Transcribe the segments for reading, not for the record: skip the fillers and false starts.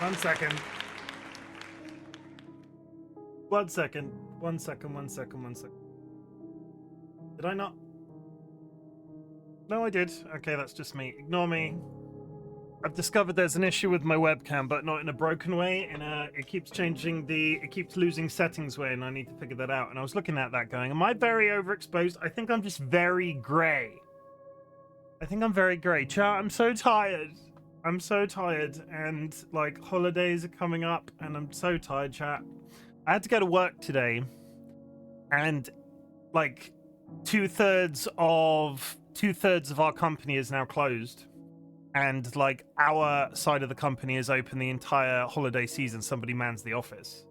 1 second. 1 second. 1 second, 1 second, 1 second. Did I not? No, I did. Okay, that's just me. Ignore me. I've discovered there's an issue with my webcam, but not in a broken way. It keeps changing it keeps losing settings way, and I need to figure that out. And I was looking at that going, am I very overexposed? I think I'm just very grey. I think I'm very grey. Chat, I'm so tired. I'm so tired, and like holidays are coming up, and I'm so tired, chat. I had to go to work today, and like two-thirds of our company is now closed. And like our side of the company is open the entire holiday season. Somebody mans the office,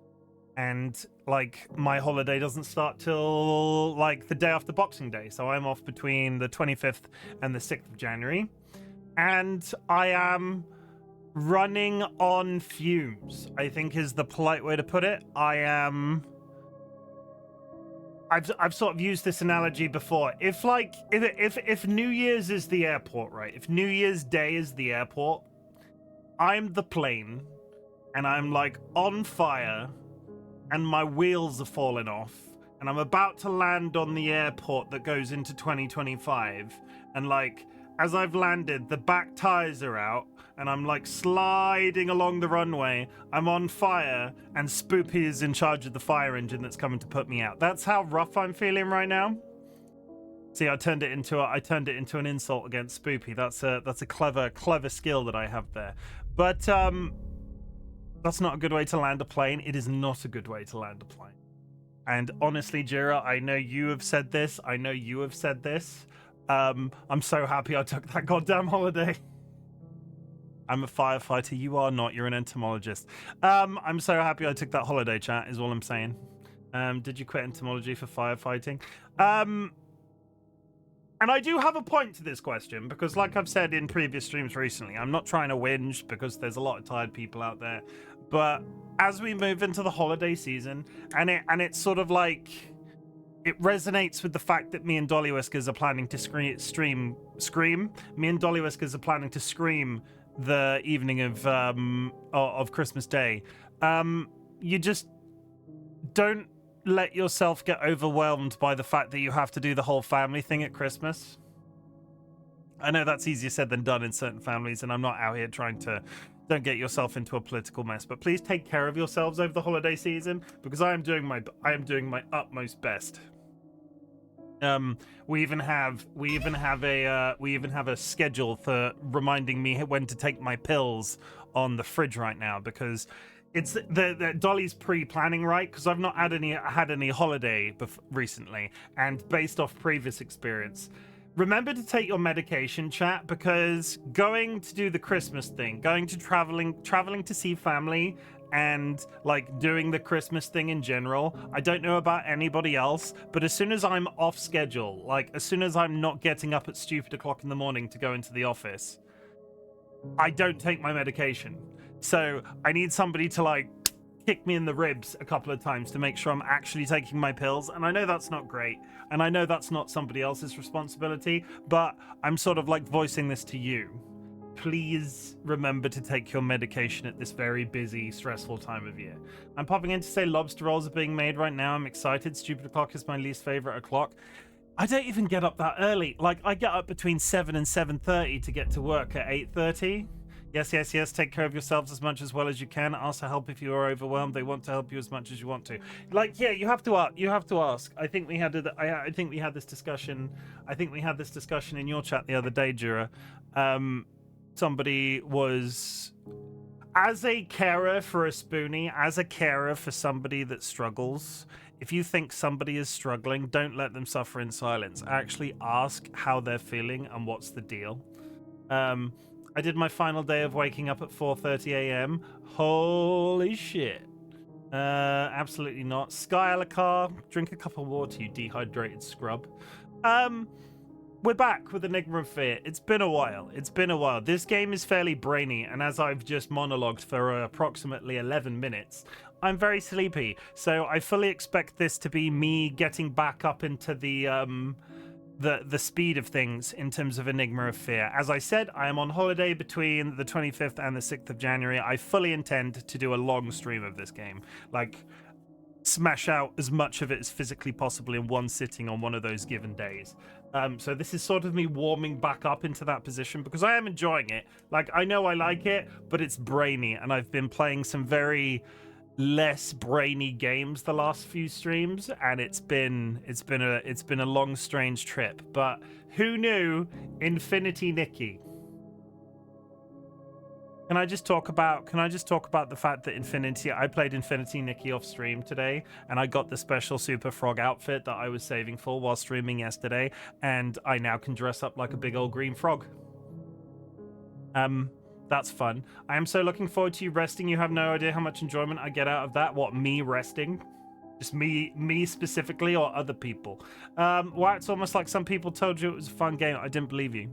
and like my holiday doesn't start till like the day after Boxing Day, so I'm off between the 25th and the 6th of January, and I am running on fumes, I think is the polite way to put it. I've sort of used this analogy before. If New Year's is the airport, right? If New Year's Day is the airport, I'm the plane, and I'm like on fire, and my wheels are falling off, and I'm about to land on the airport that goes into 2025, and like as I've landed, the back tires are out, and I'm like sliding along the runway. I'm on fire, and Spoopy is in charge of the fire engine that's coming to put me out. That's how rough I'm feeling right now. See, I turned it into an insult against Spoopy. That's a clever skill that I have there. But that's not a good way to land a plane. It is not a good way to land a plane. And honestly, Jira, I know you have said this. I'm so happy I took that goddamn holiday. I'm a firefighter. You are not. You're an entomologist. I'm so happy I took that holiday, chat, is all I'm saying. Did you quit entomology for firefighting? And I do have a point to this question, because like I've said in previous streams recently, I'm not trying to whinge because there's a lot of tired people out there. But as we move into the holiday season, and it's sort of like, it resonates with the fact that me and DollyWhiskers are planning to scream. Me and DollyWhiskers are planning to scream the evening of Christmas Day. You just don't let yourself get overwhelmed by the fact that you have to do the whole family thing at Christmas. I know that's easier said than done in certain families, and I'm not out here trying to... Don't get yourself into a political mess, but please take care of yourselves over the holiday season, because I am doing my utmost best. We even have a schedule for reminding me when to take my pills on the fridge right now, because it's the Dolly's pre-planning, right? Because I've not had any holiday recently, and based off previous experience, remember to take your medication, chat, because going to do the Christmas thing, going to traveling to see family, and like doing the Christmas thing in general, I don't know about anybody else, but as soon as I'm off schedule, like as soon as I'm not getting up at stupid o'clock in the morning to go into the office, I don't take my medication. So I need somebody to like kick me in the ribs a couple of times to make sure I'm actually taking my pills. And I know that's not great, and I know that's not somebody else's responsibility, but I'm sort of like voicing this to you. Please remember to take your medication at this very busy, stressful time of year. I'm popping in to say lobster rolls are being made right now. I'm excited. Stupid o'clock is my least favorite o'clock. I don't even get up that early. Like, I get up between 7 and 7:30 to get to work at 8:30. Yes. Take care of yourselves as much as well as you can. Ask for help if you are overwhelmed. They want to help you as much as you want to. Like, yeah, you have to ask. I think we had this discussion. I think we had this discussion in your chat the other day, Jura. Somebody was, as a carer for a spoonie, as a carer for somebody that struggles, if you think somebody is struggling, don't let them suffer in silence. Actually ask how they're feeling and what's the deal. I did my final day of waking up at 4:30 a.m. Holy shit. Absolutely not. Sky Alakar, drink a cup of water, you dehydrated scrub. We're back with Enigma of Fear. It's been a while. This game is fairly brainy, and as I've just monologued for approximately 11 minutes, I'm very sleepy. So I fully expect this to be me getting back up into the the speed of things in terms of Enigma of Fear. As I said, I am on holiday between the 25th and the 6th of January. I fully intend to do a long stream of this game. Like, smash out as much of it as physically possible in one sitting on one of those given days. So this is sort of me warming back up into that position because I am enjoying it. Like, I know I like it, but it's brainy, and I've been playing some very less brainy games the last few streams, and it's been a long, strange trip. But who knew Infinity Nikki? Can I just talk about the fact that I played Infinity Nikki off stream today, and I got the special Super Frog outfit that I was saving for while streaming yesterday, and I now can dress up like a big old green frog. That's fun. I am so looking forward to you resting. You have no idea how much enjoyment I get out of that. What, me resting? Just me specifically, or other people? Well, it's almost like some people told you it was a fun game. I didn't believe you.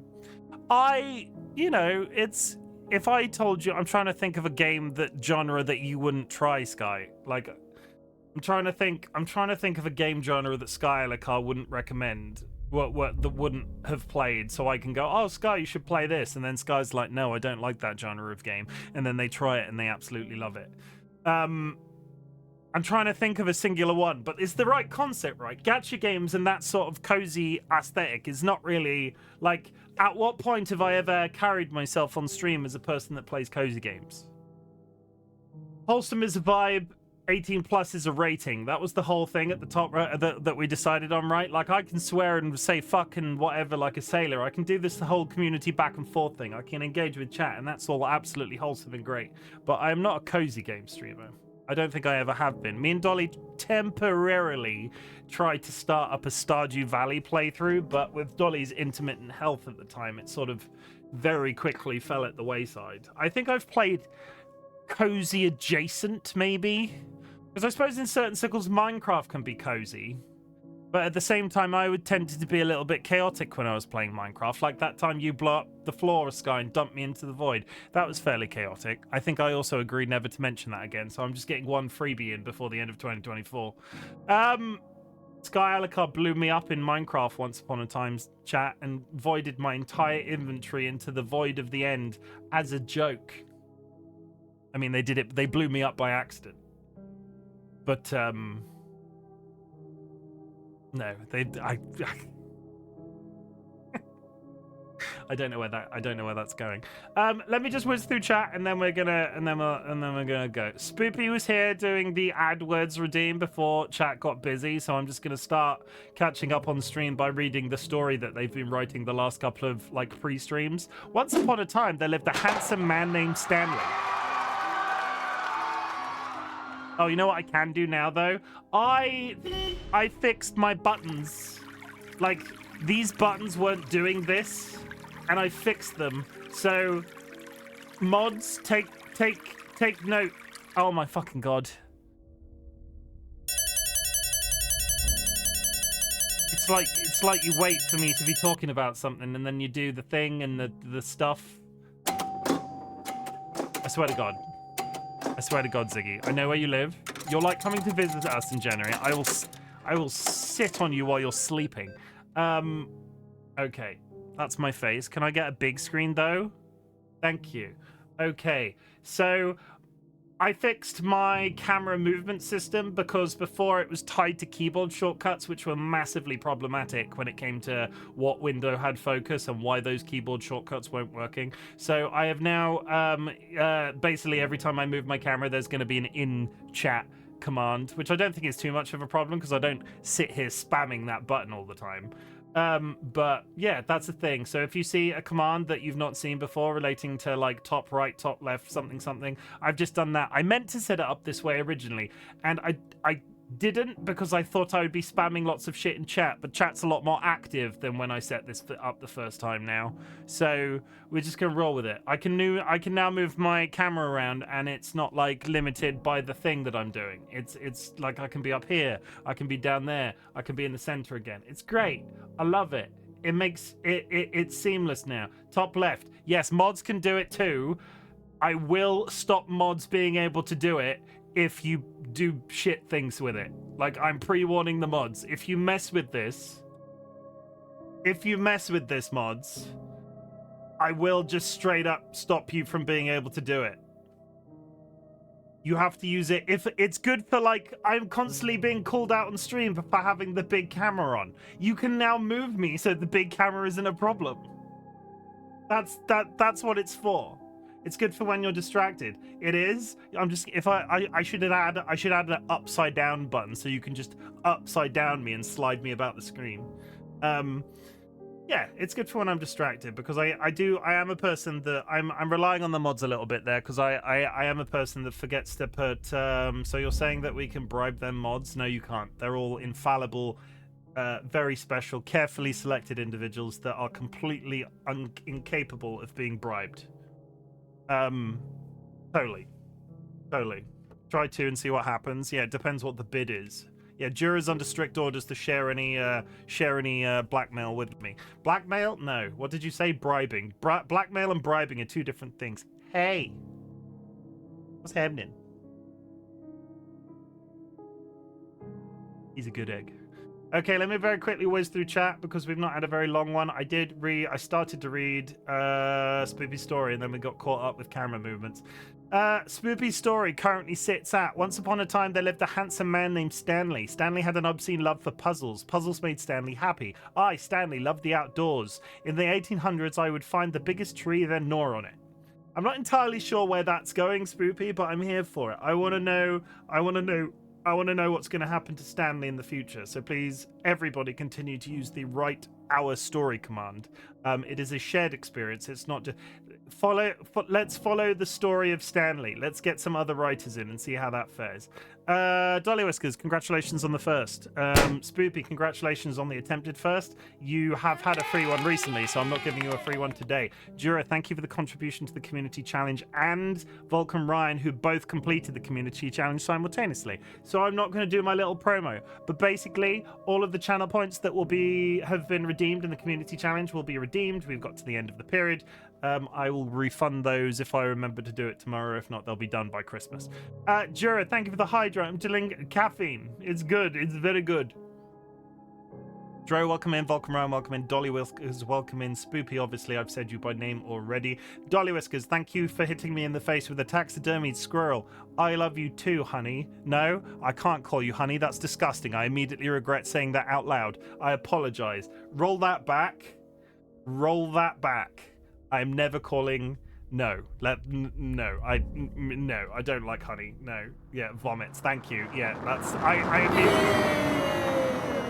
If I told you, I'm trying to think of a game genre that you wouldn't try, Sky. Like, I'm trying to think of a game genre that Sky Alakar wouldn't recommend. What that wouldn't have played, so I can go, oh, Sky, you should play this, and then Sky's like, no, I don't like that genre of game, and then they try it and they absolutely love it. I'm trying to think of a singular one, but it's the right concept, right? Gacha games and that sort of cozy aesthetic is not really like. At what point have I ever carried myself on stream as a person that plays cozy games? Wholesome is a vibe. 18 plus is a rating. That was the whole thing at the top that we decided on, right? Like, I can swear and say fuck and whatever like a sailor. I can do this the whole community back and forth thing. I can engage with chat, and that's all absolutely wholesome and great. But I am not a cozy game streamer. I don't think I ever have been. Me and Dolly temporarily tried to start up a Stardew Valley playthrough, but with Dolly's intermittent health at the time, it sort of very quickly fell at the wayside. I think I've played cozy adjacent, maybe? Because I suppose in certain circles, Minecraft can be cozy. But at the same time, I would tend to be a little bit chaotic when I was playing Minecraft. Like that time you blow up the floor of Sky and dump me into the void. That was fairly chaotic. I think I also agreed never to mention that again, so I'm just getting one freebie in before the end of 2024. Sky Alakar blew me up in Minecraft once upon a time's chat and voided my entire inventory into the void of the end as a joke. I mean, they blew me up by accident. But, no, I don't know where that's going. Let me just whiz through chat, and then we're gonna go. Spoopy was here doing the AdWords redeem before chat got busy, so I'm just gonna start catching up on stream by reading the story that they've been writing the last couple of like pre-streams. Once upon a time, there lived a handsome man named Stanley. Oh, you know what I can do now, though? I fixed my buttons. Like, these buttons weren't doing this, and I fixed them. So, mods, take note. Oh my fucking god. It's like you wait for me to be talking about something, and then you do the thing and the stuff. I swear to God. I swear to God, Ziggy. I know where you live. You're like coming to visit us in January. I will sit on you while you're sleeping. Okay. That's my face. Can I get a big screen, though? Thank you. Okay. So, I fixed my camera movement system because before it was tied to keyboard shortcuts, which were massively problematic when it came to what window had focus and why those keyboard shortcuts weren't working. So I have now, basically every time I move my camera, there's going to be an in-chat command, which I don't think is too much of a problem because I don't sit here spamming that button all the time. But yeah, that's the thing. So if you see a command that you've not seen before relating to like top right, top left, something, I've just done that. I meant to set it up this way originally, and I didn't because I thought I would be spamming lots of shit in chat, but chat's a lot more active than when I set this up the first time now. So we're just gonna roll with it. I can now move my camera around, and it's not like limited by the thing that I'm doing. It's like I can be up here, I can be down there, I can be in the center again. It's great. I love it. It makes it's seamless now. Top left. Yes, mods can do it too. I will stop mods being able to do it if you do shit things with it. Like, I'm pre-warning the mods. If you mess with this, if you mess with this, mods, I will just straight up stop you from being able to do it. You have to use it if it's good for, like, I'm constantly being called out on stream for having the big camera on. You can now move me so the big camera isn't a problem. That's what it's for. It's good for when you're distracted. It is. I'm just, if I should add an upside down button so you can just upside down me and slide me about the screen. Yeah, it's good for when I'm distracted, because I am a person that I'm relying on the mods a little bit there, because I am a person that forgets to put so you're saying that we can bribe them mods? No, you can't. They're all infallible, very special, carefully selected individuals that are completely incapable of being bribed. Totally. Try to and see what happens. Yeah, it depends what the bid is. Yeah, jurors under strict orders to share any blackmail with me. Blackmail? No. What did you say? Bribing. Blackmail and bribing are two different things. Hey, what's happening? He's a good egg. Okay, let me very quickly whiz through chat because we've not had a very long one. I started to read Spoopy's story, and then we got caught up with camera movements. Spoopy's story currently sits at: once upon a time there lived a handsome man named Stanley. Stanley had an obscene love for puzzles. Puzzles made Stanley happy. I, Stanley, loved the outdoors. In the 1800s, I would find the biggest tree, then gnaw on it. I'm not entirely sure where that's going, Spoopy, but I'm here for it. I want to know what's going to happen to Stanley in the future. So please, everybody, continue to use the Write Our Story command. It is a shared experience. It's not just let's follow the story of Stanley. Let's get some other writers in and see how that fares. DollyWhiskers, congratulations on the first. Spoopy, congratulations on the attempted first. You have had a free one recently, so I'm not giving you a free one today. Jura, thank you for the contribution to the community challenge, and Vulcan Ryan, who both completed the community challenge simultaneously. So I'm not going to do my little promo, but basically all of the channel points that have been redeemed in the community challenge will be redeemed. We've got to the end of the period. I will refund those if I remember to do it tomorrow. If not, they'll be done by Christmas. Jura, thank you for the hydra. I'm dealing caffeine. It's good. It's very good. Dro, welcome in. Vulcan Ryan, welcome in. DollyWhiskers, welcome in. Spoopy, obviously, I've said you by name already. DollyWhiskers, thank you for hitting me in the face with a taxidermied squirrel. I love you too, honey. No, I can't call you honey. That's disgusting. I immediately regret saying that out loud. I apologize. Roll that back. Roll that back. I'm never calling. No, no, I don't like honey. No, yeah, vomits. Thank you. Yeah, that's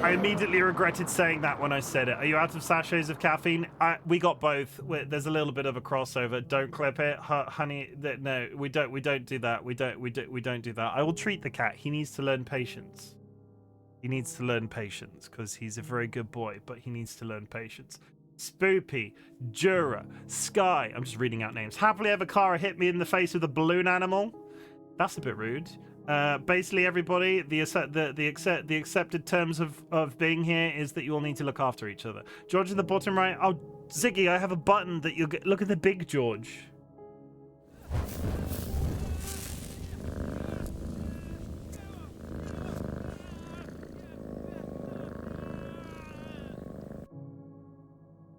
I immediately regretted saying that when I said it. Are you out of sachets of caffeine? We got both. There's a little bit of a crossover. Don't clip it, honey. No, we don't do that. We don't do that. I will treat the cat. He needs to learn patience. He needs to learn patience because he's a very good boy, but he needs to learn patience. Spoopy, Jura, Sky. I'm just reading out names. Happily Ever Cara hit me in the face with a balloon animal. That's a bit rude. Basically, everybody, the accepted terms of being here is that you all need to look after each other. George in the bottom right. Oh, Ziggy, I have a button that you'll get. Look at the big George.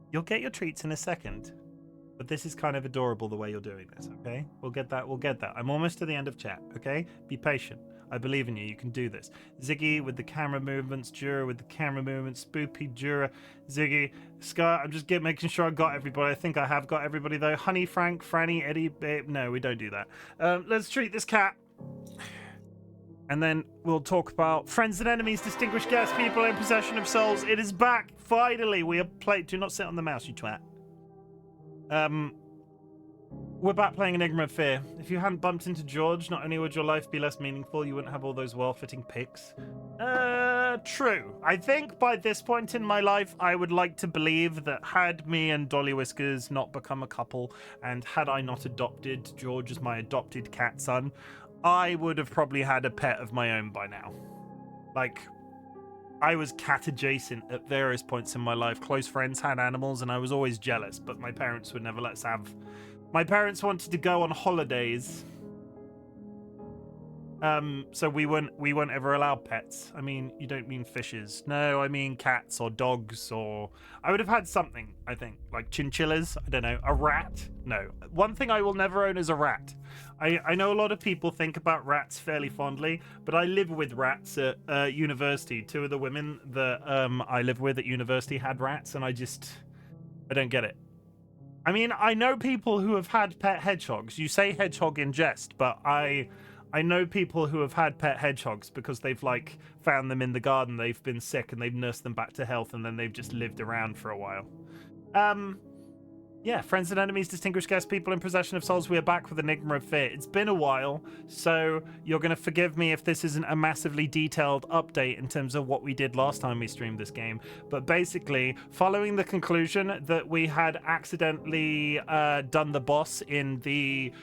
You'll get your treats in a second, but this is kind of adorable the way you're doing this, okay? We'll get that. I'm almost to the end of chat, okay? Be patient. I believe in you. You can do this. Ziggy with the camera movements, Jura with the camera movements, Spoopy, Jura, Ziggy, Scar. I'm just making sure I got everybody. I think I have got everybody, though. Honey, Frank, Franny, Eddie, babe. No, we don't do that. Let's treat this cat. And then we'll talk about friends and enemies, distinguished guests, people in possession of souls. It is back. Finally, we have played. Do not sit on the mouse, you twat. We're back playing Enigma of Fear. If you hadn't bumped into George, not only would your life be less meaningful, you wouldn't have all those well-fitting pics. True. I think by this point in my life, I would like to believe that had me and DollyWhiskers not become a couple, and had I not adopted George as my adopted cat son, I would have probably had a pet of my own by now. Like, I was cat adjacent at various points in my life. Close friends had animals, and I was always jealous, but my parents would never let us have. My parents wanted to go on holidays. So we won't ever allow pets. I mean, you don't mean fishes. No, I mean cats or dogs, or I would have had something, I think, like chinchillas. I don't know. A rat? No. One thing I will never own is a rat. I know a lot of people think about rats fairly fondly, but I live with rats at university. Two of the women that I live with at university had rats, and I don't get it. I mean, I know people who have had pet hedgehogs. You say hedgehog in jest, but I know people who have had pet hedgehogs because they've like found them in the garden, they've been sick and they've nursed them back to health, and then they've just lived around for a while. Yeah, friends and enemies, distinguished guests, people in possession of souls, we are back with Enigma of Fear. It's been a while, so you're going to forgive me if this isn't a massively detailed update in terms of what we did last time we streamed this game. But basically, following the conclusion that we had accidentally done the boss in the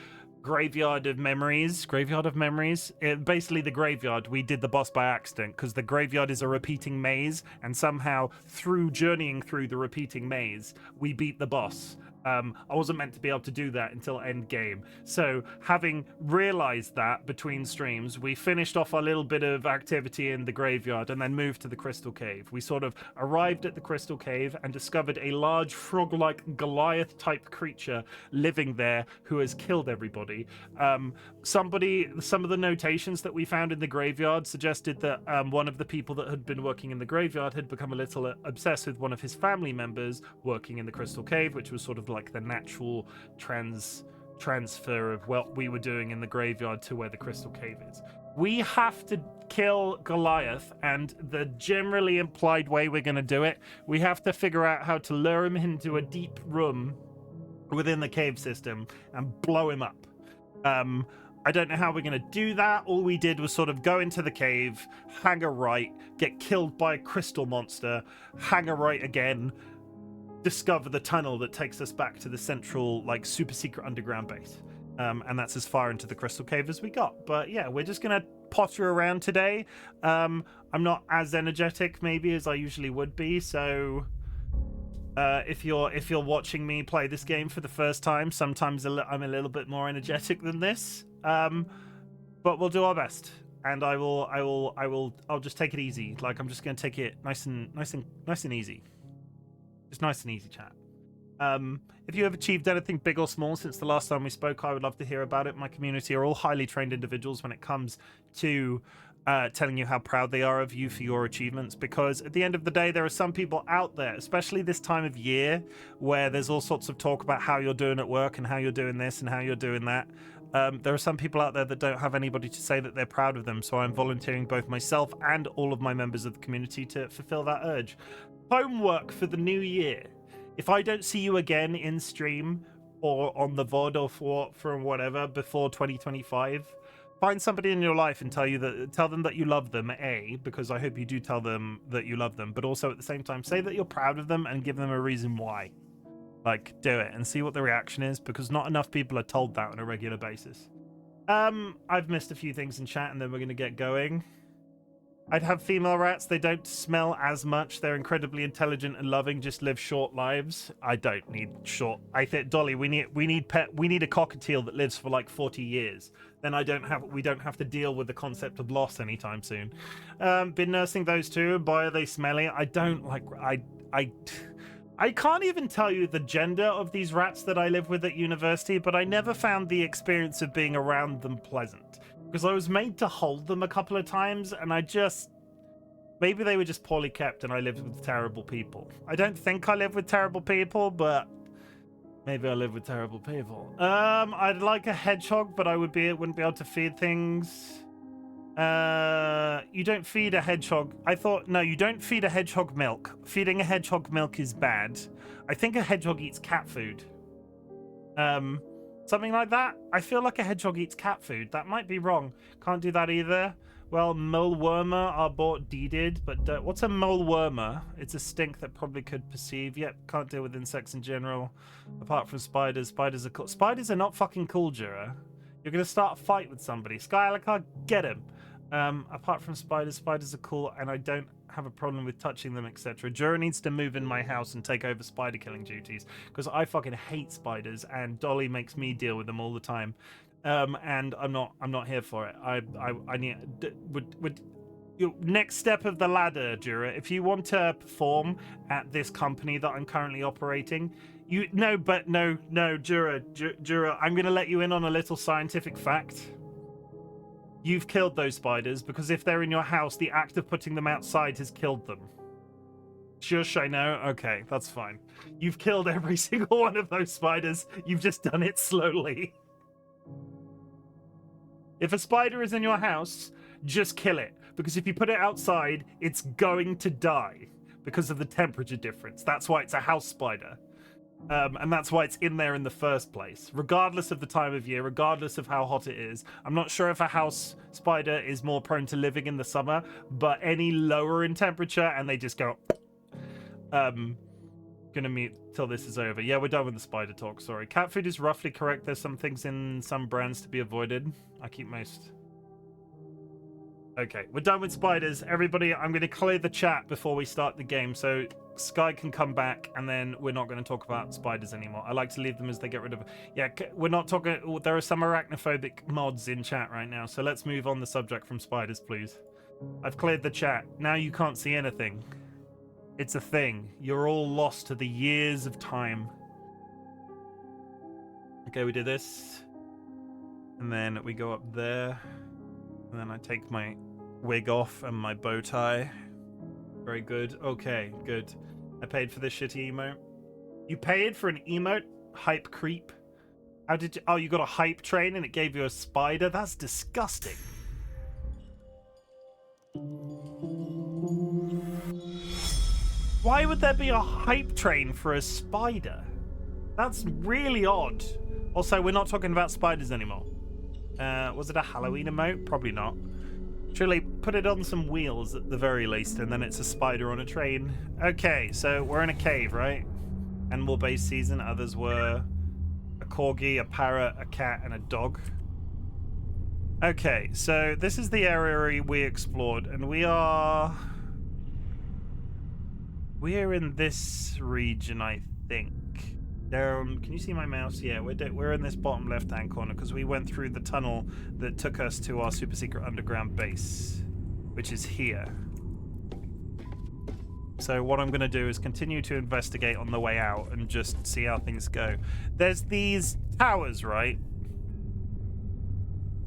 Graveyard of Memories, basically the graveyard, we did the boss by accident because the graveyard is a repeating maze, and somehow through journeying through the repeating maze we beat the boss. I wasn't meant to be able to do that until end game. So having realized that between streams, we finished off our little bit of activity in the graveyard and then moved to the Crystal Cave. We sort of arrived at the Crystal Cave and discovered a large frog-like Goliath type creature living there who has killed everybody. Some of the notations that we found in the graveyard suggested that one of the people that had been working in the graveyard had become a little obsessed with one of his family members working in the Crystal Cave, which was sort of like the natural transfer of what we were doing in the graveyard to where the Crystal Cave is. We have to kill Goliath, and the generally implied way we're going to do it, we have to figure out how to lure him into a deep room within the cave system and blow him up. I don't know how we're going to do that. All we did was sort of go into the cave, hang a right, get killed by a crystal monster, hang a right again, discover the tunnel that takes us back to the central, like, super secret underground base. And that's as far into the Crystal Cave as we got. But yeah, we're just gonna potter around today. I'm not as energetic maybe as I usually would be, so if you're watching me play this game for the first time, sometimes I'm a little bit more energetic than this. But we'll do our best. And I'll just take it easy. Like, I'm just gonna take it nice and easy. Just nice and easy, chat. If you have achieved anything big or small since the last time we spoke, I would love to hear about it. My community are all highly trained individuals when it comes to telling you how proud they are of you for your achievements, because at the end of the day, there are some people out there, especially this time of year, where there's all sorts of talk about how you're doing at work and how you're doing this and how you're doing that. There are some people out there that don't have anybody to say that they're proud of them, so I'm volunteering both myself and all of my members of the community to fulfill that urge. Homework for the new year. If I don't see you again in stream or on the VOD or for whatever before 2025, find somebody in your life and tell them that you love them, because I hope you do tell them that you love them, but also at the same time say that you're proud of them and give them a reason why. Like, do it and see what the reaction is, because not enough people are told that on a regular basis. I've missed a few things in chat and then we're going to get going. I'd have female rats. They don't smell as much. They're incredibly intelligent and loving, just live short lives. I don't need short. I think, Dolly, we need a cockatiel that lives for like 40 years. Then we don't have to deal with the concept of loss anytime soon. Been nursing those two. Boy, are they smelly. I can't even tell you the gender of these rats that I live with at university, but I never found the experience of being around them pleasant. Because I was made to hold them a couple of times, and maybe they were just poorly kept and I lived with terrible people. I don't think I live with terrible people, but maybe I live with terrible people. I'd like a hedgehog, but I wouldn't be able to feed things. You don't feed a hedgehog. No, you don't feed a hedgehog milk. Feeding a hedgehog milk is bad. I think a hedgehog eats cat food. Something like that. I feel like a hedgehog eats cat food. That might be wrong. Can't do that either. Well, molewormer are bought deeded, but what's a molewormer? It's a stink that probably could perceive. Yep, can't deal with insects in general. Apart from spiders. Spiders are cool. Spiders are not fucking cool, Jura. You're gonna start a fight with somebody. Skylark, get him. Apart from spiders are cool, and I don't have a problem with touching them, etc. Jura needs to move in my house and take over spider killing duties, because I fucking hate spiders, and Dolly makes me deal with them all the time. and I'm not here for it. I need would your next step of the ladder, Jura. If you want to perform at this company that I'm currently operating, no, Jura, I'm going to let you in on a little scientific fact. You've killed those spiders because if they're in your house, the act of putting them outside has killed them. Shush, I know. Okay, that's fine. You've killed every single one of those spiders. You've just done it slowly. If a spider is in your house, just kill it. Because if you put it outside, it's going to die because of the temperature difference. That's why it's a house spider. And that's why it's in there in the first place, regardless of the time of year, regardless of how hot it is. I'm not sure if a house spider is more prone to living in the summer, but any lower in temperature and they just go... Gonna mute till this is over. Yeah, we're done with the spider talk, sorry. Cat food is roughly correct. There's some things in some brands to be avoided. I keep most... Okay, we're done with spiders. Everybody, I'm going to clear the chat before we start the game, so Sky can come back, and then we're not going to talk about spiders anymore. I like to leave them as they get rid of... Yeah, we're not talking... There are some arachnophobic mods in chat right now, so let's move on the subject from spiders, please. I've cleared the chat. Now you can't see anything. It's a thing. You're all lost to the years of time. Okay, we do this. And then we go up there. And then I take my wig off and my bow tie. Very good. Okay, good. I paid for this shitty emote. You paid for an emote? Hype creep? How did you... Oh, you got a hype train and it gave you a spider? That's disgusting. Why would there be a hype train for a spider? That's really odd. Also, we're not talking about spiders anymore. Was it a Halloween emote? Probably not. Surely put it on some wheels at the very least, and then it's a spider on a train. Okay, so we're in a cave, right? Animal-based season. Others were a corgi, a parrot, a cat, and a dog. Okay, so this is the area we explored, and we're in this region, I think. Down, can you see my mouse? Yeah, we're in this bottom left-hand corner because we went through the tunnel that took us to our super secret underground base, which is here. So what I'm going to do is continue to investigate on the way out and just see how things go. There's these towers, right?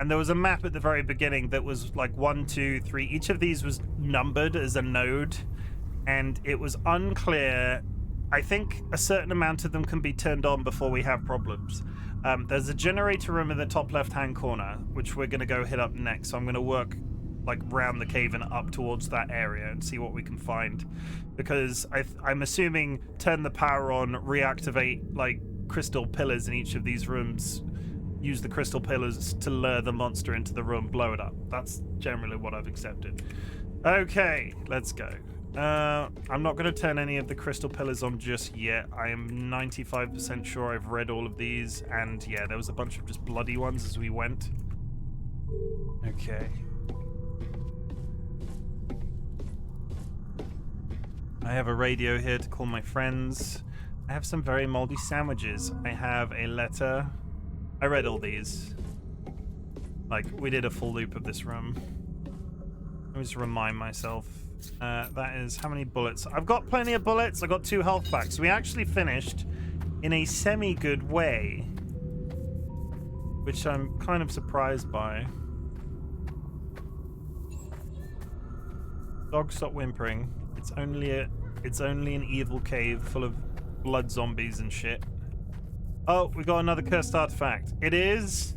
And there was a map at the very beginning that was like 1, 2, 3. Each of these was numbered as a node, and it was unclear. I think a certain amount of them can be turned on before we have problems. There's a generator room in the top left-hand corner, which we're going to go hit up next. So I'm going to work like round the cave and up towards that area and see what we can find. Because I'm assuming turn the power on, reactivate like crystal pillars in each of these rooms, use the crystal pillars to lure the monster into the room, blow it up. That's generally what I've accepted. Okay, let's go. I'm not going to turn any of the crystal pillars on just yet. I am 95% sure I've read all of these, and yeah, there was a bunch of just bloody ones as we went. Okay. I have a radio here to call my friends. I have some very moldy sandwiches. I have a letter. I read all these. Like, we did a full loop of this room. Let me just remind myself. That is how many bullets? I've got plenty of bullets. I got 2 health packs. We actually finished in a semi-good way, which I'm kind of surprised by. Dog, stop whimpering. It's only an evil cave full of blood zombies and shit. Oh, we got another cursed artifact. It is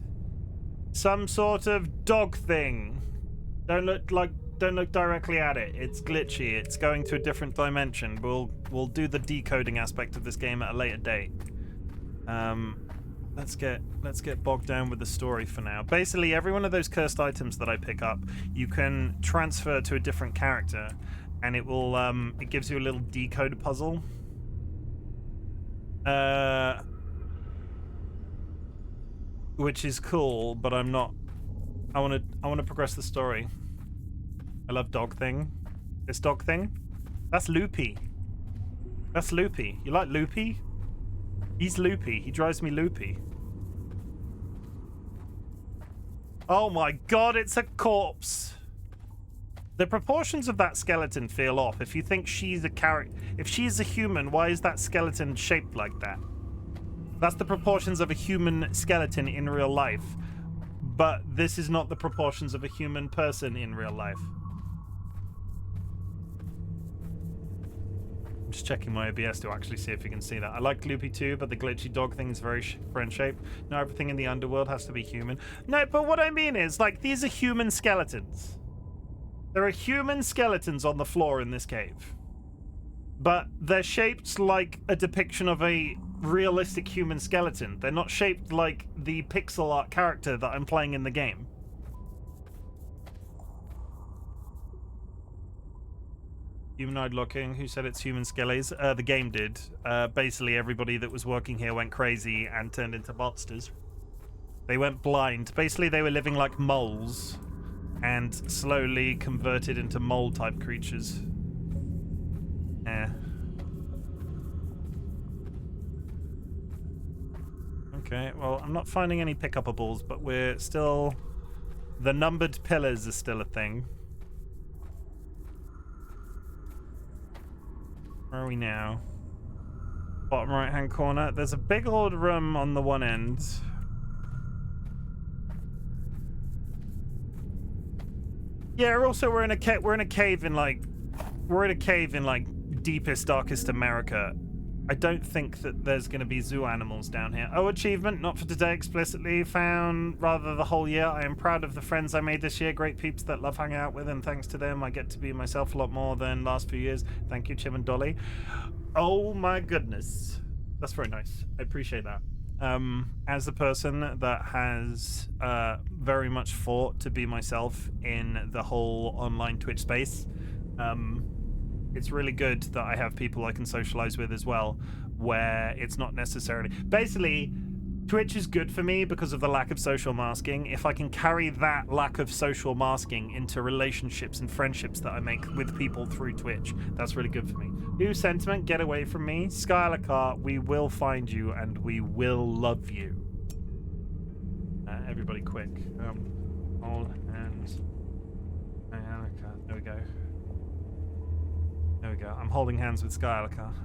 some sort of dog thing. Don't look directly at it. It's glitchy. It's going to a different dimension. We'll do the decoding aspect of this game at a later date. Let's get bogged down with the story for now. Basically, every one of those cursed items that I pick up, you can transfer to a different character, and it will it gives you a little decode puzzle. Which is cool, but I'm not. I want to progress the story. I love dog thing. This dog thing? That's loopy. That's loopy. You like loopy? He's loopy. He drives me loopy. Oh my god, it's a corpse. The proportions of that skeleton feel off. If you think she's a character, if she's a human, why is that skeleton shaped like that? That's the proportions of a human skeleton in real life. But this is not the proportions of a human person in real life. I'm just checking my OBS to actually see if you can see that. I like Loopy too, but the glitchy dog thing is very friend-shaped. No, everything in the underworld has to be human. No, but what I mean is, like, these are human skeletons. There are human skeletons on the floor in this cave. But they're shaped like a depiction of a realistic human skeleton. They're not shaped like the pixel art character that I'm playing in the game. Humanoid looking. Who said it's human skellies? The game did. Basically, everybody that was working here went crazy and turned into monsters. They went blind. Basically, they were living like moles and slowly converted into mole-type creatures. Yeah. Okay, well, I'm not finding any pick-up-ables, but we're still... The numbered pillars are still a thing. Where are we now? Bottom right-hand corner. There's a big old room on the one end. Yeah, also we're in a cave in like deepest, darkest America. I don't think that there's going to be zoo animals down here. Oh, achievement, not for today explicitly, found rather the whole year. I am proud of the friends I made this year. Great peeps that love hanging out with, and thanks to them, I get to be myself a lot more than last few years. Thank you, Chim and Dolly. Oh my goodness. That's very nice. I appreciate that. As a person that has very much fought to be myself in the whole online Twitch space, it's really good that I have people I can socialize with as well, where it's not necessarily... Basically, Twitch is good for me because of the lack of social masking. If I can carry that lack of social masking into relationships and friendships that I make with people through Twitch, that's really good for me. New sentiment, get away from me. Skylar Carr, we will find you and we will love you. Everybody quick. Hold hands. There we go. There we go. I'm holding hands with Skylar Carr.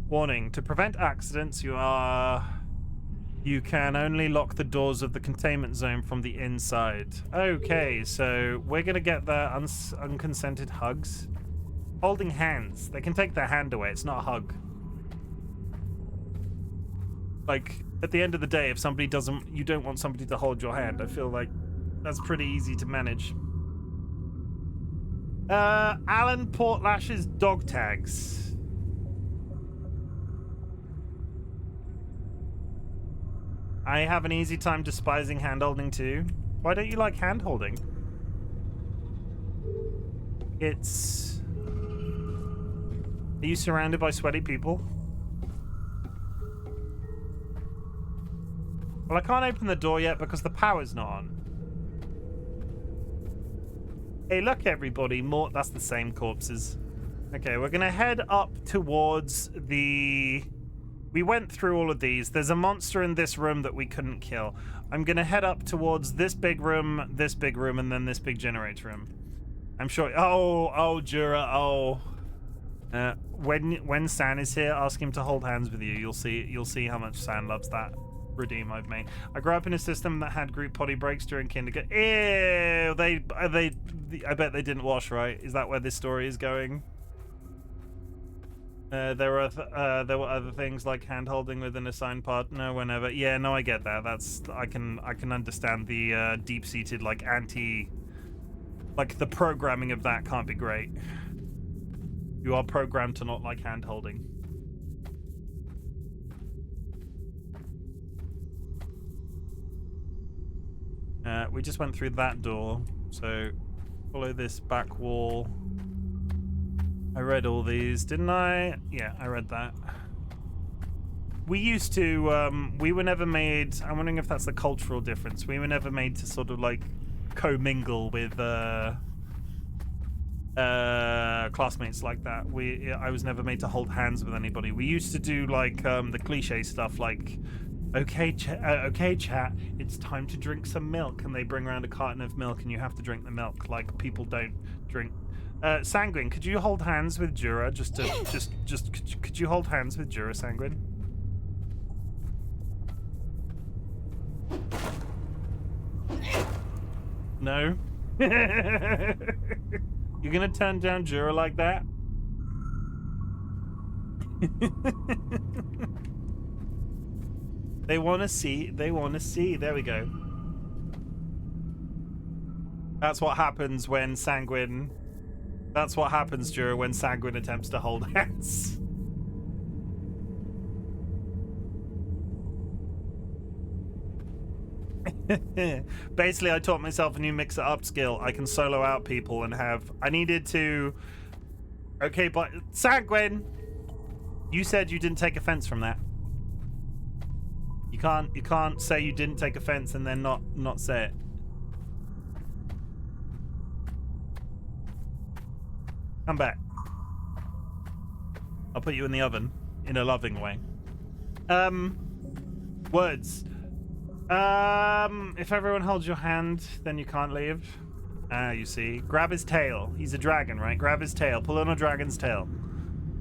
Warning, to prevent accidents, you can only lock the doors of the containment zone from the inside. Okay, so we're gonna get their unconsented hugs. Holding hands. They can take their hand away. It's not a hug. Like, at the end of the day, if somebody you don't want somebody to hold your hand, I feel like that's pretty easy to manage. Alan Portlash's dog tags. I have an easy time despising hand-holding too. Why don't you like hand-holding? It's... Are you surrounded by sweaty people? Well, I can't open the door yet because the power's not on. Hey, look, everybody. More... That's the same corpses. Okay, we're gonna head up towards the... We went through all of these. There's a monster in this room that we couldn't kill. I'm gonna head up towards this big room, and then this big generator room. I'm sure... Oh, Jura, oh. When San is here, ask him to hold hands with you. You'll see how much San loves that redeem I've made. I grew up in a system that had group potty breaks during kindergarten. Ew, I bet they didn't wash, right? Is that where this story is going? There were other things like hand holding with an assigned partner whenever. Yeah, no, I get that. I can understand the deep-seated like the programming of that can't be great. You are programmed to not like hand holding. We just went through that door, so follow this back wall. I read all these, didn't I? Yeah, I read that. We used to, we were never made, I'm wondering if that's the cultural difference. We were never made to sort of like commingle with classmates like that. I was never made to hold hands with anybody. We used to do like the cliche stuff like Okay, okay, chat. It's time to drink some milk, and they bring around a carton of milk, and you have to drink the milk like people don't drink. Sanguine, could you hold hands with Jura? Could you hold hands with Jura, Sanguine? No. You're gonna turn down Jura like that? They want to see. They want to see. There we go. That's what happens when Sanguine... That's what happens, Jura, when Sanguine attempts to hold hands. Basically, I taught myself a new mix-it-up skill. I can solo out people and have... I needed to... Okay, but... Sanguine! You said you didn't take offense from that. You can't say you didn't take offense and then not say it. Come back. I'll put you in the oven in a loving way. Words. If everyone holds your hand, then you can't leave. You see. Grab his tail. He's a dragon, right? Grab his tail. Pull on a dragon's tail.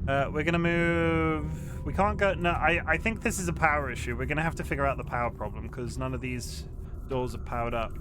We're gonna move... We can't go... No, I think this is a power issue. We're gonna have to figure out the power problem, because none of these doors are powered up.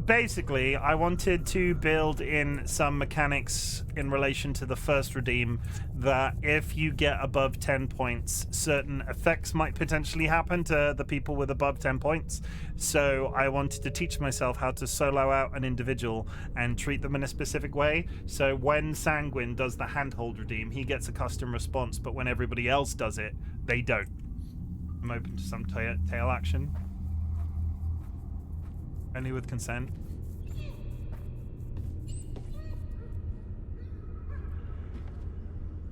Basically, I wanted to build in some mechanics in relation to the first redeem that if you get above 10 points, certain effects might potentially happen to the people with above 10 points. So I wanted to teach myself how to solo out an individual and treat them in a specific way. So when Sanguine does the handhold redeem, he gets a custom response, but when everybody else does it, they don't. I'm open to some tail action. Only with consent. Do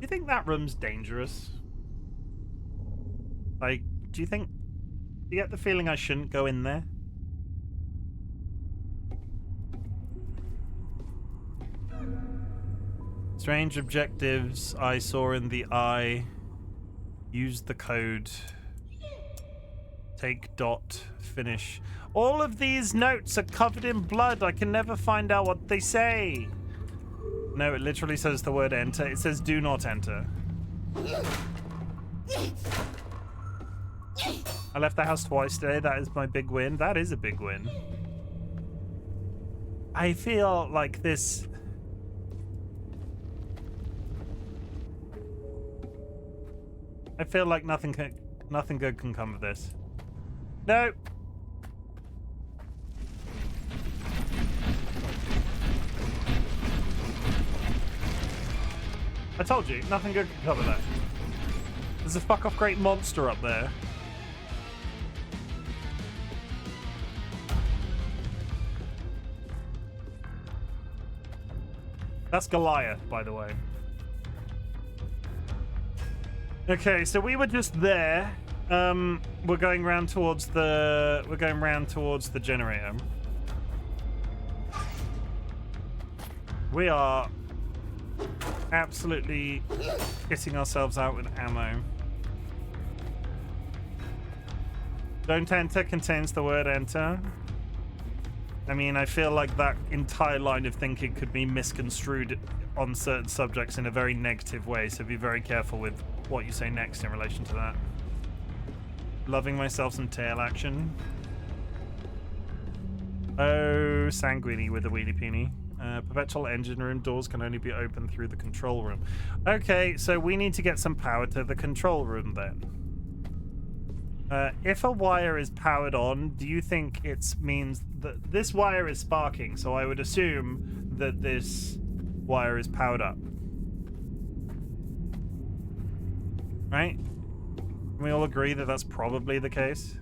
you think that room's dangerous? Like, do you get the feeling I shouldn't go in there? Strange objectives I saw in the eye. Use the code. Take dot. Finish. All of these notes are covered in blood. I can never find out what they say. No, it literally says the word enter. It says do not enter. I left the house twice today. That is my big win. That is a big win. I feel like this... I feel like nothing good can come of this. No! I told you, nothing good can cover that. There's a fuck-off great monster up there. That's Goliath, by the way. Okay, so we were just there. We're going round towards the generator. We are absolutely hitting ourselves out with ammo. Don't enter contains the word enter. I mean, I feel like that entire line of thinking could be misconstrued on certain subjects in a very negative way, so be very careful with what you say next in relation to that. Loving myself some tail action. Oh, Sanguini with a wheelie peenie. Perpetual engine room doors can only be opened through the control room. Okay, so we need to get some power to the control room then. If a wire is powered on, do you think it means that this wire is sparking? So I would assume that this wire is powered up. Right? Can we all agree that that's probably the case?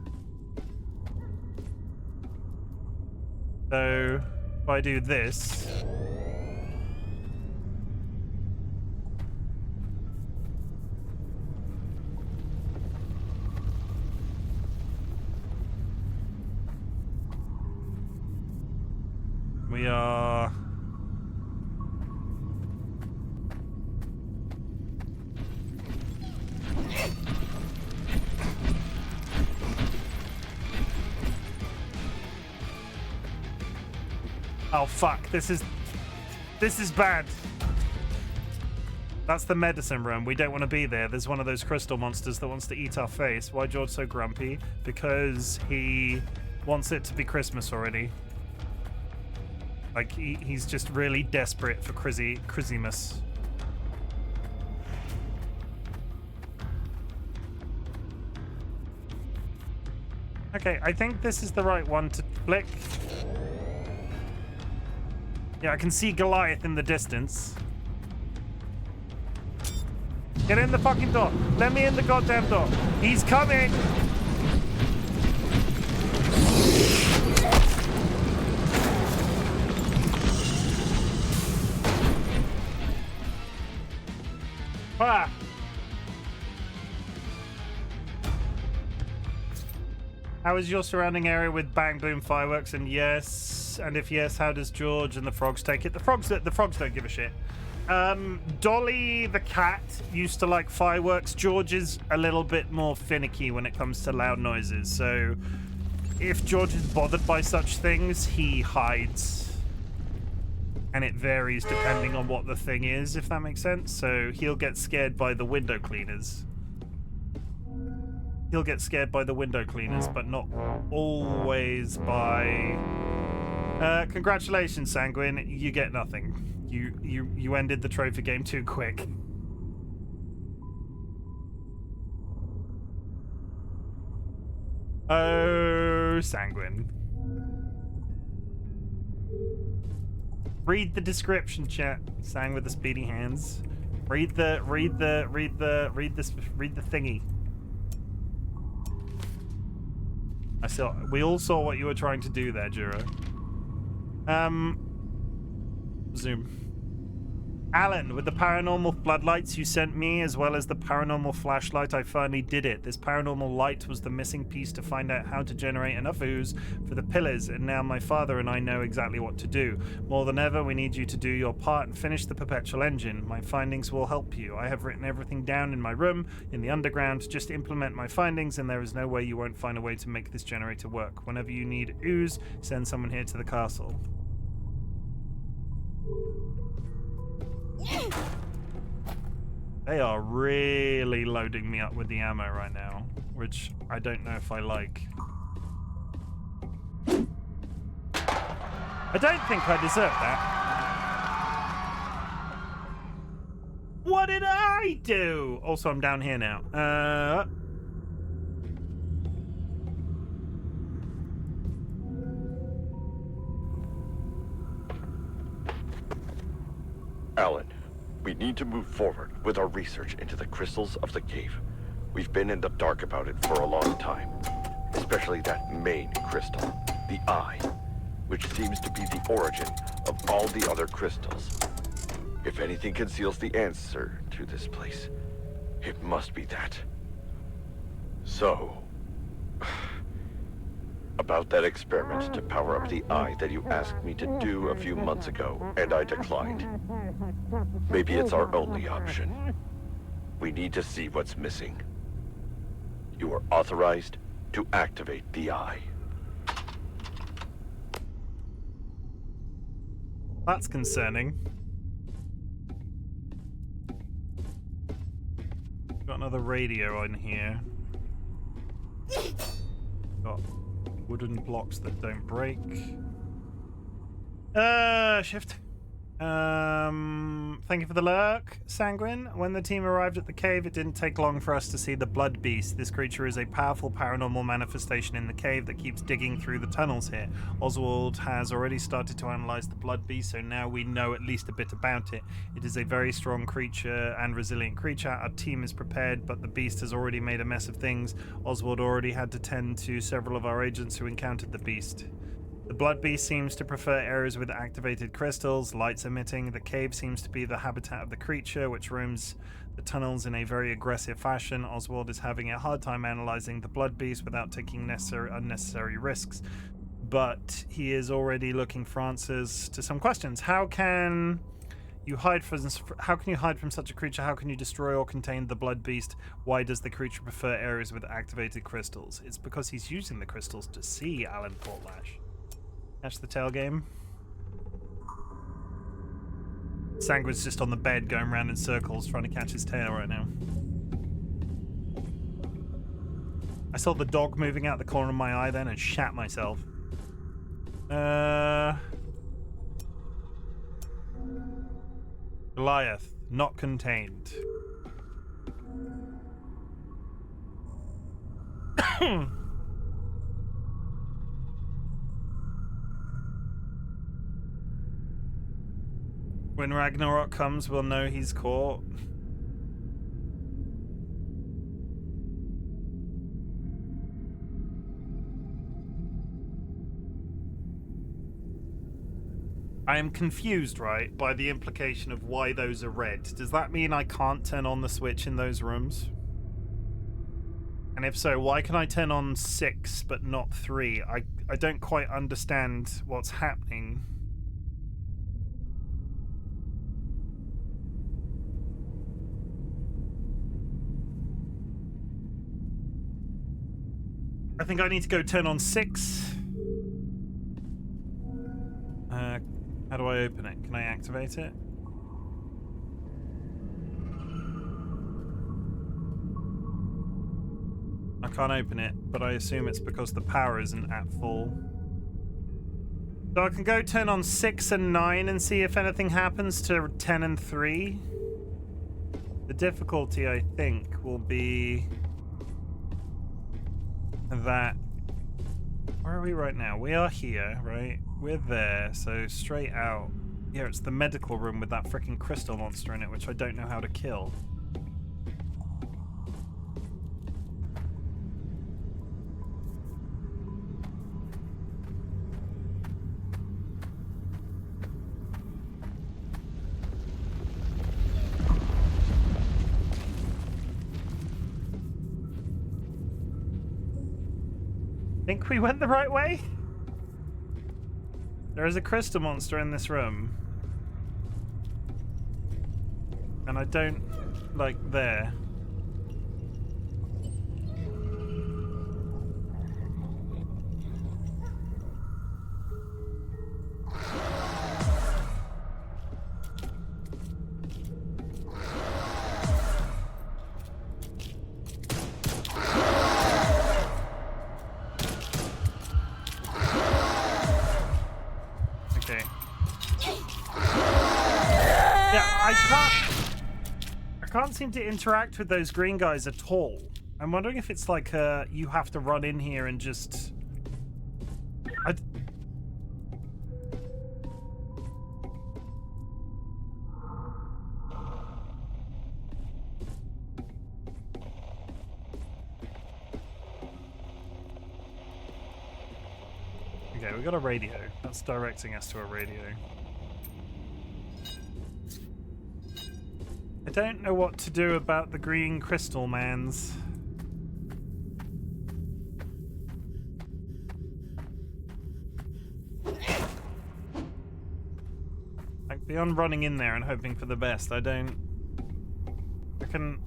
So if I do this... We are... Oh fuck, this is bad. That's the medicine room. We don't want to be there. There's one of those crystal monsters that wants to eat our face. Why George so grumpy? Because he wants it to be Christmas already. Like, he's just really desperate for Christmas. Okay, I think this is the right one to flick. Yeah, I can see Goliath in the distance. Get in the fucking door. Let me in the goddamn door. He's coming. Ah. How is your surrounding area with bang boom fireworks? And yes, and if yes, how does George and the frogs take it? The frogs don't give a shit. Dolly the cat used to like fireworks. George is a little bit more finicky when it comes to loud noises. So if George is bothered by such things, he hides. And it varies depending on what the thing is, if that makes sense. So he'll get scared by the window cleaners. He'll get scared by the window cleaners, but not always by... congratulations, Sanguine. You get nothing. You ended the trophy game too quick. Oh, Sanguine. Read the description, chat. Sang with the speedy hands. Read the thingy. We all saw what you were trying to do there, Juro. Zoom. Alan, with the paranormal floodlights you sent me, as well as the paranormal flashlight, I finally did it. This paranormal light was the missing piece to find out how to generate enough ooze for the pillars, and now my father and I know exactly what to do. More than ever, we need you to do your part and finish the perpetual engine. My findings will help you. I have written everything down in my room, in the underground. Just implement my findings, and there is no way you won't find a way to make this generator work. Whenever you need ooze, send someone here to the castle. They are really loading me up with the ammo right now, which I don't know if I like. I don't think I deserve that. What did I do? Also, I'm down here now. Alan, we need to move forward with our research into the crystals of the cave. We've been in the dark about it for a long time, especially that main crystal, the eye, which seems to be the origin of all the other crystals. If anything conceals the answer to this place, it must be that. So, about that experiment to power up the eye that you asked me to do a few months ago, and I declined. Maybe it's our only option. We need to see what's missing. You are authorized to activate the eye. That's concerning. Got another radio in here. Got wooden blocks that don't break. Shift. Thank you for the lurk, Sanguine. When the team arrived at the cave, it didn't take long for us to see the Blood Beast. This creature is a powerful paranormal manifestation in the cave that keeps digging through the tunnels here. Oswald has already started to analyze the Blood Beast, so now we know at least a bit about it. It is a very strong creature and resilient creature. Our team is prepared, but the beast has already made a mess of things. Oswald already had to tend to several of our agents who encountered the beast. The Blood Beast seems to prefer areas with activated crystals, lights emitting. The cave seems to be the habitat of the creature, which roams the tunnels in a very aggressive fashion. Oswald is having a hard time analyzing the Blood Beast without taking unnecessary risks, but he is already looking for answers to some questions. How can you hide from such a creature? How can you destroy or contain the Blood Beast? Why does the creature prefer areas with activated crystals? It's because he's using the crystals to see, Alan Portlash. Catch the tail game. Sanguine's just on the bed going round in circles trying to catch his tail right now. I saw the dog moving out the corner of my eye then and shat myself. Goliath, not contained. When Ragnarok comes, we'll know he's caught. I am confused, right, by the implication of why those are red. Does that mean I can't turn on the switch in those rooms? And if so, why can I turn on 6 but not 3? I don't quite understand what's happening. I think I need to go turn on 6. How do I open it? Can I activate it? I can't open it, but I assume it's because the power isn't at full. So I can go turn on 6 and 9 and see if anything happens to 10 and 3. The difficulty, I think, will be that... Where are we right now? We are here, right? We're there, so straight out. Yeah, it's the medical room with that freaking crystal monster in it, which I don't know how to kill. Think we went the right way? There is a crystal monster in this room. And I don't like there. Seem to interact with those green guys at all. I'm wondering if it's like you have to run in here and just... Okay, we got a radio. That's directing us to a radio. I don't know what to do about the green crystal mans. Like, beyond running in there and hoping for the best, I don't...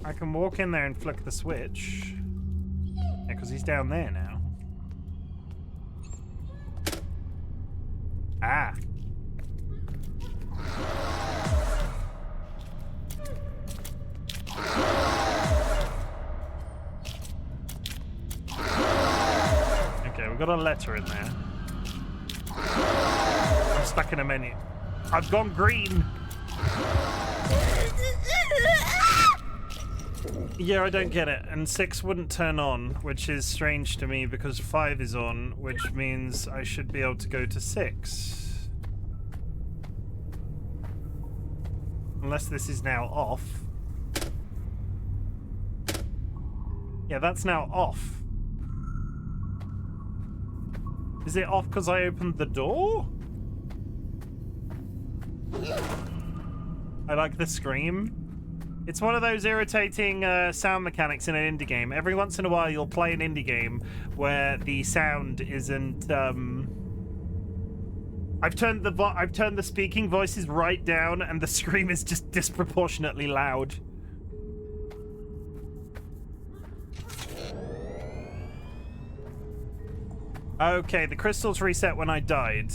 I can walk in there and flick the switch. Yeah, because he's down there now. Ah! We've got a letter in there. I'm stuck in a menu. I've gone green! Yeah, I don't get it. And 6 wouldn't turn on, which is strange to me because 5 is on, which means I should be able to go to 6. Unless this is now off. Yeah, that's now off. Is it off because I opened the door? I like the scream. It's one of those irritating sound mechanics in an indie game. Every once in a while you'll play an indie game where the sound isn't... I've turned the speaking voices right down and the scream is just disproportionately loud. Okay, the crystals reset when I died.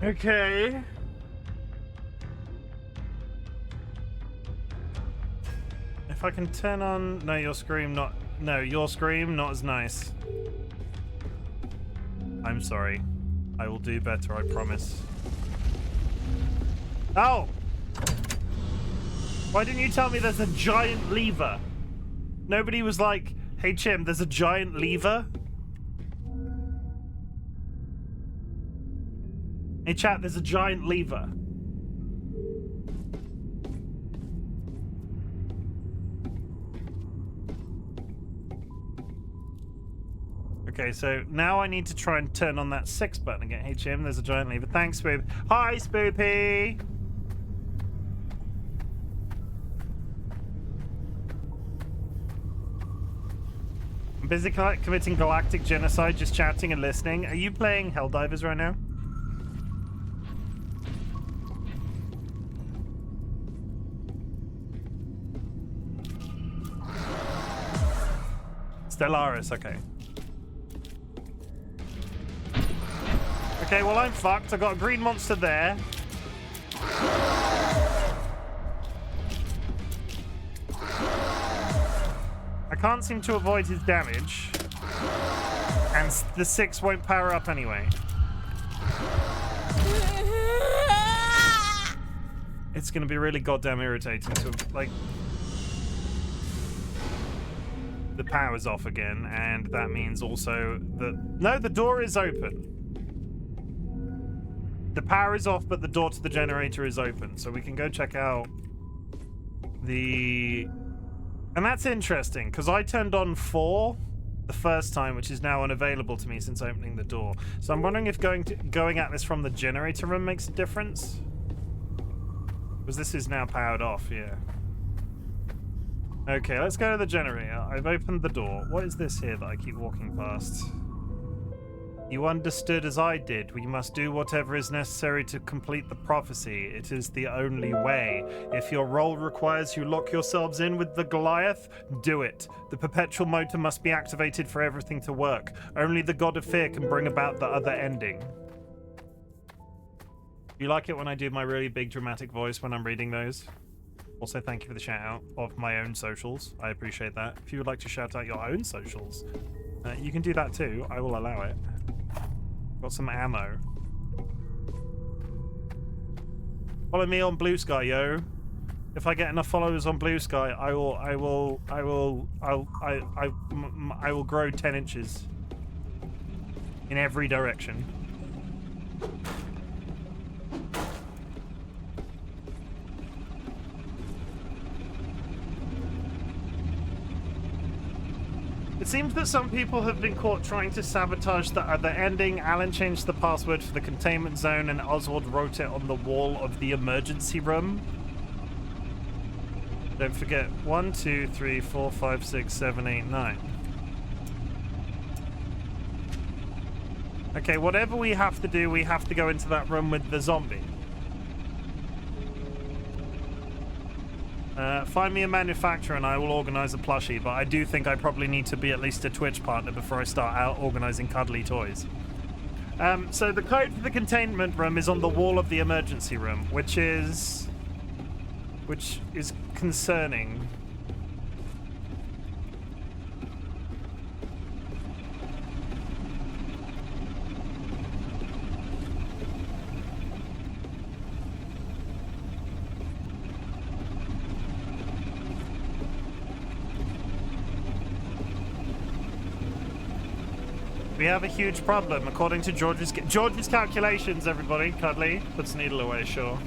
Okay. If I can turn on... No, your scream not... No, your scream not as nice. I'm sorry. I will do better, I promise. Oh! Why didn't you tell me there's a giant lever? Nobody was like, hey Chim, there's a giant lever? Hey chat, there's a giant lever. Okay, so now I need to try and turn on that 6 button again. Hey Chim, there's a giant lever. Thanks, Spoop. Hi, Spoopy! I'm busy committing galactic genocide, just chatting and listening. Are you playing Helldivers right now? Stellaris, okay. Okay, well I'm fucked. I got a green monster there. I can't seem to avoid his damage. And the 6 won't power up anyway. It's gonna be really goddamn irritating to, like... The power's off again, and that means also that... No, the door is open. The power is off, but the door to the generator is open, so we can go check out the... And that's interesting, because I turned on 4 the first time, which is now unavailable to me since opening the door. So I'm wondering if going at this from the generator room makes a difference? Because this is now powered off, yeah. Okay, let's go to the generator. I've opened the door. What is this here that I keep walking past? You understood as I did. We must do whatever is necessary to complete the prophecy. It is the only way. If your role requires you lock yourselves in with the Goliath, do it. The perpetual motor must be activated for everything to work. Only the God of Fear can bring about the other ending. You like it when I do my really big dramatic voice when I'm reading those? Also, thank you for the shout out of my own socials. I appreciate that. If you would like to shout out your own socials, you can do that too. I will allow it. Got some ammo. Follow me on Blue Sky, yo. If I get enough followers on Blue Sky, I will grow 10 inches in every direction. It seems that some people have been caught trying to sabotage the other ending. Alan changed the password for the containment zone and Oswald wrote it on the wall of the emergency room. Don't forget, 1, 2, 3, 4, 5, 6, 7, 8, 9. Okay, whatever we have to do, we have to go into that room with the zombie. Find me a manufacturer and I will organize a plushie, but I do think I probably need to be at least a Twitch partner before I start out organizing cuddly toys. So the code for the containment room is on the wall of the emergency room, which is concerning. We have a huge problem, according to George's calculations, everybody. Cuddly, puts the needle away, sure.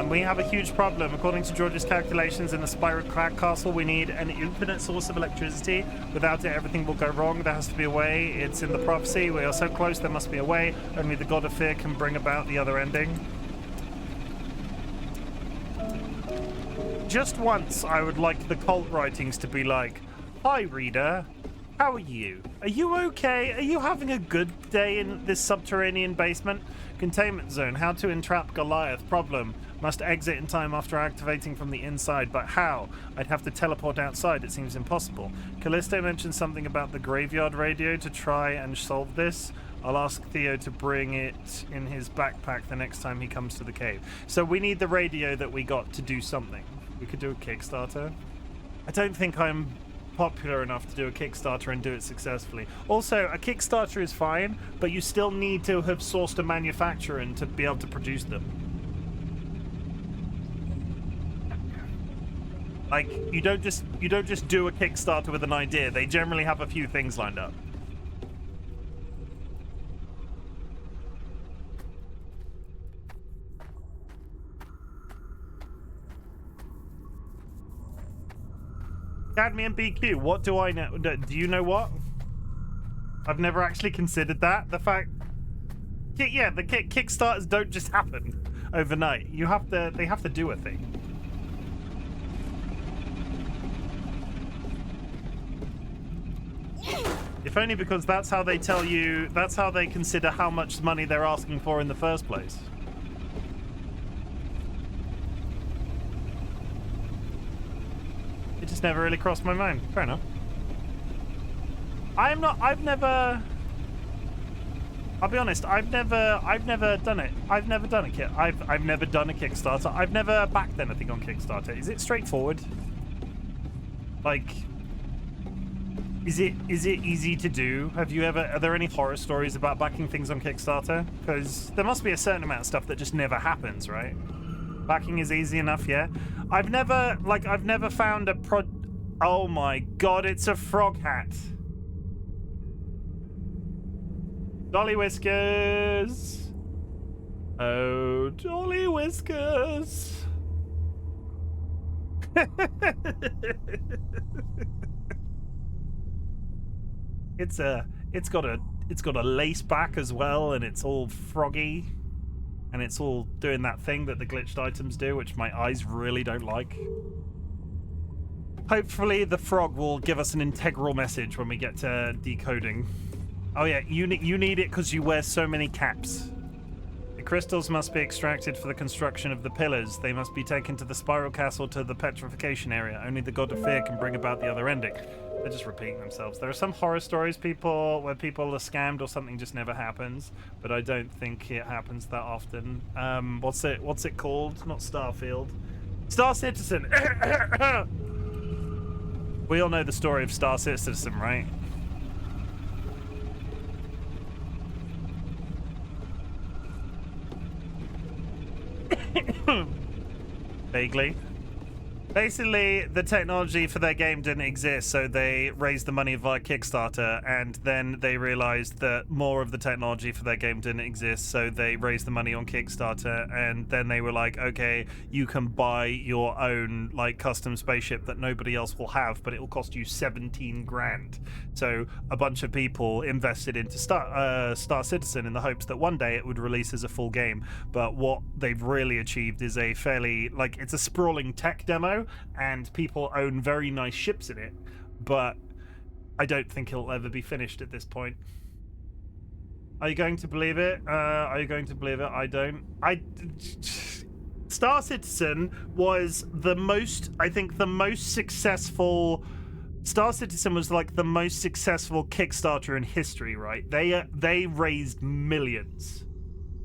We have a huge problem. According to George's calculations, in the Spiral Crack Castle, we need an infinite source of electricity. Without it, everything will go wrong. There has to be a way. It's in the prophecy. We are so close, there must be a way. Only the God of Fear can bring about the other ending. Just once, I would like the cult writings to be like, "Hi, reader. How are you? Are you okay? Are you having a good day in this subterranean basement? Containment zone. How to entrap Goliath. Problem. Must exit in time after activating from the inside. But how? I'd have to teleport outside. It seems impossible. Callisto mentioned something about the graveyard radio to try and solve this. I'll ask Theo to bring it in his backpack the next time he comes to the cave. So we need the radio that we got to do something. We could do a Kickstarter. I don't think I'm popular enough to do a Kickstarter and do it successfully. Also, a Kickstarter is fine, but you still need to have sourced a manufacturer and to be able to produce them. Like, you don't just do a Kickstarter with an idea. They generally have a few things lined up. Cadmium BQ, what do I know? Do you know what? I've never actually considered that. The fact... Yeah, the Kickstarters don't just happen overnight. You have to... They have to do a thing. If only because that's how they tell you... That's how they consider how much money they're asking for in the first place. It just never really crossed my mind. Fair enough. I've never... I'll be honest, I've never done it. I've never done a Kickstarter. I've never backed anything on Kickstarter. Is it straightforward? Like, is it easy to do? Are there any horror stories about backing things on Kickstarter? Because there must be a certain amount of stuff that just never happens, right? Backing is easy enough, yeah? I've never found a oh my god, it's a frog hat. DollyWhiskers. Oh, DollyWhiskers. It's got a lace back as well, and it's all froggy. And it's all doing that thing that the glitched items do, which my eyes really don't like. Hopefully the frog will give us an integral message when we get to decoding. Oh yeah, you need it because you wear so many caps. The crystals must be extracted for the construction of the pillars. They must be taken to the spiral castle to the petrification area. Only the god of fear can bring about the other ending. They're just repeating themselves. There are some horror stories where people are scammed or something just never happens, but I don't think it happens that often. What's it called? Not Starfield. Star Citizen. We all know the story of Star Citizen, right? Vaguely. Basically, the technology for their game didn't exist, so they raised the money via Kickstarter, and then they realized that more of the technology for their game didn't exist, so they raised the money on Kickstarter, and then they were like, okay, you can buy your own, like, custom spaceship that nobody else will have, but it will cost you 17 grand. So a bunch of people invested into Star Citizen in the hopes that one day it would release as a full game, but what they've really achieved is a fairly, like, it's a sprawling tech demo, and people own very nice ships in it, but I don't think it'll ever be finished at this point. Are you going to believe it? Are you going to believe it? I don't. Star Citizen was the most, I think, the most successful. Star Citizen was like the most successful Kickstarter in history, right? They raised millions.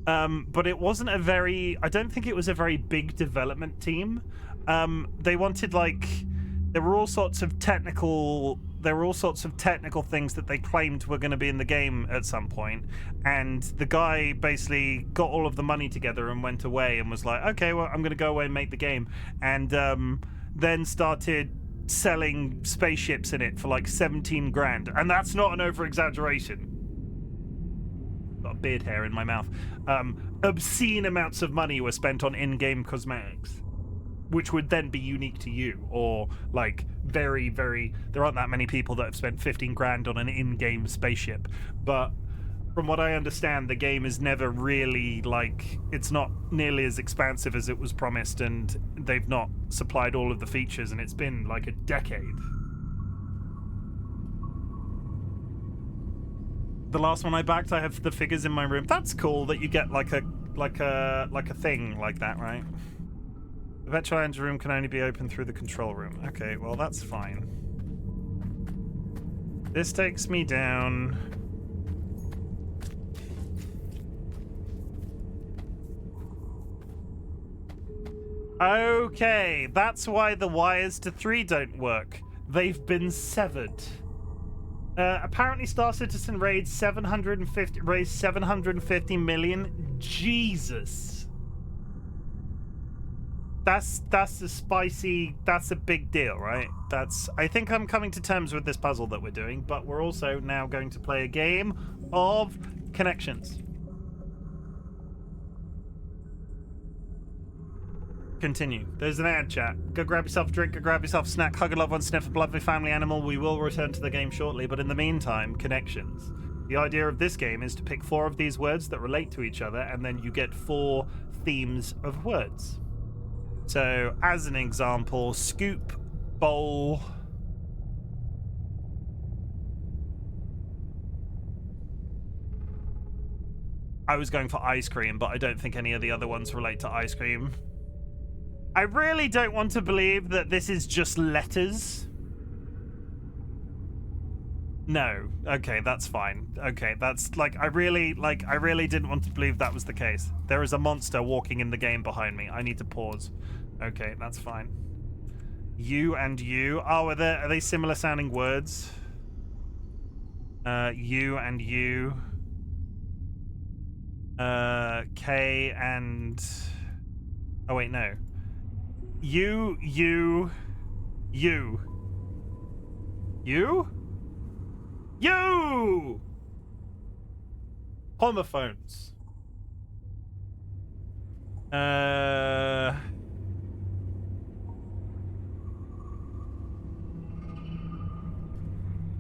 But it wasn't a very, I don't think it was a very big development team. They wanted, like, there were all sorts of technical things that they claimed were going to be in the game at some point, and the guy basically got all of the money together and went away and was like, okay, well, I'm going to go away and make the game, and then started selling spaceships in it for like 17 grand, and that's not an over-exaggeration. Got a beard hair in my mouth. Obscene amounts of money were spent on in-game cosmetics, which would then be unique to you, or like very, very, there aren't that many people that have spent 15 grand on an in-game spaceship. But from what I understand, the game is never really, like, it's not nearly as expansive as it was promised, and they've not supplied all of the features, and it's been like a decade. The last one I backed, I have the figures in my room. That's cool that you get like a thing like that, right? The virtual engine room can only be opened through the control room. Okay, well, that's fine. This takes me down Okay, that's why the wires to 3 don't work. They've been severed. Apparently Star Citizen raised 750 million. Jesus. That's a spicy, that's a big deal, right? I think I'm coming to terms with this puzzle that we're doing, but we're also now going to play a game of connections. Continue. There's an ad chat. Go grab yourself a drink, go grab yourself a snack, hug a loved one, sniff a lovely family animal. We will return to the game shortly, but in the meantime, connections. The idea of this game is to pick 4 of these words that relate to each other, and then you get 4 themes of words. So, as an example, scoop, bowl. I was going for ice cream, but I don't think any of the other ones relate to ice cream. I really don't want to believe that this is just letters. No. Okay, that's fine. Okay, that's I really didn't want to believe that was the case. There is a monster walking in the game behind me. I need to pause. Okay, that's fine. You and you. Oh, are they similar sounding words? You and you. K and... Oh, wait, no. You. Homophones.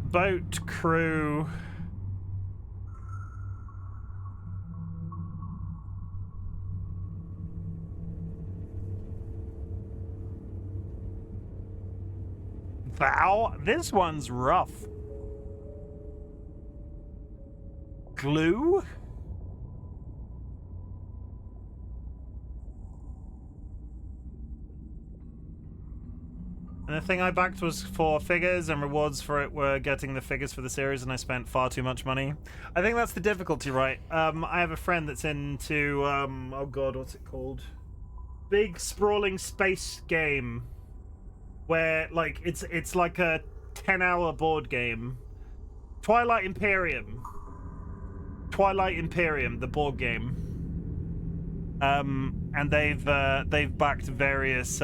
Boat, crew. Thou? This one's rough. Glue? And the thing I backed was for figures, and rewards for it were getting the figures for the series, and I spent far too much money. I think that's the difficulty, right? I have a friend that's into, oh god, what's it called? Big sprawling space game. Where, like, it's like a 10-hour board game. Twilight Imperium, the board game. And they've backed various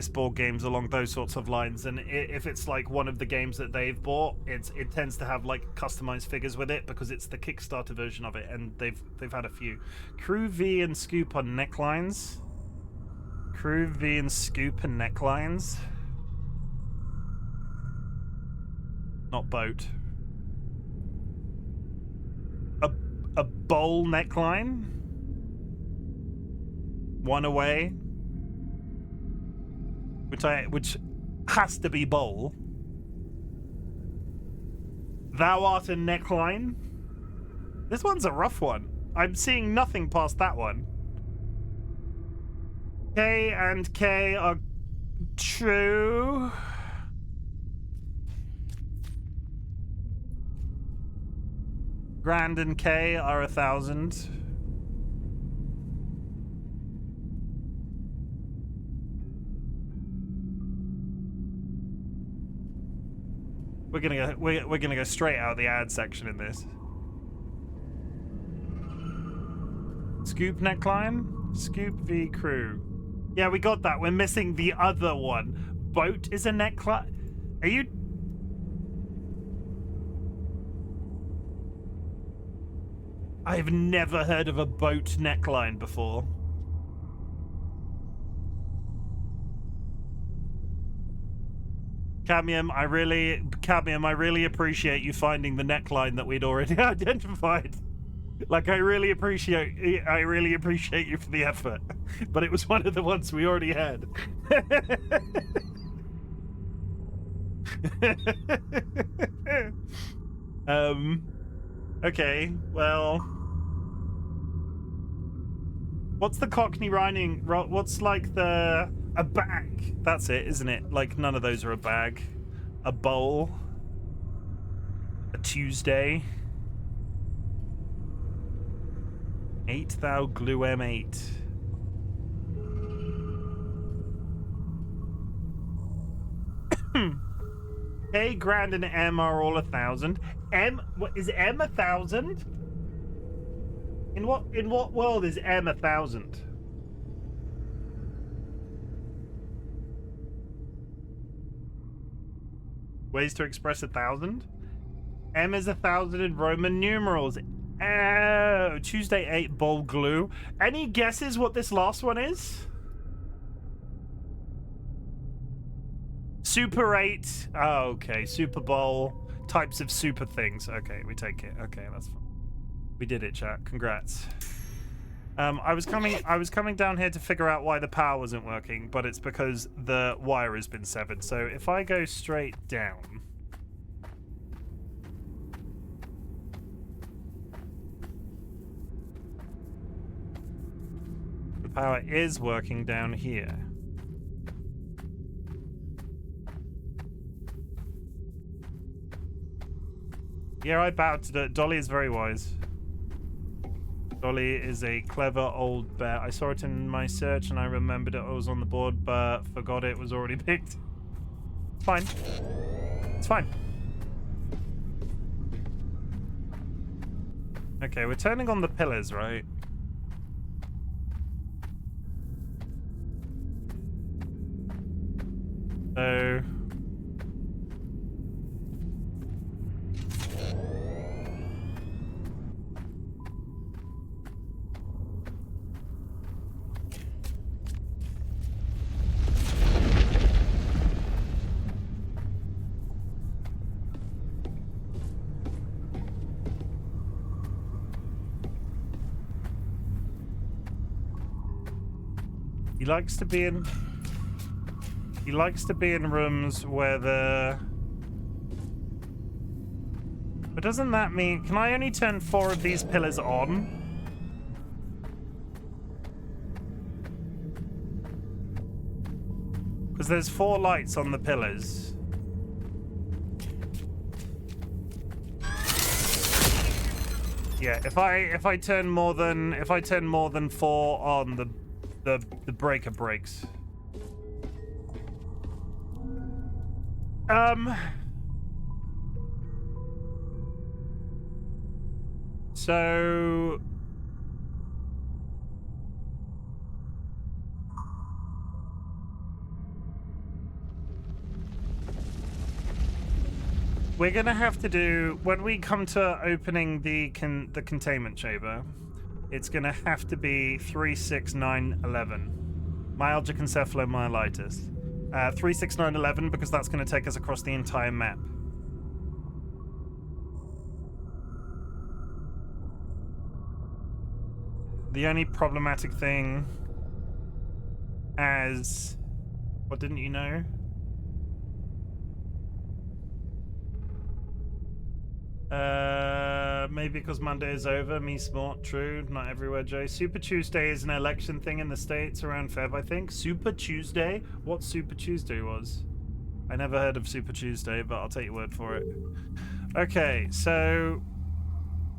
board games along those sorts of lines. And if it's like one of the games that they've bought, it tends to have like customized figures with it because it's the Kickstarter version of it. And they've had a few. Crew V and Scoop on necklines. Crew V and Scoop and necklines. Not boat. A bowl neckline. One away. Which has to be bowl. Thou art a neckline. This one's a rough one. I'm seeing nothing past that one. K and K are true. Grand and K are 1,000. We're gonna go straight out of the ad section in this. Scoop neckline, Scoop V crew. Yeah, we got that. We're missing the other one. Boat is a neckline. Are you? I've never heard of a boat neckline before. Cadmium, I really appreciate you finding the neckline that we'd already identified. Like, I really appreciate you for the effort, but it was one of the ones we already had. Okay, well, what's the Cockney rhyming? What's like a bag? That's it, isn't it? Like, none of those are a bag. A bowl. A Tuesday. 8 thou glue M8. K, Grand, and M are all 1,000. M, what is M 1,000? In what world is M 1,000? Ways to express 1,000? M is 1,000 in Roman numerals. Oh, Tuesday 8 ball glue. Any guesses what this last one is? Super 8. Oh, okay. Super Bowl. Types of super things. Okay, we take it. Okay, that's fine. We did it, chat. Congrats. I was coming down here to figure out why the power wasn't working, but it's because the wire has been severed. So if I go straight down, the power is working down here. Yeah, I bowed to Dolly is very wise. Dolly is a clever old bear. I saw it in my search and I remembered it was on the board, but forgot it was already picked. It's fine. It's fine. Okay, we're turning on the pillars, right? So... He likes to be in rooms where the... But doesn't that mean... Can I only turn 4 of these pillars on? Because there's 4 lights on the pillars. Yeah, if I turn more than 4 on, the breaker breaks. So we're gonna have to do, when we come to opening the containment chamber, it's gonna have to be 3, 6, 9, 11. Myalgic encephalomyelitis. 3, 6, 9, 11, because that's gonna take us across the entire map. The only problematic thing as... What didn't you know? Maybe because Monday is over. Me smart, true. Not everywhere, Jay. Super Tuesday is an election thing in the States around Feb, I think. Super Tuesday? What Super Tuesday was? I never heard of Super Tuesday, but I'll take your word for it. Okay, so...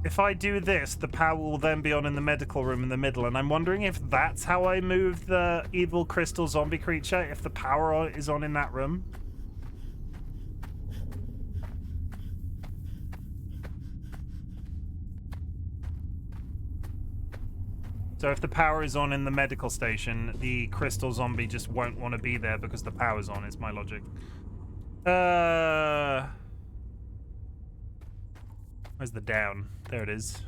If I do this, the power will then be on in the medical room in the middle, and I'm wondering if that's how I move the evil crystal zombie creature, if the power is on in that room. So if the power is on in the medical station, the crystal zombie just won't want to be there because the power's on, is my logic. Where's the down? There it is.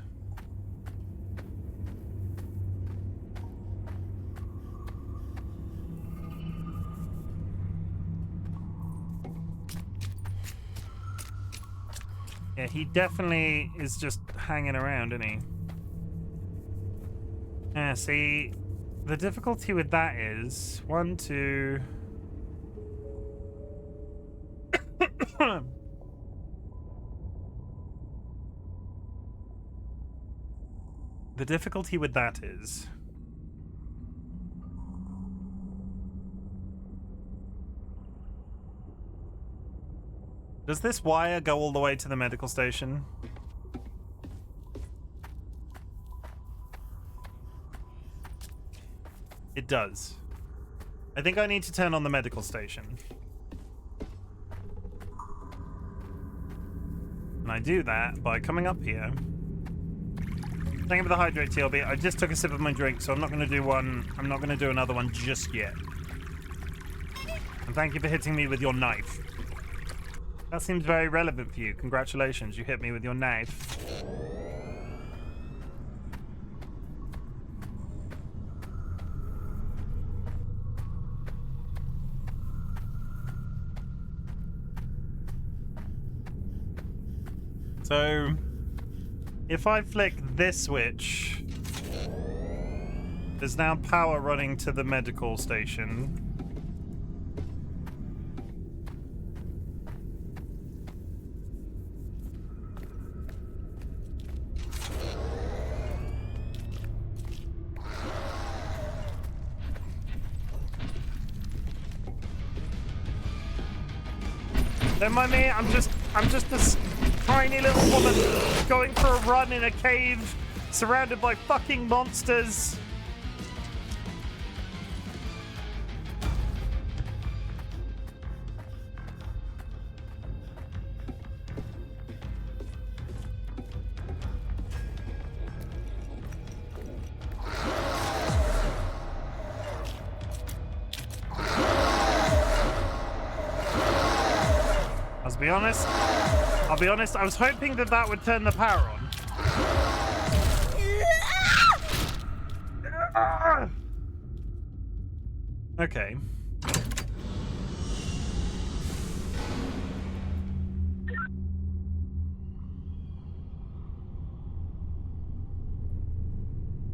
Yeah, he definitely is just hanging around, isn't he? Yeah, see, the difficulty with that is 1, 2. The difficulty with that is... Does this wire go all the way to the medical station? It does. I think I need to turn on the medical station. I do that by coming up here. Thank you for the hydrate, TLB. I just took a sip of my drink, so I'm not going to do one. I'm not going to do another one just yet. And thank you for hitting me with your knife. That seems very relevant for you. Congratulations, you hit me with your knife. So, if I flick this switch, there's now power running to the medical station. Don't mind me, I'm just a tiny little woman going for a run in a cave surrounded by fucking monsters. I'll be honest, I was hoping that that would turn the power on. Okay.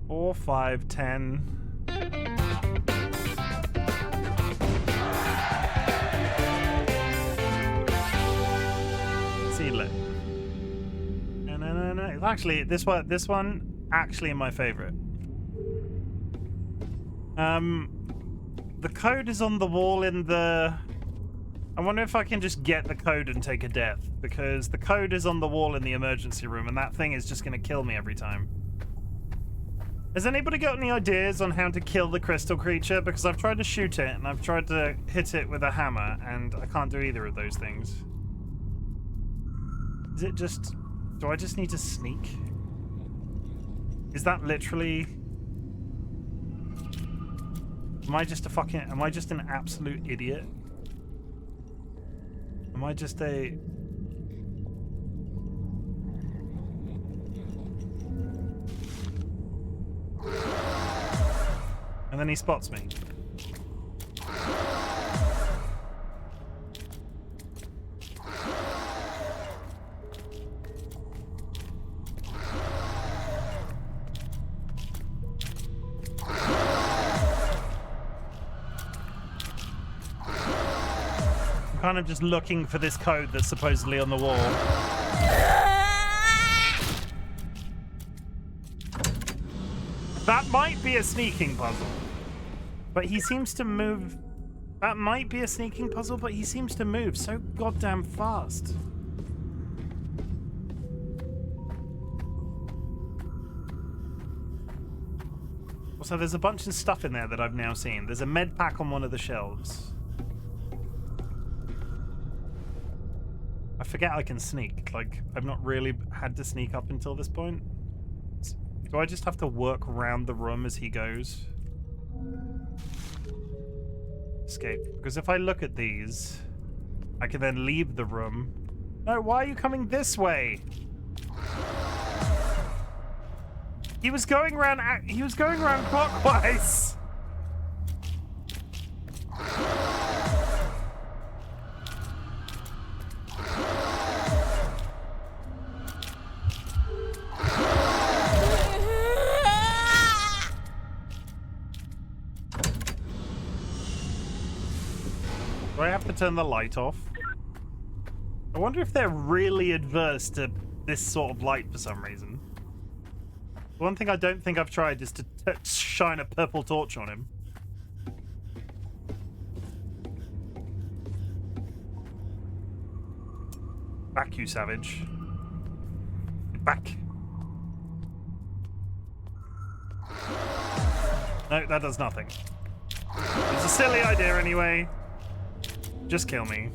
Four, 5, 10. No. Actually, this one actually my favorite. The code is on the wall in the... I wonder if I can just get the code and take a death, because the code is on the wall in the emergency room, and that thing is just going to kill me every time. Has anybody got any ideas on how to kill the crystal creature? Because I've tried to shoot it, and I've tried to hit it with a hammer, and I can't do either of those things. Is it just... Do I just need to sneak? Is that literally... Am I just an absolute idiot? Am I just a... And then he spots me. Kind of just looking for this code that's supposedly on the wall. That might be a sneaking puzzle, but he seems to move. That might be a sneaking puzzle, but he seems to move so goddamn fast. Also, there's a bunch of stuff in there that I've now seen. There's a med pack on one of the shelves. I forget I can sneak. Like, I've not really had to sneak up until this point. Do I just have to work around the room as he goes? Escape. Because if I look at these, I can then leave the room. No, why are you coming this way? He was going around clockwise. Do I have to turn the light off? I wonder if they're really adverse to this sort of light for some reason. The one thing I don't think I've tried is to shine a purple torch on him. Back, you savage. Back. No, that does nothing. It's a silly idea anyway. Just kill me.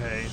Okay.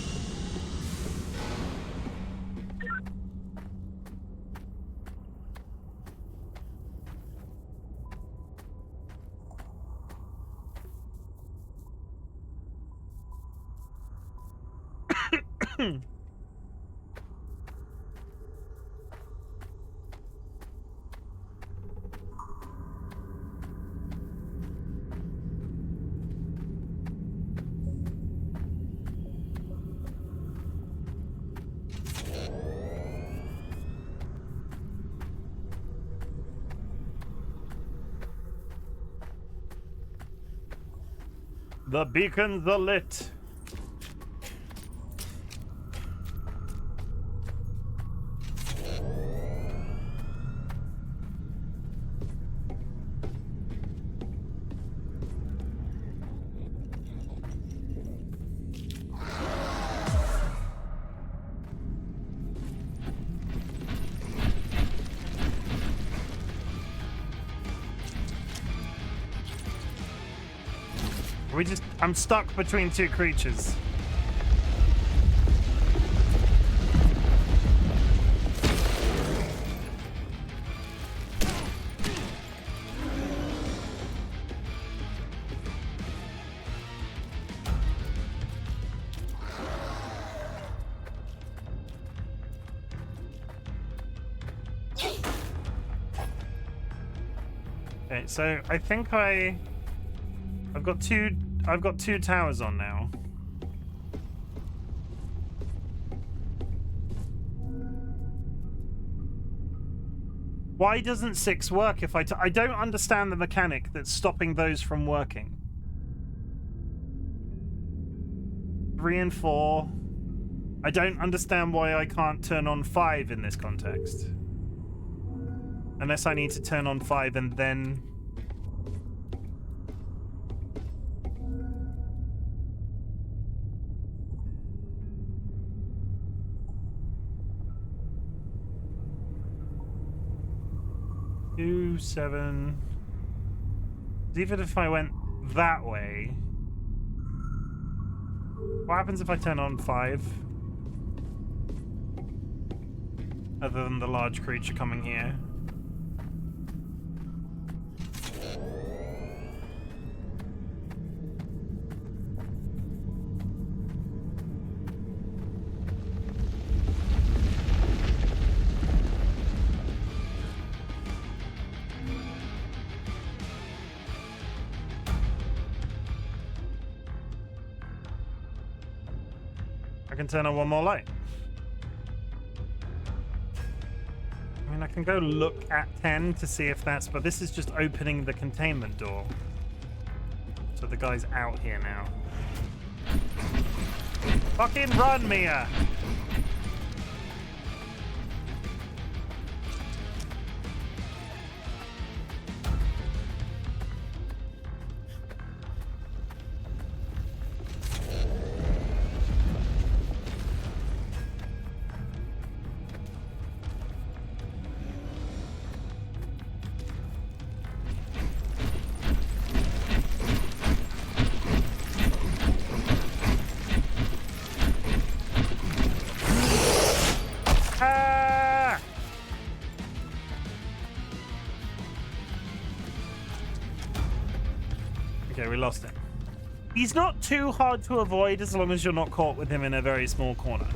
The beacons are lit. I'm stuck between two creatures. Okay, so I think I've got two towers on now. Why doesn't 6 work if I don't understand the mechanic that's stopping those from working. 3 and 4. I don't understand why I can't turn on 5 in this context. Unless I need to turn on 5 and then... Two, 7. Even if I went that way, what happens if I turn on 5? Other than the large creature coming here. I can turn on one more light. I mean, I can go look at 10 to see if that's... But this is just opening the containment door. So the guy's out here now. Fucking run, Mia! Okay, we lost him. He's not too hard to avoid as long as you're not caught with him in a very small corner.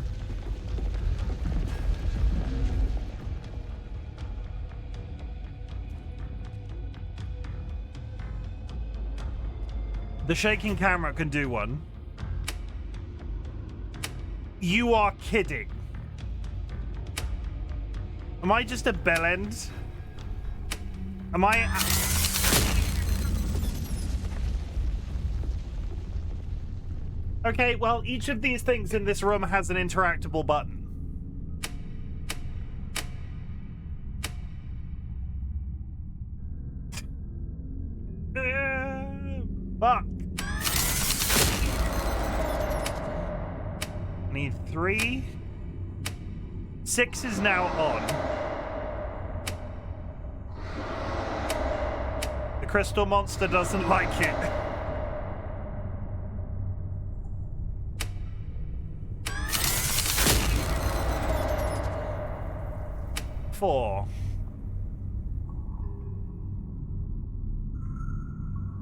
The shaking camera can do one. You are kidding. Am I just a bellend? Am I... Okay, well, each of these things in this room has an interactable button. Fuck. Need 3. 6 is now on. The crystal monster doesn't like it. 4.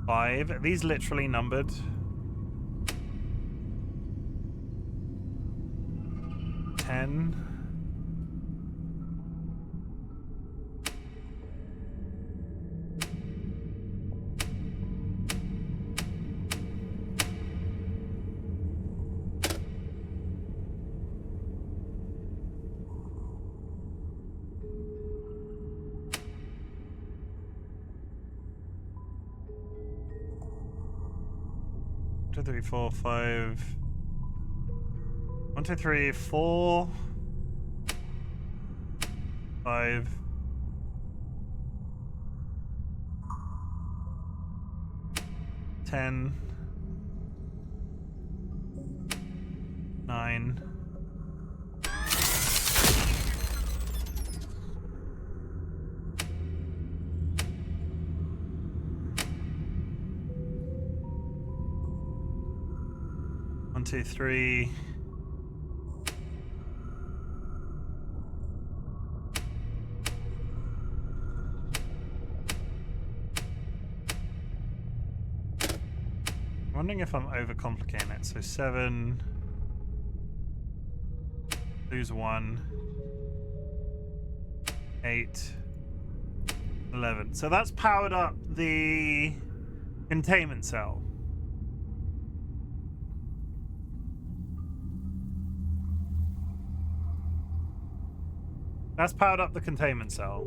5. Are these literally numbered? 10. 2, 3, 4, 5. 1, 2, 3, 4. 5. 10. 9. 1, 2, 3. I'm wondering if I'm overcomplicating it. So 7. Lose 1. 8. 11. So that's powered up the containment cell. That's powered up the containment cell.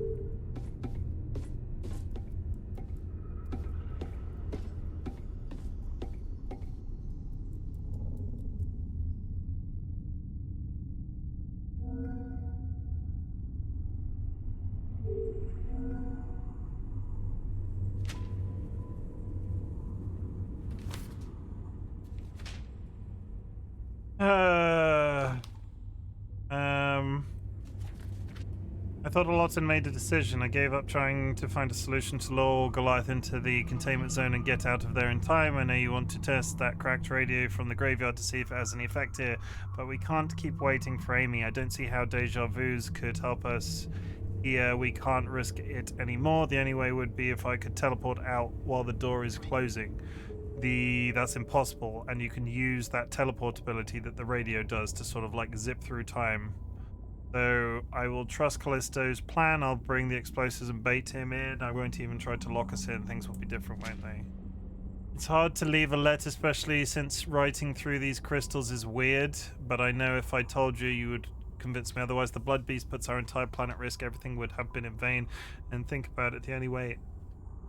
I thought a lot and made a decision. I gave up trying to find a solution to lure Goliath into the containment zone and get out of there in time. I know you want to test that cracked radio from the graveyard to see if it has any effect here, but we can't keep waiting for Amy. I don't see how deja vus could help us here. We can't risk it anymore. The only way would be if I could teleport out while the door is closing. That's impossible, and you can use that teleport ability that the radio does to sort of like zip through time. So I will trust Callisto's plan. I'll bring the explosives and bait him in. I won't even try to lock us in. Things will be different, won't they? It's hard to leave a letter, especially since writing through these crystals is weird, but I know if I told you, you would convince me otherwise. The Blood Beast puts our entire planet at risk. Everything would have been in vain. And think about it, the only way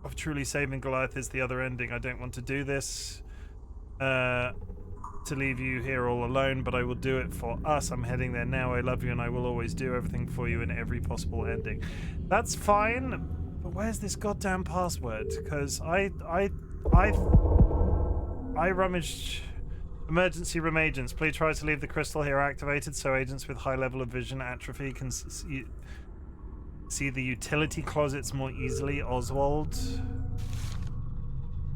of truly saving Goliath is the other ending. I don't want to do this to leave you here all alone, but I will do it for us. I'm heading there now. I love you, and I will always do everything for you in every possible ending. That's fine, but where's this goddamn password? Because I rummaged emergency room agents. Please try to leave the crystal here activated so agents with high level of vision atrophy can see the utility closets more easily. Oswald.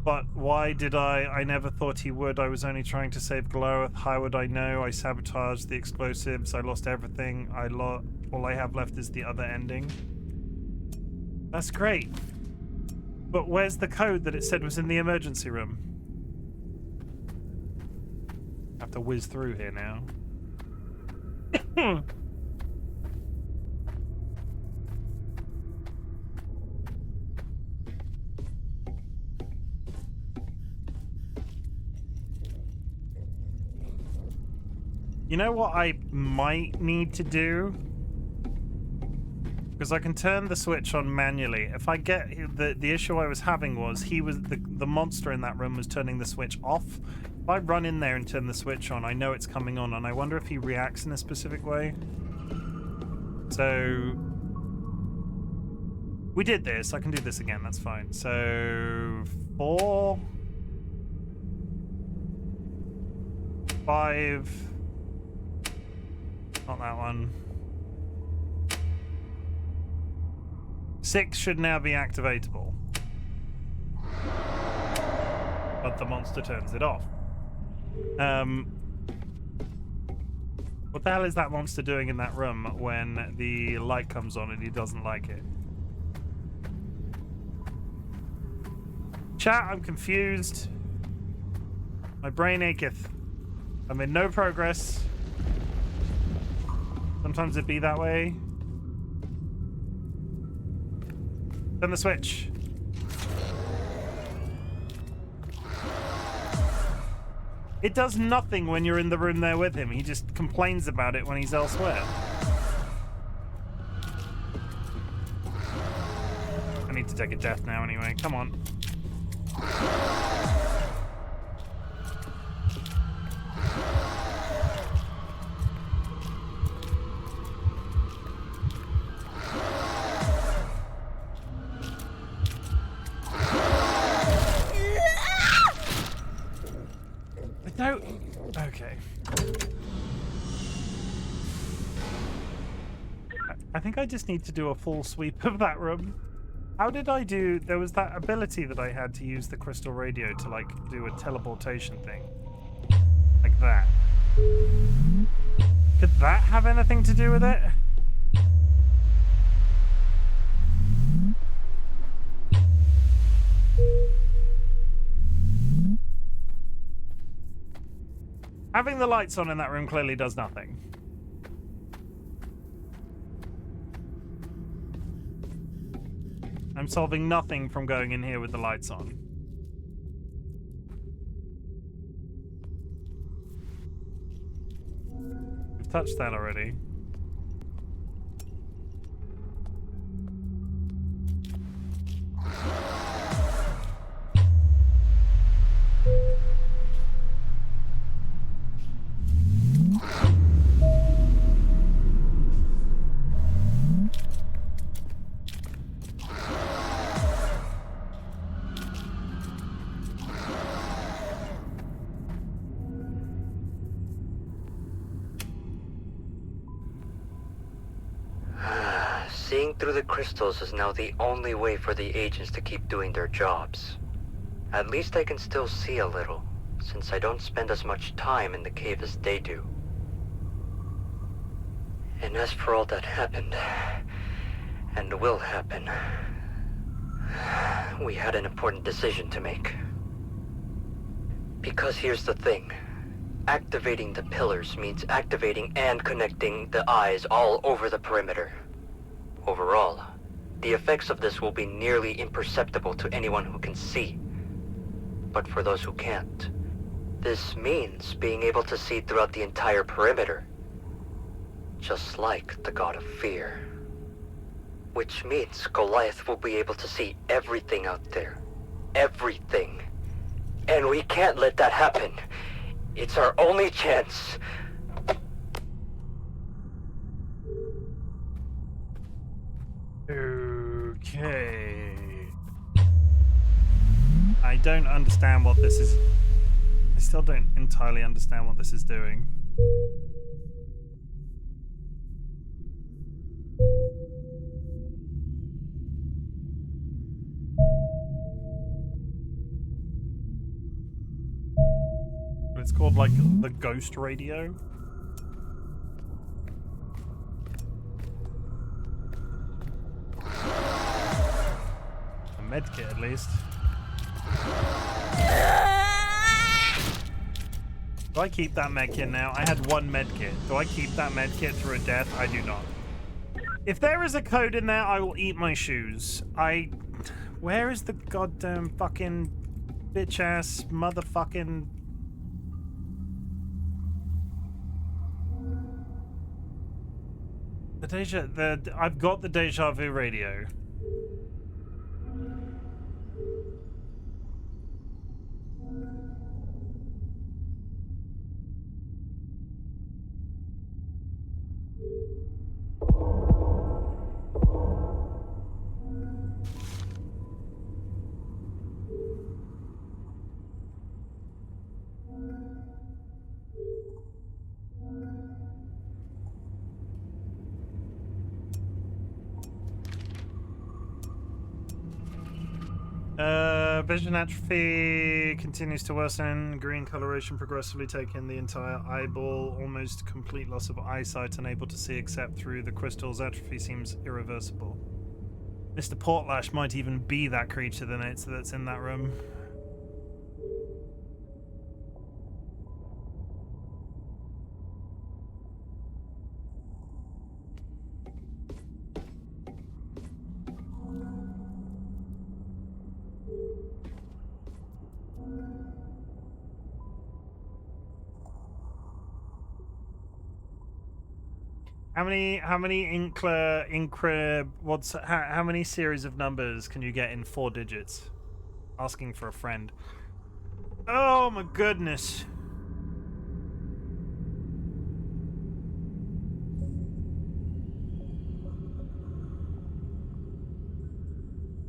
But why did I never thought he would. I was only trying to save Goliath. How would I know? I sabotaged the explosives. I lost everything. All I have left is the other ending. That's great. But where's the code that it said was in the emergency room? I have to whiz through here now. You know what I might need to do? Because I can turn the switch on manually. If I get the issue I was having was the monster in that room was turning the switch off. If I run in there and turn the switch on, I know it's coming on, and I wonder if he reacts in a specific way. So we did this. I can do this again. That's fine. So 4, 5. Not that one. 6 should now be activatable. But the monster turns it off. What the hell is that monster doing in that room when the light comes on and he doesn't like it? Chat, I'm confused. My brain acheth. I made no progress. Sometimes it be that way. Turn the switch. It does nothing when you're in the room there with him. He just complains about it when he's elsewhere. I need to take a death now anyway. Come on. No. Okay. I think I just need to do a full sweep of that room. How did I do? There was that ability that I had to use the crystal radio to, like, do a teleportation thing. Like that. Could that have anything to do with it? Having the lights on in that room clearly does nothing. I'm solving nothing from going in here with the lights on. We've touched that already. Seeing through the crystals is now the only way for the agents to keep doing their jobs. At least I can still see a little, since I don't spend as much time in the cave as they do. And as for all that happened, and will happen, we had an important decision to make. Because here's the thing. Activating the pillars means activating and connecting the eyes all over the perimeter. Overall, the effects of this will be nearly imperceptible to anyone who can see. But for those who can't, this means being able to see throughout the entire perimeter. Just like the god of fear. Which means Goliath will be able to see everything out there. Everything. And we can't let that happen. It's our only chance. Okay. I don't understand what this is. I still don't entirely understand what this is doing. But it's called, like, the ghost radio. A medkit, at least. Do I keep that medkit now? I had one medkit. Do I keep that medkit through a death? I do not. If there is a code in there, I will eat my shoes. Where is the goddamn fucking bitch-ass motherfucking... I've got the deja vu radio. Vision atrophy continues to worsen. Green coloration progressively taking the entire eyeball. Almost complete loss of eyesight. Unable to see except through the crystals. Atrophy seems irreversible. Mr. Portlash might even be that creature that's in that room. How many how many series of numbers can you get in 4 digits? Asking for a friend. Oh my goodness.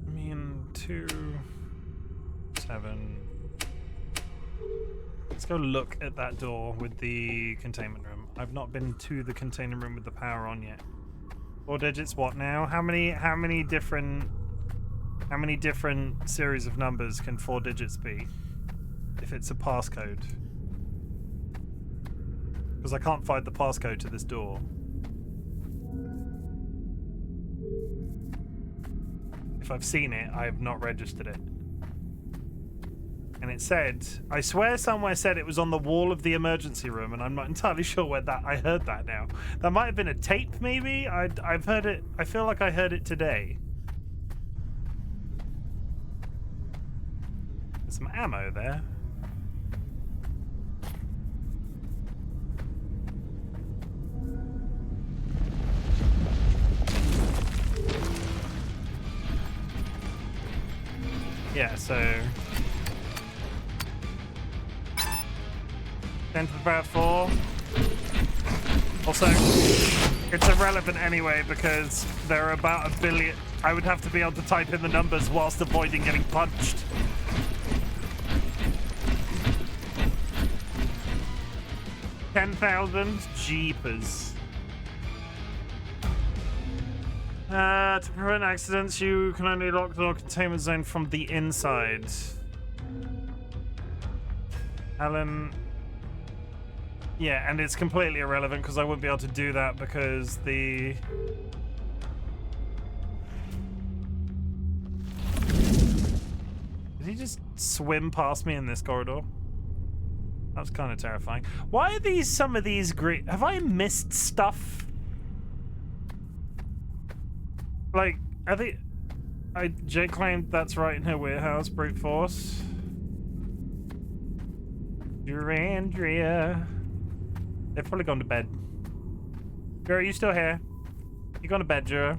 I mean, 2, 7. Let's go look at that door with the containment room. I've not been to the containment room with the power on yet. 4 digits, what now? How many different series of numbers can 4 digits be? If it's a passcode. Because I can't find the passcode to this door. If I've seen it, I have not registered it. And it said, I swear somewhere said it was on the wall of the emergency room, and I'm not entirely sure where that I heard that now. That might have been a tape, maybe? I've heard it. I feel like I heard it today. There's some ammo there. Yeah, so 10 to the power 4. Also, it's irrelevant anyway because there are about 1 billion. I would have to be able to type in the numbers whilst avoiding getting punched. $10,000 jeepers. To prevent accidents, you can only lock the containment zone from the inside. Alan. Yeah, and it's completely irrelevant because I wouldn't be able to do that because the... Did he just swim past me in this corridor? That was kind of terrifying. Why are some of these green... Have I missed stuff? Like, I think... Jay claimed that's right in her warehouse, brute force. Durandria. They've probably gone to bed. Jura, are you still here? You gone to bed, Jura?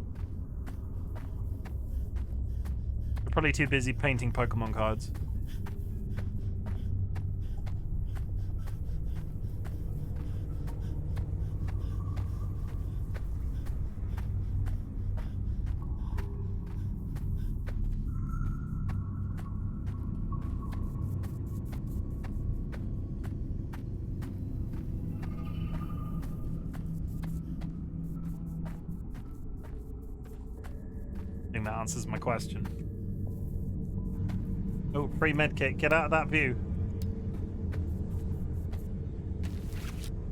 They're probably too busy painting Pokemon cards. That answers my question. Oh, free medkit. Get out of that view.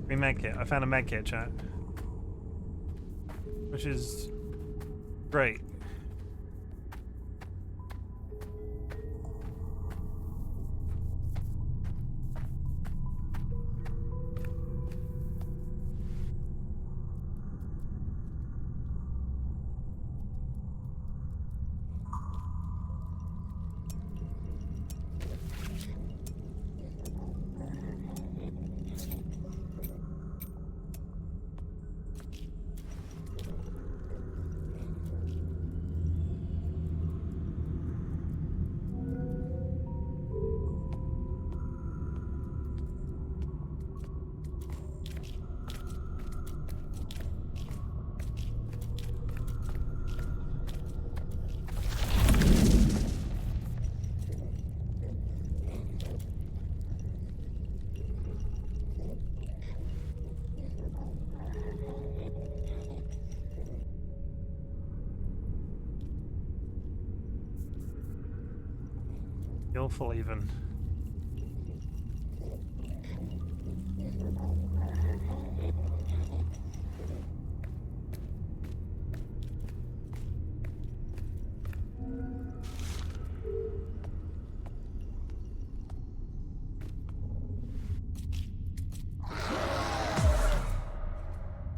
Free medkit. I found a medkit, chat. Which is great. helpful even.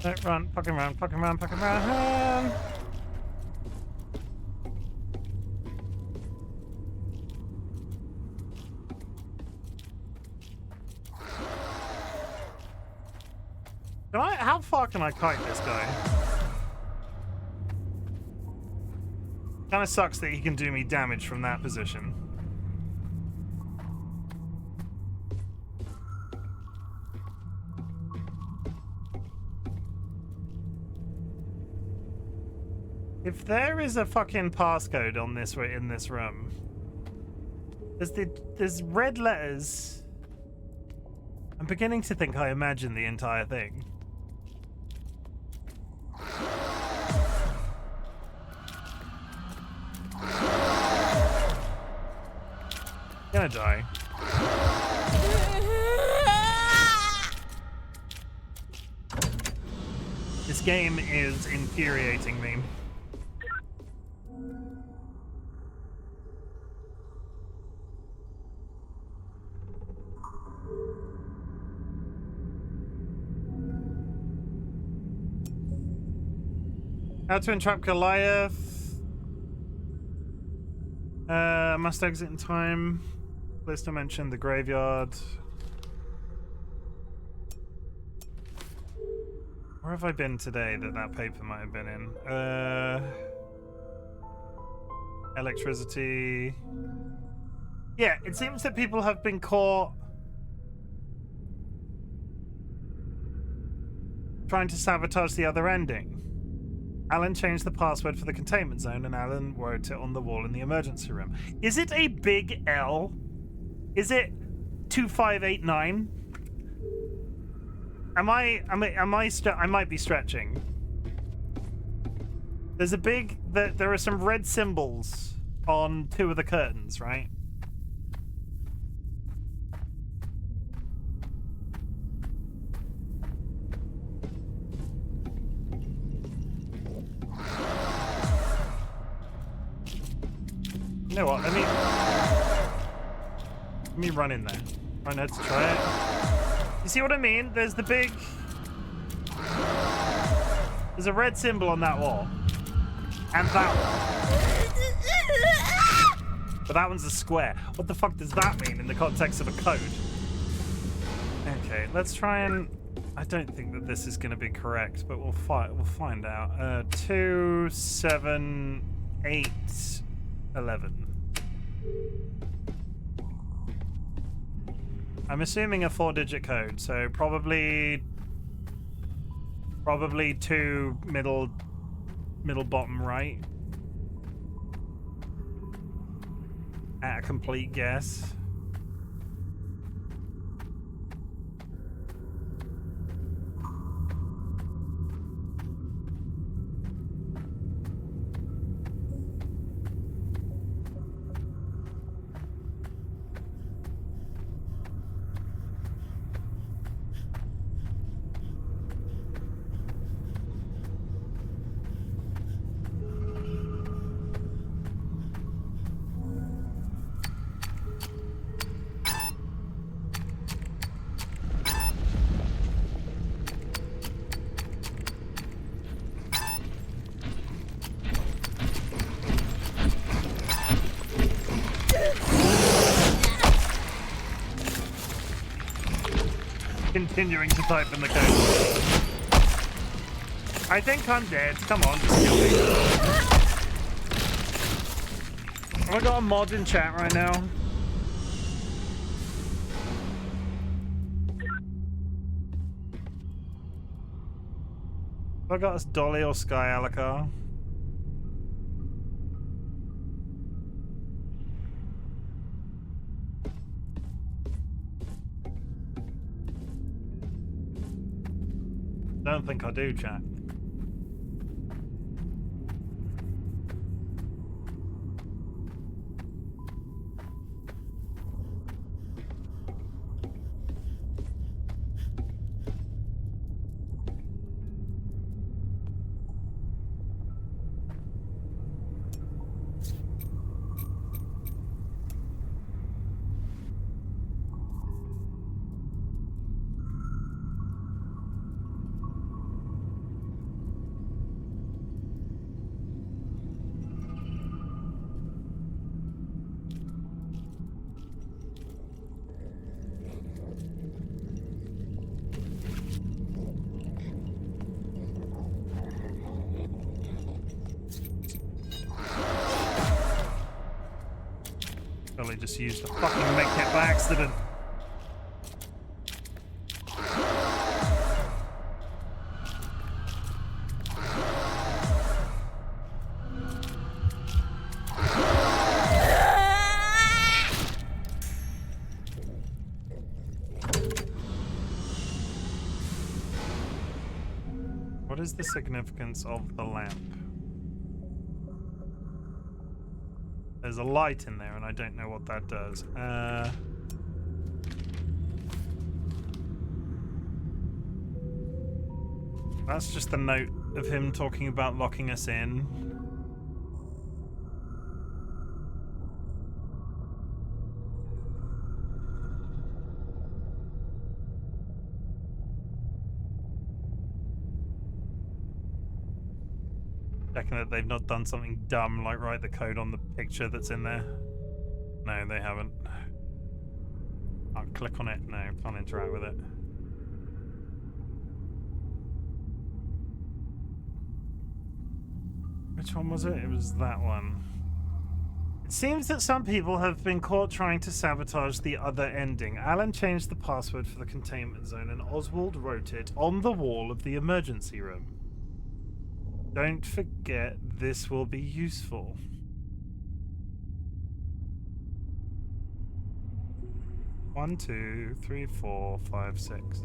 Don't run, fucking run, fucking run, fucking run. How far can I kite this guy? Kinda sucks that he can do me damage from that position. If there is a fucking passcode on this in this room, there's red letters. I'm beginning to think I imagine the entire thing. Gonna die. This game is infuriating me. How to entrap Goliath. Must exit in time. Please to mention the graveyard. Where have I been today that paper might have been in? Electricity. Yeah, it seems that people have been caught trying to sabotage the other ending. Alan changed the password for the containment zone and Alan wrote it on the wall in the emergency room. Is it a big L? Is it 2589? I might be stretching. There's a big, there are some red symbols on 2 of the curtains, right? You know what? Let me run in there. I know to try it. You see what I mean? There's the big. There's a red symbol on that wall, and that one. But that one's a square. What the fuck does that mean in the context of a code? Okay, let's try and. I don't think that this is going to be correct, but we'll find out. 2, 7, 8. 11. I'm assuming a 4-digit code, so probably 2 middle bottom right. At a complete guess. Continuing to type in the code. I think I'm dead. Come on, just kill me. Have I got a mod in chat right now? Have I got us Dolly or Sky Alacar? Don't think I do, chat. just used the fucking medkit by accident. What is the significance of the lamp? There's a light in there and I don't know what that does. That's just the note of him talking about locking us in. Checking that they've not done something dumb like write the code on the picture that's in there. No, they haven't. Can't click on it. No, can't interact with it. Which one was it? It was that one. It seems that some people have been caught trying to sabotage the other ending. Alan changed the password for the containment zone and Oswald wrote it on the wall of the emergency room. Don't forget, this will be useful. One, 2, 3, 4, 5, 6.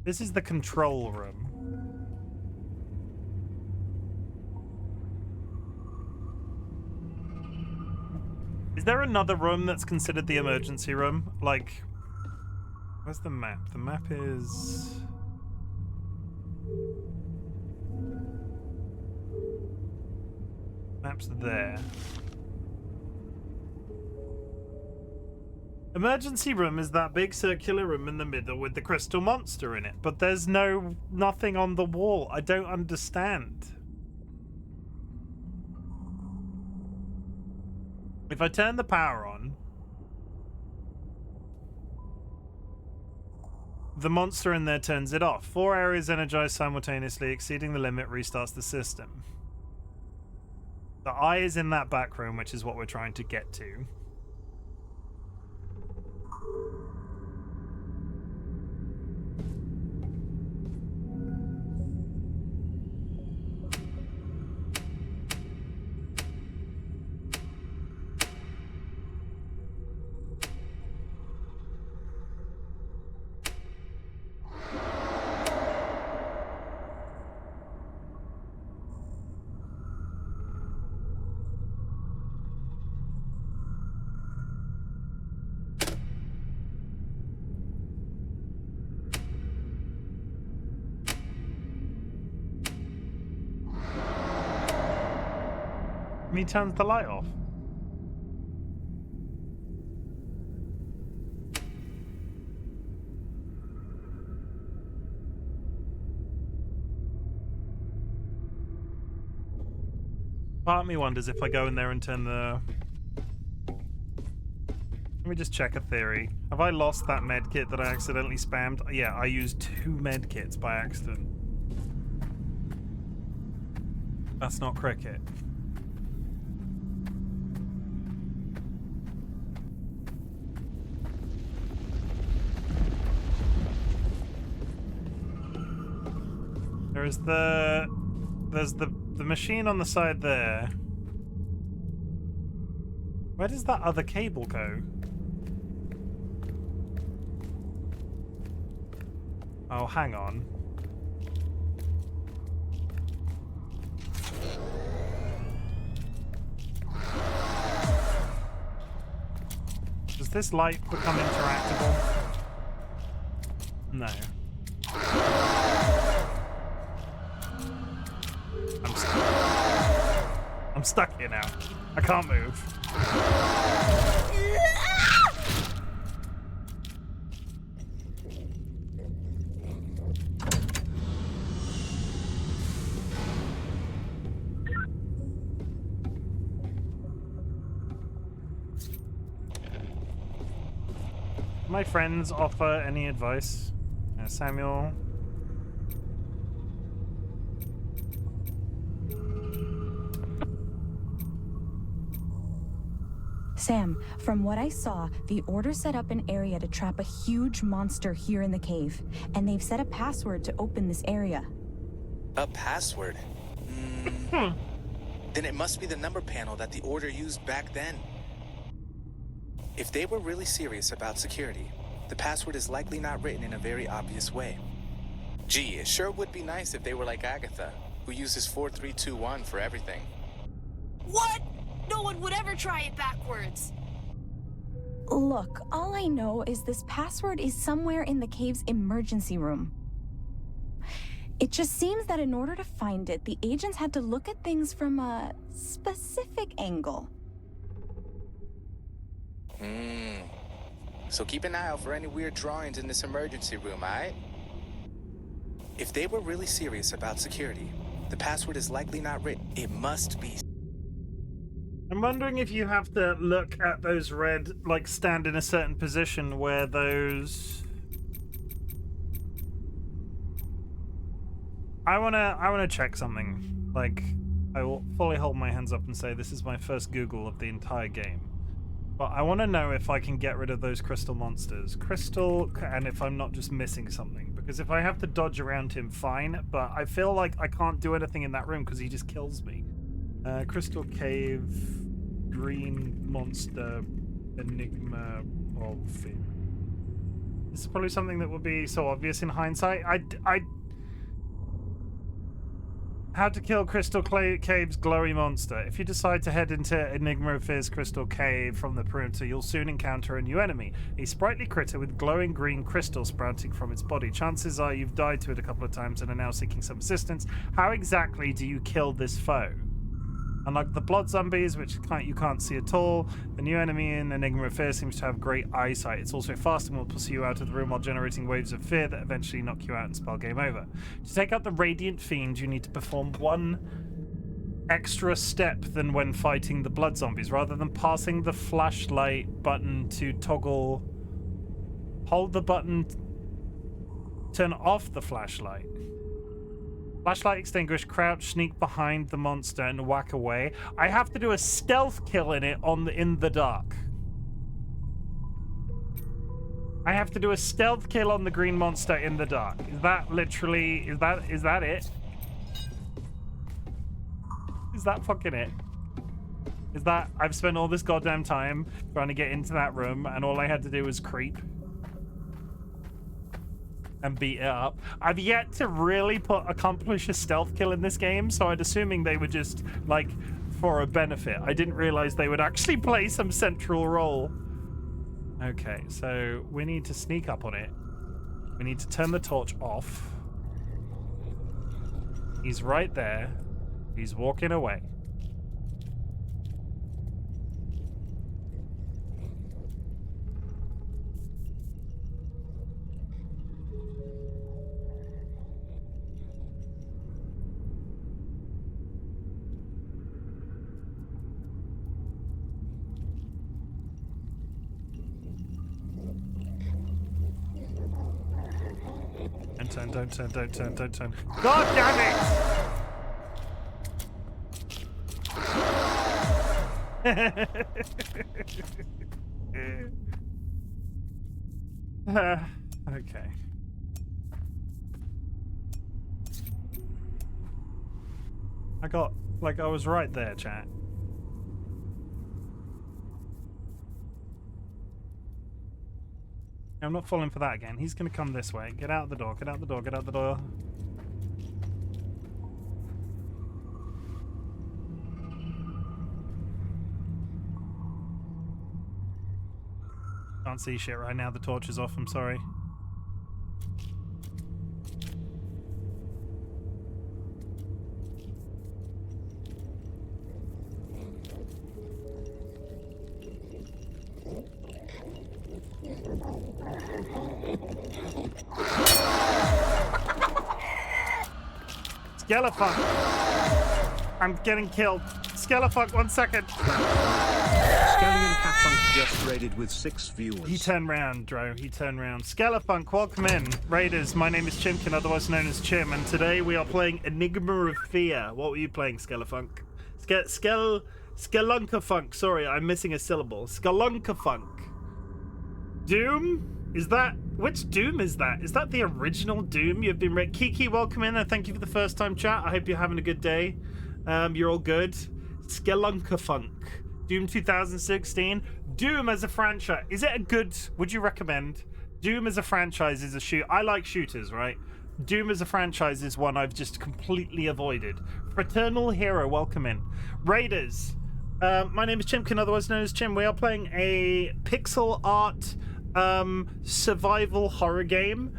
This is the control room. Is there another room that's considered the emergency room? Like, where's the map? The map is... Map's there. Emergency room is that big circular room in the middle with the crystal monster in it, but there's nothing on the wall. I don't understand. If I turn the power on, the monster in there turns it off. 4 areas energized simultaneously, exceeding the limit restarts the system. The eye is in that back room, which is what we're trying to get to. He turns the light off. Part of me wonders if I go in there and turn the... Let me just check a theory. Have I lost that med kit that I accidentally spammed? Yeah, I used 2 med kits by accident. That's not cricket. There's the machine on the side there. Where does that other cable go? Oh, hang on. Does this light become interactable? No. I'm stuck here now. I can't move. My friends offer any advice? Samuel. Sam, from what I saw, the Order set up an area to trap a huge monster here in the cave, and they've set a password to open this area. A password? Then it must be the number panel that the Order used back then. If they were really serious about security, the password is likely not written in a very obvious way. Gee, it sure would be nice if they were like Agatha, who uses 4321 for everything. What? No one would ever try it backwards. Look, all I know is this password is somewhere in the cave's emergency room. It just seems that in order to find it, the agents had to look at things from a specific angle. So keep an eye out for any weird drawings in this emergency room, alright? If they were really serious about security, the password is likely not written. It must be. I'm wondering if you have to look at those red, like stand in a certain position where those... I wanna check something. Like, I will fully hold my hands up and say this is my first Google of the entire game. But I want to know if I can get rid of those crystal monsters. Crystal, and if I'm not just missing something. Because if I have to dodge around him, fine. But I feel like I can't do anything in that room because he just kills me. Crystal Cave, Green Monster, Enigma, Fear. This is probably something that would be so obvious in hindsight. How to kill Crystal Cave's glowy monster. If you decide to head into Enigma of Fear's Crystal Cave from the perimeter, you'll soon encounter a new enemy. A sprightly critter with glowing green crystals sprouting from its body. Chances are you've died to it a couple of times and are now seeking some assistance. How exactly do you kill this foe? Unlike the blood zombies, which you can't see at all, the new enemy in Enigma of Fear seems to have great eyesight. It's also fast and will pursue you out of the room while generating waves of fear that eventually knock you out and spell game over. To take out the Radiant Fiend, you need to perform one extra step than when fighting the blood zombies. Rather than passing the flashlight button to toggle, hold the button, turn off the flashlight. Flashlight extinguish, crouch, sneak behind the monster, and whack away. I have to do a stealth kill in it in the dark. I have to do a stealth kill on the green monster in the dark. Is that literally, is that it? Is that fucking it? Is that, I've spent all this goddamn time trying to get into that room and all I had to do was creep and beat it up. I've yet to really accomplish a stealth kill in this game, so I'm assuming they were just like for a benefit. I didn't realize they would actually play some central role. Okay, so we need to sneak up on it. We need to turn the torch off. He's right there. He's walking away. Don't turn. God damn it! Okay. I was right there, chat. I'm not falling for that again. He's gonna come this way. Get out the door, get out the door, get out the door. Can't see shit right now. The torch is off. I'm sorry. Skelefuck! I'm getting killed. Skelefuck, 1 second. Scallion Catfunk just raided with 6 viewers. He turned round, Dro. He turned round. Skellefunk, welcome in. Raiders, my name is Chimken, otherwise known as Chim, and today we are playing Enigma of Fear. What were you playing, Skellefunk? Spelunkafunk. Sorry, I'm missing a syllable. Spelunkafunk. Doom? Is that... Which Doom is that? Is that the original Doom? You've been... Kiki, welcome in, and thank you for the first time chat. I hope you're having a good day. You're all good. Spelunkafunk. Doom 2016. Doom as a franchise. Is it a good... Would you recommend? Doom as a franchise is a shoot. I like shooters, right? Doom as a franchise is one I've just completely avoided. Fraternal Hero, welcome in. Raiders. My name is Chimken, otherwise known as Chim. We are playing a pixel art survival horror game.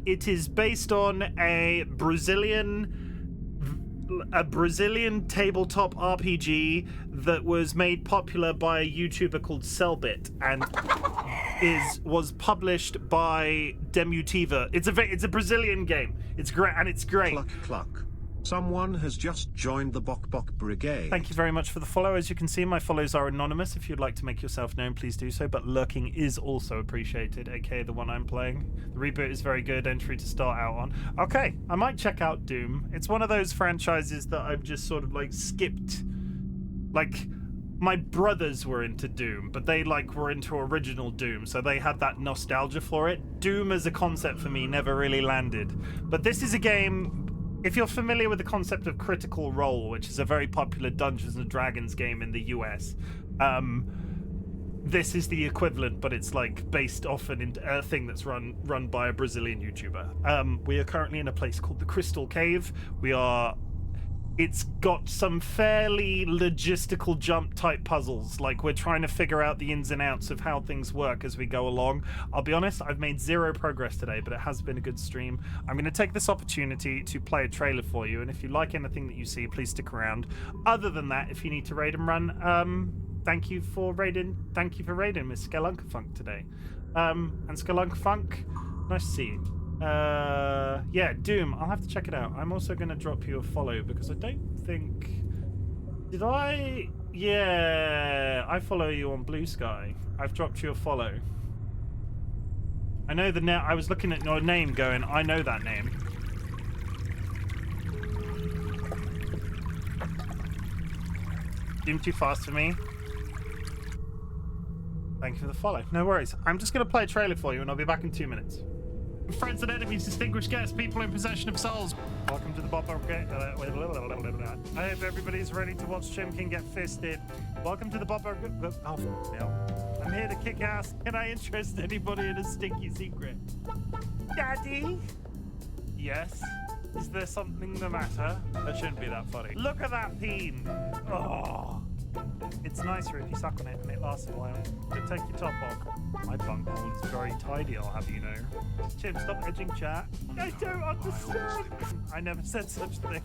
It is based on a Brazilian tabletop RPG that was made popular by a YouTuber called Cellbit and was published by Demutiva. It's a Brazilian game. It's great, and it's great. Cluck cluck. Someone has just joined the Bok Brigade. Thank you very much for the follow. As you can see, my follows are anonymous. If you'd like to make yourself known, please do so. But lurking is also appreciated, aka the one I'm playing. The reboot is very good. Entry to start out on. Okay, I might check out Doom. It's one of those franchises that I've just sort of like skipped. Like, my brothers were into Doom, but they like were into original Doom, so they had that nostalgia for it. Doom as a concept for me never really landed. But this is a game... If you're familiar with the concept of Critical Role, which is a very popular Dungeons & Dragons game in the US, this is the equivalent, but it's like based off a thing that's run by a Brazilian YouTuber. We are currently in a place called the Crystal Cave. It's got some fairly logistical jump type puzzles. Like, we're trying to figure out the ins and outs of how things work as we go along. I'll be honest, I've made zero progress today, but it has been a good stream. I'm going to take this opportunity to play a trailer for you, and if you like anything that you see, please stick around. Other than that, if you need to raid and run, thank you for raiding Miss Spelunkafunk today. And Spelunkafunk, nice to see you. Yeah, Doom, I'll have to check it out. I'm also going to drop you a follow because I don't think... Did I? Yeah, I follow you on Blue Sky. I've dropped you a follow. I know the I was looking at your name going, I know that name. Doom too fast for me. Thank you for the follow. No worries. I'm just going to play a trailer for you and I'll be back in 2 minutes. Friends and enemies, distinguished guests, people in possession of souls. Welcome to the Bop. I hope everybody's ready to watch Chimken get fisted. Welcome to the Bop. Oh, no. I'm here to kick ass. Can I interest anybody in a stinky secret? Daddy? Yes? Is there something the matter? That shouldn't be that funny. Look at that peen. Oh. It's nicer if you suck on it and it lasts a while. Don't take your top off. My bunghole is very tidy, I'll have you know. Chim, stop edging chat. I don't understand. I never said such a thing.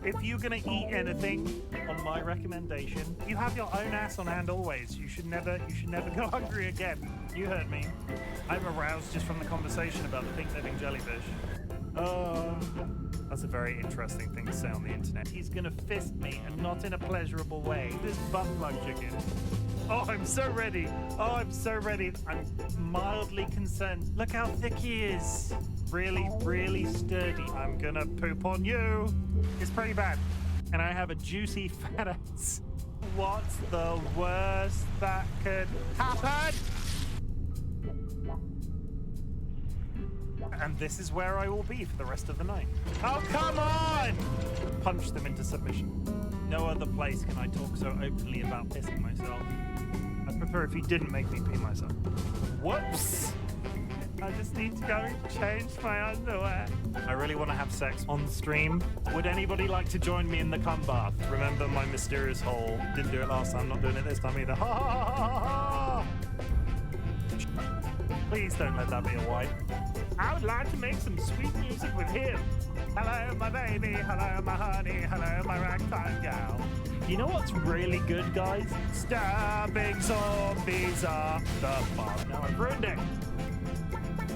If you're gonna eat anything, on my recommendation, you have your own ass on hand always. You should never go hungry again. You heard me. I'm aroused just from the conversation about the pink living jellyfish. Oh, that's a very interesting thing to say on the internet. He's gonna fist me, and not in a pleasurable way. This butt plug chicken. Oh, I'm so ready. Oh, I'm so ready. I'm mildly concerned. Look how thick he is. Really, really sturdy. I'm gonna poop on you. It's pretty bad. And I have a juicy fat ass. What's the worst that could happen? And this is where I will be for the rest of the night. Oh, come on! Punch them into submission. No other place can I talk so openly about pissing myself. I'd prefer if you didn't make me pee myself. Whoops! I just need to go and change my underwear. I really want to have sex on stream. Would anybody like to join me in the cum bath? Remember my mysterious hole. Didn't do it last time, not doing it this time either. Ha ha ha ha ha! Please don't let that be a wipe. I would like to make some sweet music with him. Hello, my baby. Hello, my honey. Hello, my ragtime gal. You know what's really good, guys? Stabbing zombies up the bum. Now I've ruined it.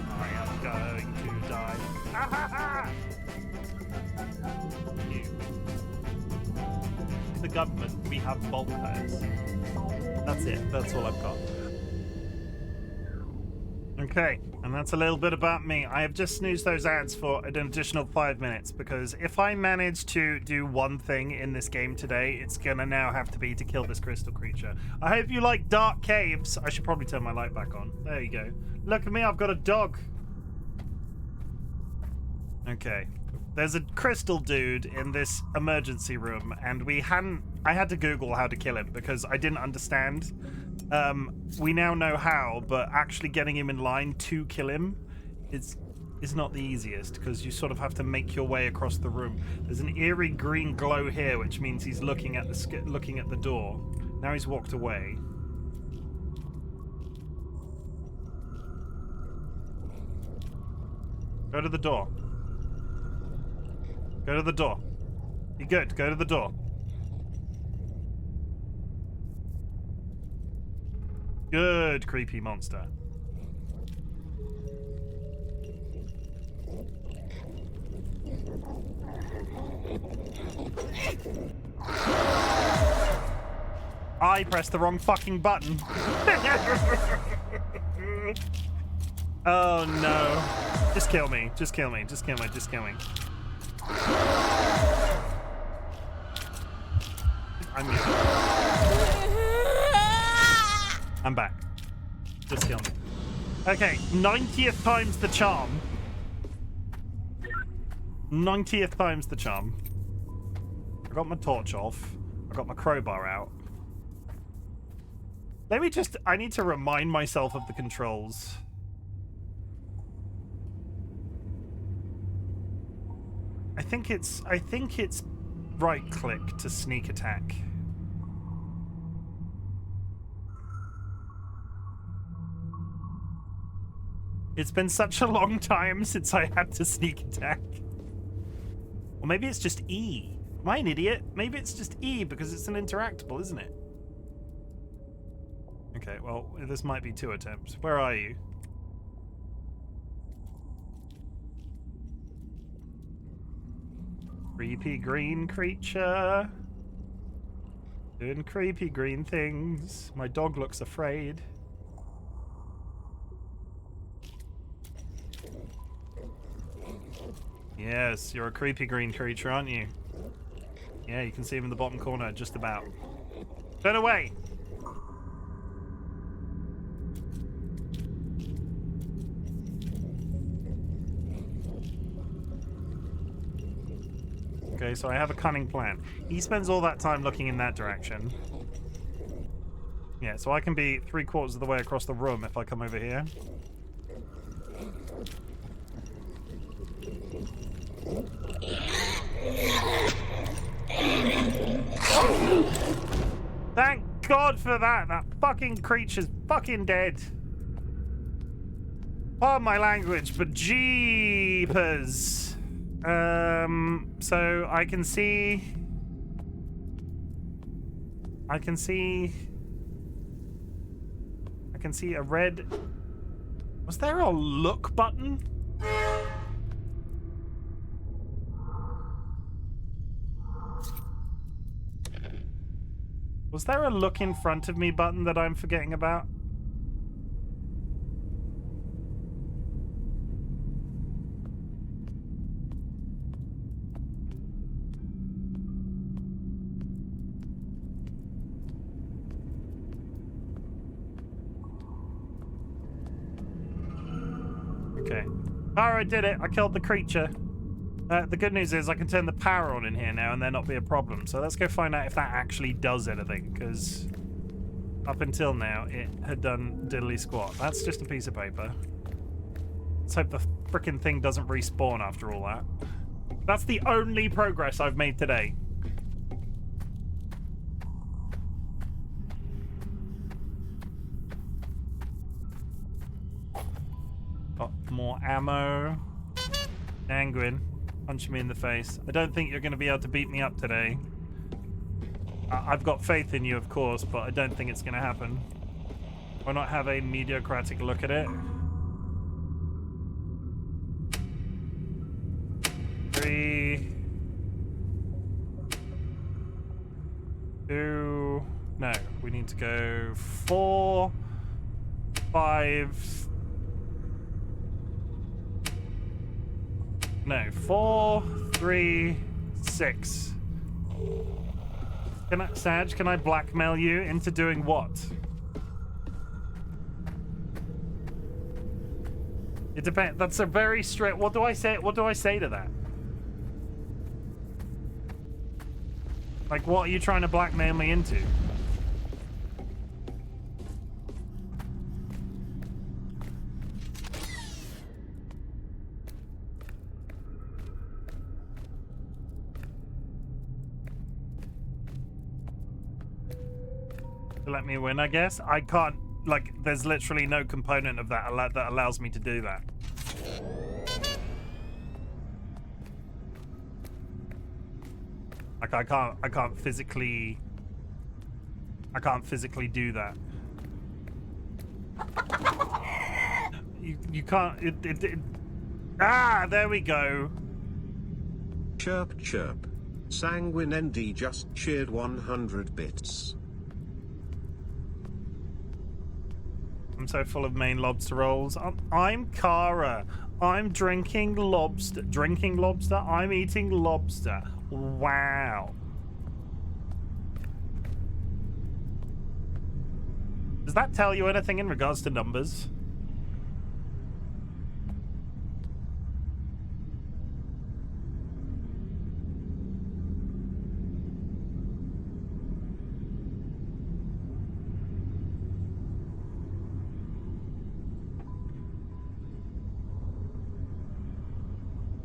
I am going to die. Ah, ha, ha. You. The government, we have bulkheads. That's it. That's all I've got. Okay, and that's a little bit about me. I have just snoozed those ads for an additional 5 minutes because if I manage to do one thing in this game today, it's gonna now have to be to kill this crystal creature. I hope you like dark caves. I should probably turn my light back on. There you go. Look at me, I've got a dog. Okay. There's a crystal dude in this emergency room, and I had to Google how to kill him because I didn't understand. We now know how, but actually getting him in line to kill him is not the easiest because you sort of have to make your way across the room. There's an eerie green glow here, which means he's looking at the door. Now he's walked away. Go to the door. Go to the door. You're good. Go to the door. Good, creepy monster. I pressed the wrong fucking button. Oh no. Just kill me. Just kill me. Just kill me. Just kill me. I'm back. Just kill me. Okay, 90th time's the charm. 90th time's the charm. I got my torch off. I got my crowbar out. I need to remind myself of the controls. I think it's right click to sneak attack. It's been such a long time since I had to sneak attack. Or maybe it's just E. Am I an idiot? Maybe it's just E because it's an interactable, isn't it? Okay, well, this might be 2 attempts. Where are you? Creepy green creature. Doing creepy green things. My dog looks afraid. Yes, you're a creepy green creature, aren't you? Yeah, you can see him in the bottom corner, just about. Turn away! Okay, so I have a cunning plan. He spends all that time looking in that direction. Yeah, so I can be 3/4 of the way across the room if I come over here. Thank God for that! That fucking creature's fucking dead. Pardon my language, but jeepers. So I can see a red... Was there a look button? Was there a look in front of me button that I'm forgetting about? Okay. Oh, I did it. I killed the creature. The good news is I can turn the power on in here now and there not be a problem. So let's go find out if that actually does anything, because up until now it had done diddly squat. That's just a piece of paper. Let's hope the frickin' thing doesn't respawn after all that. That's the only progress I've made today. Got more ammo. Angwin. Punch me in the face. I don't think you're going to be able to beat me up today. I've got faith in you, of course, but I don't think it's going to happen. Why not have a mediocratic look at it? 3, 2... No, we need to go 4, 5, No, 4, 3, 6. Sag, can I blackmail you into doing what? It depends. That's a very straight. What do I say? What do I say to that? Like, what are you trying to blackmail me into? To let me win, I guess. I can't. Like, there's literally no component of that that allows me to do that. Like, I can't physically do that. You can't. Ah, there we go. Chirp chirp. Sanguine ND just cheered 100 bits. I'm so full of Maine lobster rolls. I'm Kara. I'm drinking lobster. Drinking lobster? I'm eating lobster. Wow. Does that tell you anything in regards to numbers?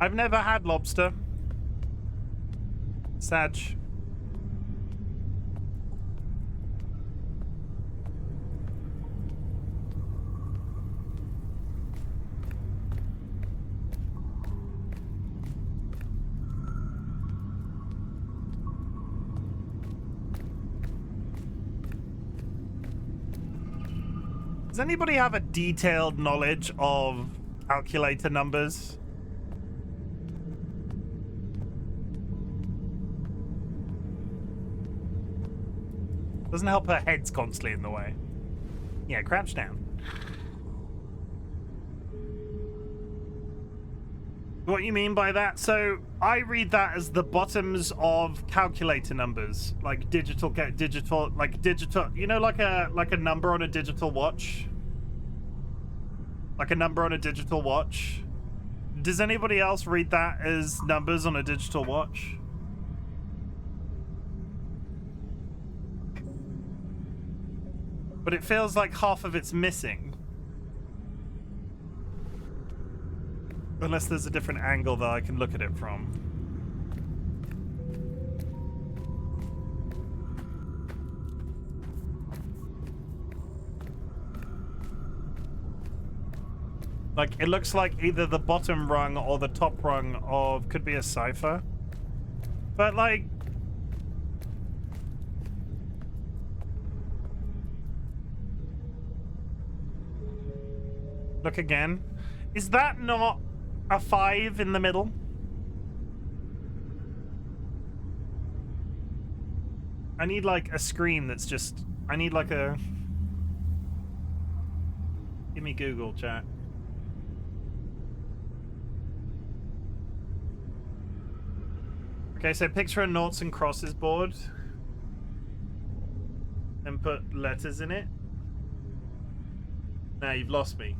I've never had lobster. Sag. Does anybody have a detailed knowledge of calculator numbers? Doesn't help her head's constantly in the way. Yeah, crouch down. What you mean by that? So I read that as the bottoms of calculator numbers, like digital, you know, like a number on a digital watch, like a number on a digital watch. Does anybody else read that as numbers on a digital watch? But it feels like half of it's missing. Unless there's a different angle that I can look at it from. Like, it looks like either the bottom rung or the top rung of, could be a cipher. But like, look again. Is that not a 5 in the middle? I need like a screen that's just... I need like a... Give me Google, chat. Okay, so picture a noughts and crosses board. And put letters in it. Now you've lost me.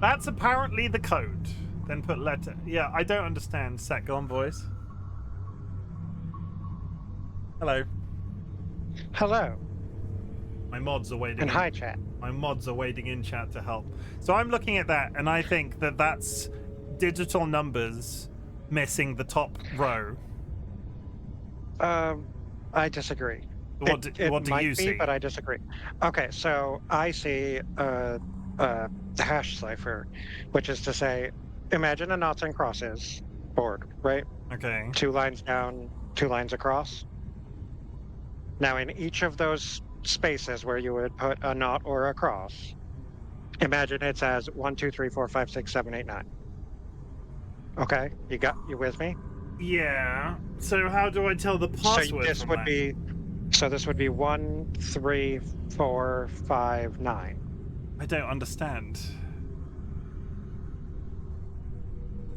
That's apparently the code. Then put letter. Yeah, I don't understand. Sec, go on, voice. Hello. Hello. My mods are waiting. And hi, chat. My mods are waiting in chat to help. So I'm looking at that, and I think that that's digital numbers missing the top row. I disagree. What do you see? But I disagree. Okay, so I see the hash cipher, which is to say, imagine a noughts and crosses board, right? Okay. 2 lines down, 2 lines across. Now, in each of those spaces where you would put a knot or a cross, Imagine it's as 1, 2, 3, 4, 5, 6, 7, 8, 9. Okay, you with me? Yeah. So how do I tell the password this from would that? be so this would be 1, 3, 4, 5, 9. I don't understand.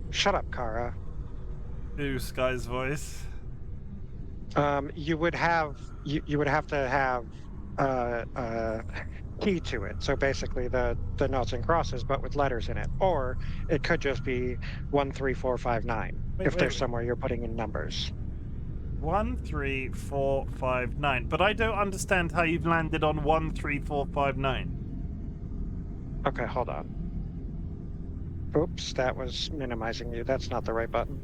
Shut up, Kara. Ooh, Sky's voice. You would have to have key to it. So basically the noughts and crosses, but with letters in it. Or it could just be 1, 3, 4, 5, 9. If there's somewhere you're putting in numbers. 1, 3, 4, 5, 9. But I don't understand how you've landed on 1, 3, 4, 5, 9. Okay, hold on. Oops, that was minimizing you. That's not the right button.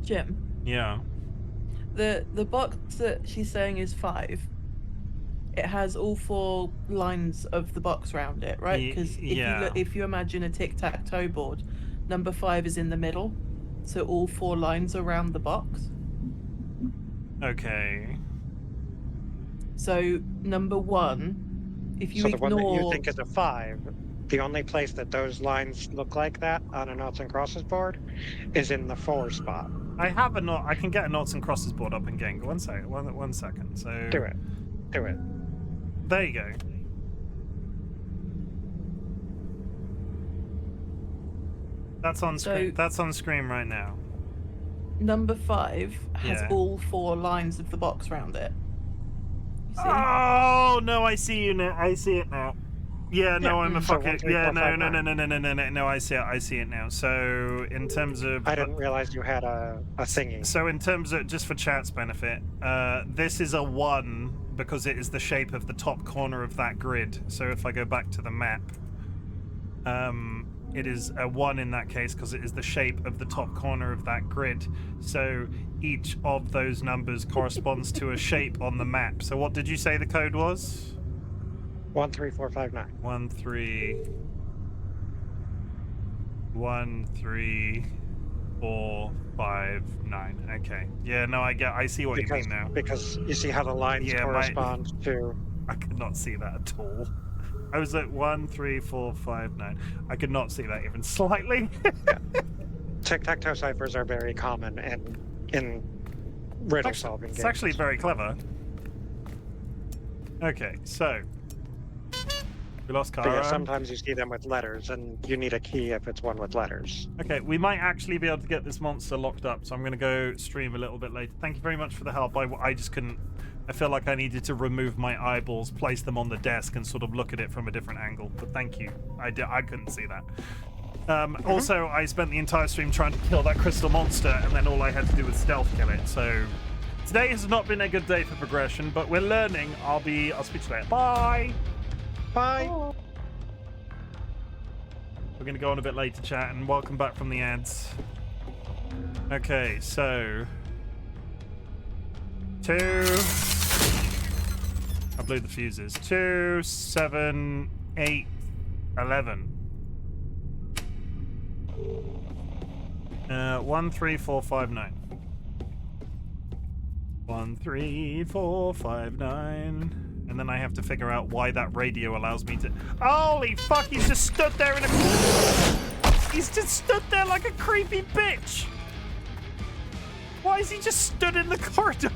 Jim, Yeah. the box that she's saying is 5. It has all 4 lines of the box around it, right? Because if you imagine a tic-tac-toe board, number 5 is in the middle, so all 4 lines around the box. Okay. So number 1, if you so ignore the one that you think is a 5, the only place that those lines look like that on a noughts and crosses board is in the 4 spot. I have a knot. I can get a noughts and crosses board up in game. One second. One second. So Do it. there you go. That's on screen. That's on screen right now. Number 5 has all 4 lines of the box around it. You see? Oh no! I see you now. I see it now. Yeah, no, I'm a fucking... Yeah, no, I see it now. So, in terms of... I didn't realize you had a thingy. So, in terms of, just for chat's benefit, this is a 1 because it is the shape of the top corner of that grid. So, if I go back to the map, it is a 1 in that case because it is the shape of the top corner of that grid. So, each of those numbers corresponds to a shape on the map. So, what did you say the code was? 1, 3, 4, 5, 9. 1, 3, 4, 5, 9. Okay. Yeah, no, I see what you mean now. Because you see how the lines correspond to... I could not see that at all. I was at 1, 3, 4, 5, 9. I could not see that even slightly. Yeah. Tic-tac-toe ciphers are very common in riddle solving games. It's actually very clever. Okay, so... We lost Kara. But yeah, sometimes you see them with letters, and you need a key if it's one with letters. Okay, we might actually be able to get this monster locked up, so I'm going to go stream a little bit later. Thank you very much for the help. I just couldn't... I feel like I needed to remove my eyeballs, place them on the desk, and sort of look at it from a different angle. But thank you. I couldn't see that. Also, I spent the entire stream trying to kill that crystal monster, and then all I had to do was stealth kill it. So today has not been a good day for progression, but we're learning. I'll speak to you later. Bye. Bye. We're going to go on a bit later, chat, and welcome back from the ads. Okay, so 2. I blew the fuses. 2, 7, 8, 11. 1, 3, 4, 5, 9. 1, 3, 4, 5, 9. And then I have to figure out why that radio allows me to... Holy fuck, he's just stood there in a... He's just stood there like a creepy bitch! Why is he just stood in the corridor?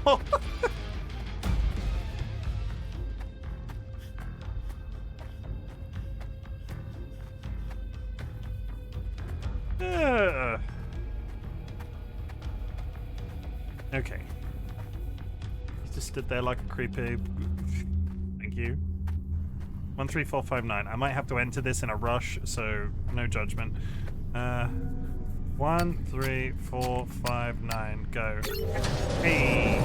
Okay. He just stood there like a creepy... Thank you. 1, 3, 4, 5, 9. I might have to enter this in a rush, so no judgment. 1, 3, 4, 5, 9. Go. Hey.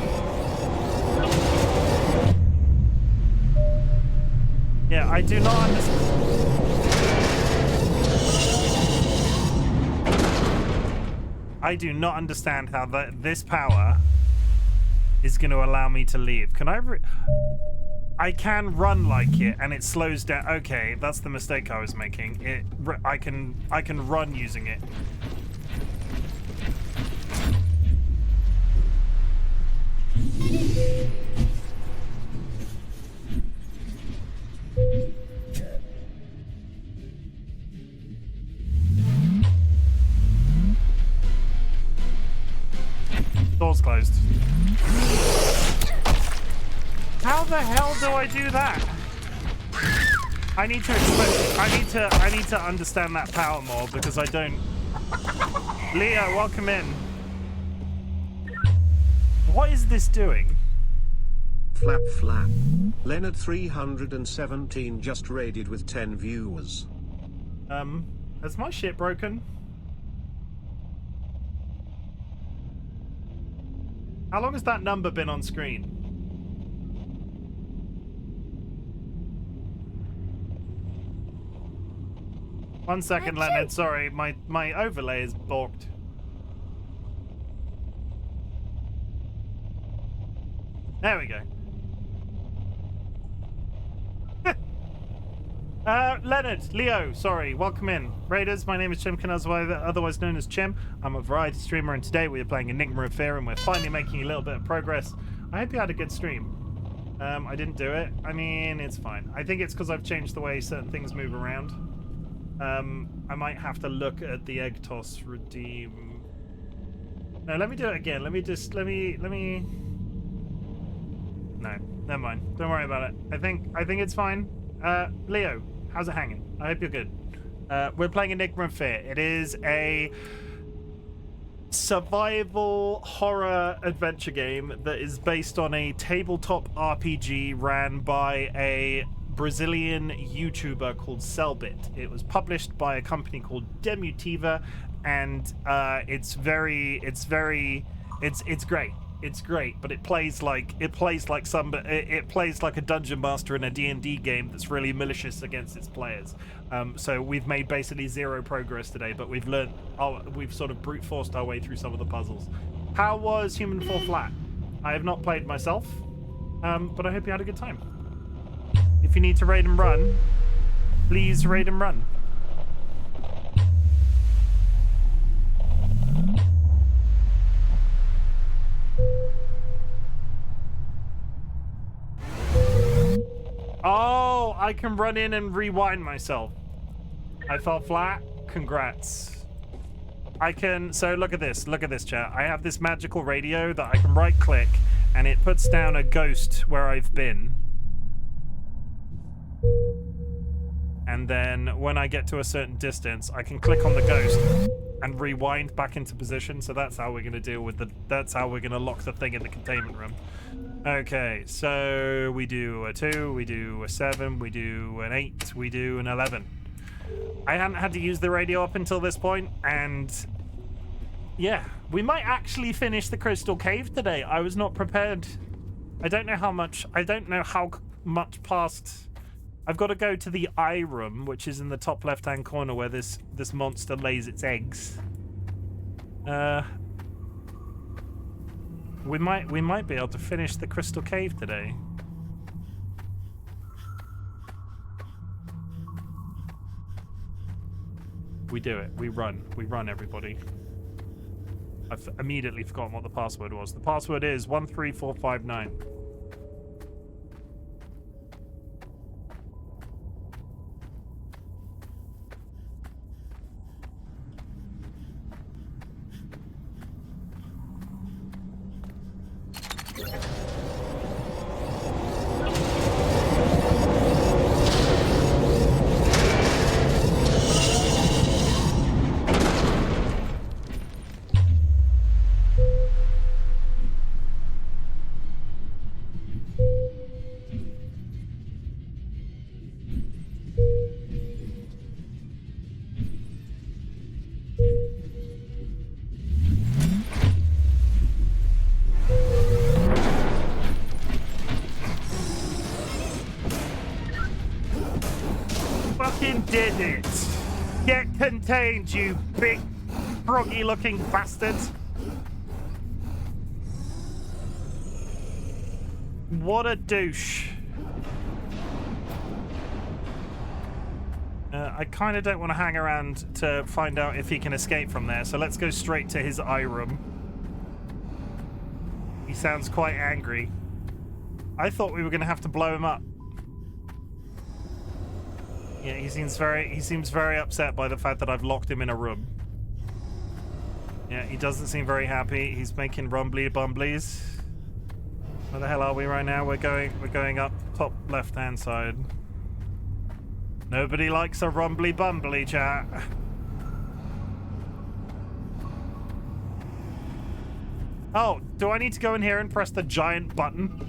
Yeah, I do not understand. I do not understand how this power is going to allow me to leave. Can I can run like it, and it slows down. Okay, that's the mistake I was making. I can run using it. closed. How the hell do I do that? I need to explain. I need to understand that power more because I don't. Leo, welcome in. What is this doing? Flap flap. Leonard 317 just raided with 10 viewers. Has my shit broken? How long has that number been on screen? One second, Leonard. Sorry, my overlay is balked. There we go. Leonard, Leo, sorry, welcome in. Raiders, my name is Chimken, otherwise known as Chim. I'm a variety streamer, and today we are playing Enigma of Fear, and we're finally making a little bit of progress. I hope you had a good stream. I didn't do it. I mean, it's fine. I think it's because I've changed the way certain things move around. I might have to look at the egg toss redeem. No, let me do it again. Let me. No, never mind. Don't worry about it. I think it's fine. Leo, how's it hanging? I hope you're good. We're playing Enigma of Fear. It is a survival horror adventure game that is based on a tabletop RPG ran by a Brazilian YouTuber called Selbit. It was published by a company called Demutiva, and it's great. It's great, but it plays like a dungeon master in a D&D game that's really malicious against its players. So we've made basically zero progress today, but we've sort of brute forced our way through some of the puzzles. How was Human Fall Flat? I have not played myself, but I hope you had a good time. If you need to raid and run, please raid and run. Oh, I can run in and rewind myself. I fell flat. Congrats. I can, so look at this, chat. I have this magical radio that I can right click and it puts down a ghost where I've been. And then when I get to a certain distance, I can click on the ghost and rewind back into position. So that's how we're going to deal with that's how we're going to lock the thing in the containment room. Okay, so we do a 2, we do a 7, we do an 8, we do an 11. I hadn't had to use the radio up until this point, and yeah, we might actually finish the Crystal Cave today. I was not prepared. I don't know how much past. I've got to go to the eye room, which is in the top left-hand corner where this monster lays its eggs. We might be able to finish the Crystal Cave today. We do it. We run, everybody. I've immediately forgotten what the password was. The password is 13459. Did it! Get contained, you big froggy looking bastard! What a douche. I kind of don't want to hang around to find out if he can escape from there, so let's go straight to his eye room. He sounds quite angry. I thought we were going to have to blow him up. Yeah, he seems very upset by the fact that I've locked him in a room. Yeah, he doesn't seem very happy. He's making rumbly bumblies. Where the hell are we right now? We're going up top left-hand side. Nobody likes a rumbly bumbly, chat. Oh, do I need to go in here and press the giant button?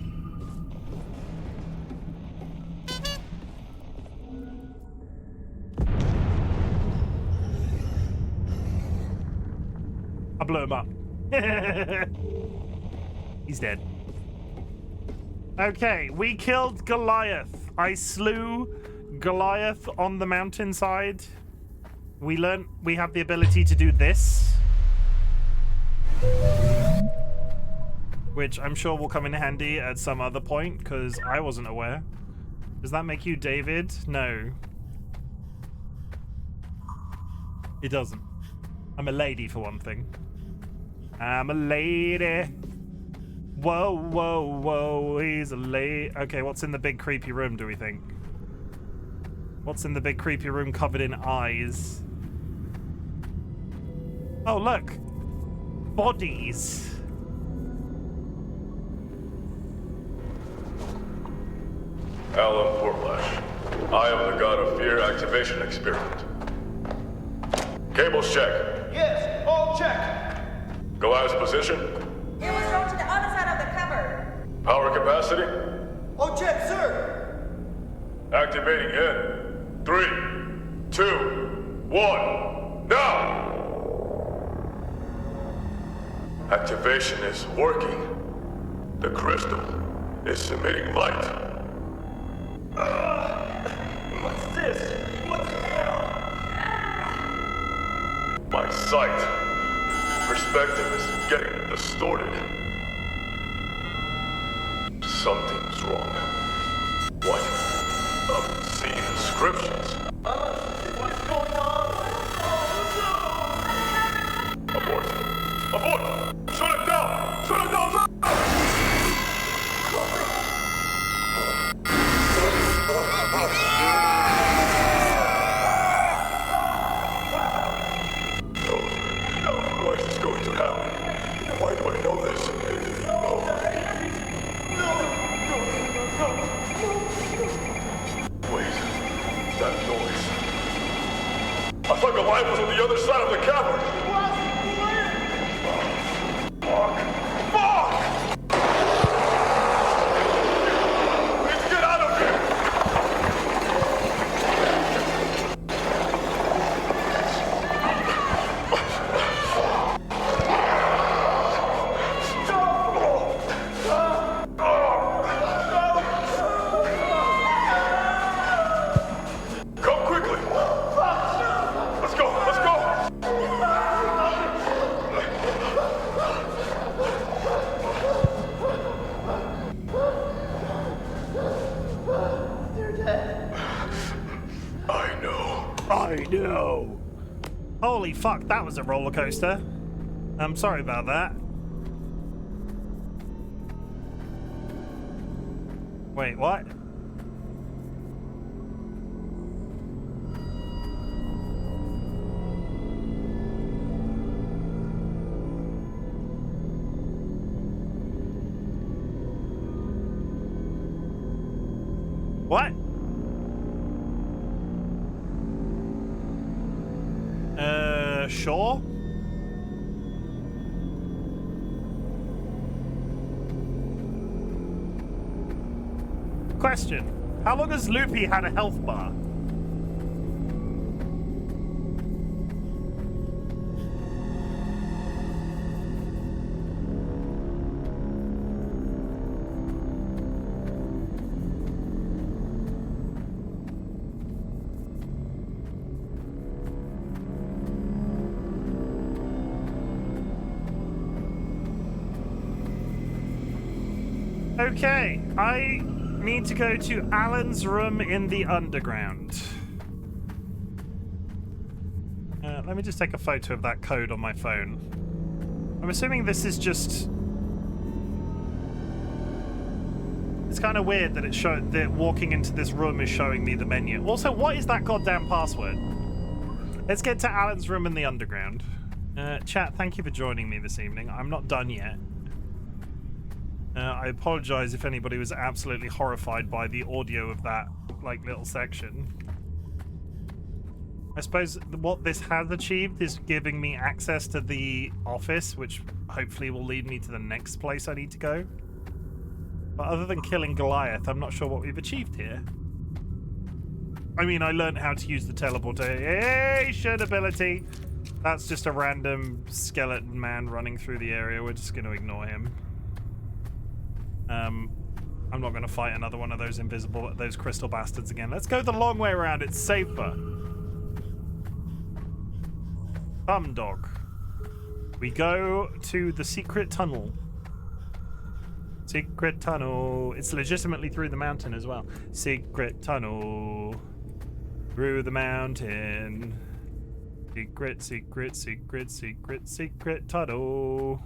I blew him up. He's dead. Okay, we killed Goliath. I slew Goliath on the mountainside. We learned we have the ability to do this, which I'm sure will come in handy at some other point, because I wasn't aware. Does that make you David? No. It doesn't. I'm a lady, for one thing. I'm a lady. Whoa, whoa, whoa, he's a lady. Okay, what's in the big creepy room, do we think? What's in the big creepy room covered in eyes? Oh, look. Bodies. Alan Portlash. I am the God of Fear activation experiment. Cables check. Yes, all check. Goliath's position. It was thrown to the other side of the cupboard. Power capacity. All check, sir. Activating in 3, 2, 1, now! Activation is working. The crystal is emitting light. What's this? What the hell? My sight. Perspective is getting distorted. Something's wrong. What? Obscene inscriptions. What's going on? Abort. Abort! Shut it down! Shut it down! What is going to happen? Why do I know this? Wait, that noise. I thought Goliath was on the other side of the cavern. Fuck! Fuck! Let's get out of here! Come quickly! Let's go! Let's go! They're dead. I know. I know. Holy fuck, that was a roller coaster. I'm sorry about that. Wait, what? What? Sure? Question. How long has Loopy had a health bar? Okay, I need to go to Alan's room in the underground. Let me just take a photo of that code on my phone. I'm assuming this is just... It's kind of weird that that walking into this room is showing me the menu. Also, what is that goddamn password? Let's get to Alan's room in the underground. Chat, thank you for joining me this evening. I'm not done yet. I apologize if anybody was absolutely horrified by the audio of that, like, little section. I suppose what this has achieved is giving me access to the office, which hopefully will lead me to the next place I need to go. But other than killing Goliath, I'm not sure what we've achieved here. I mean, I learned how to use the teleportation ability. That's just a random skeleton man running through the area. We're just going to ignore him. I'm not going to fight another one of those crystal bastards again. Let's go the long way around. It's safer. Thumb dog. We go to the secret tunnel. Secret tunnel. It's legitimately through the mountain as well. Secret tunnel. Through the mountain. Secret, secret, secret, secret, secret tunnel.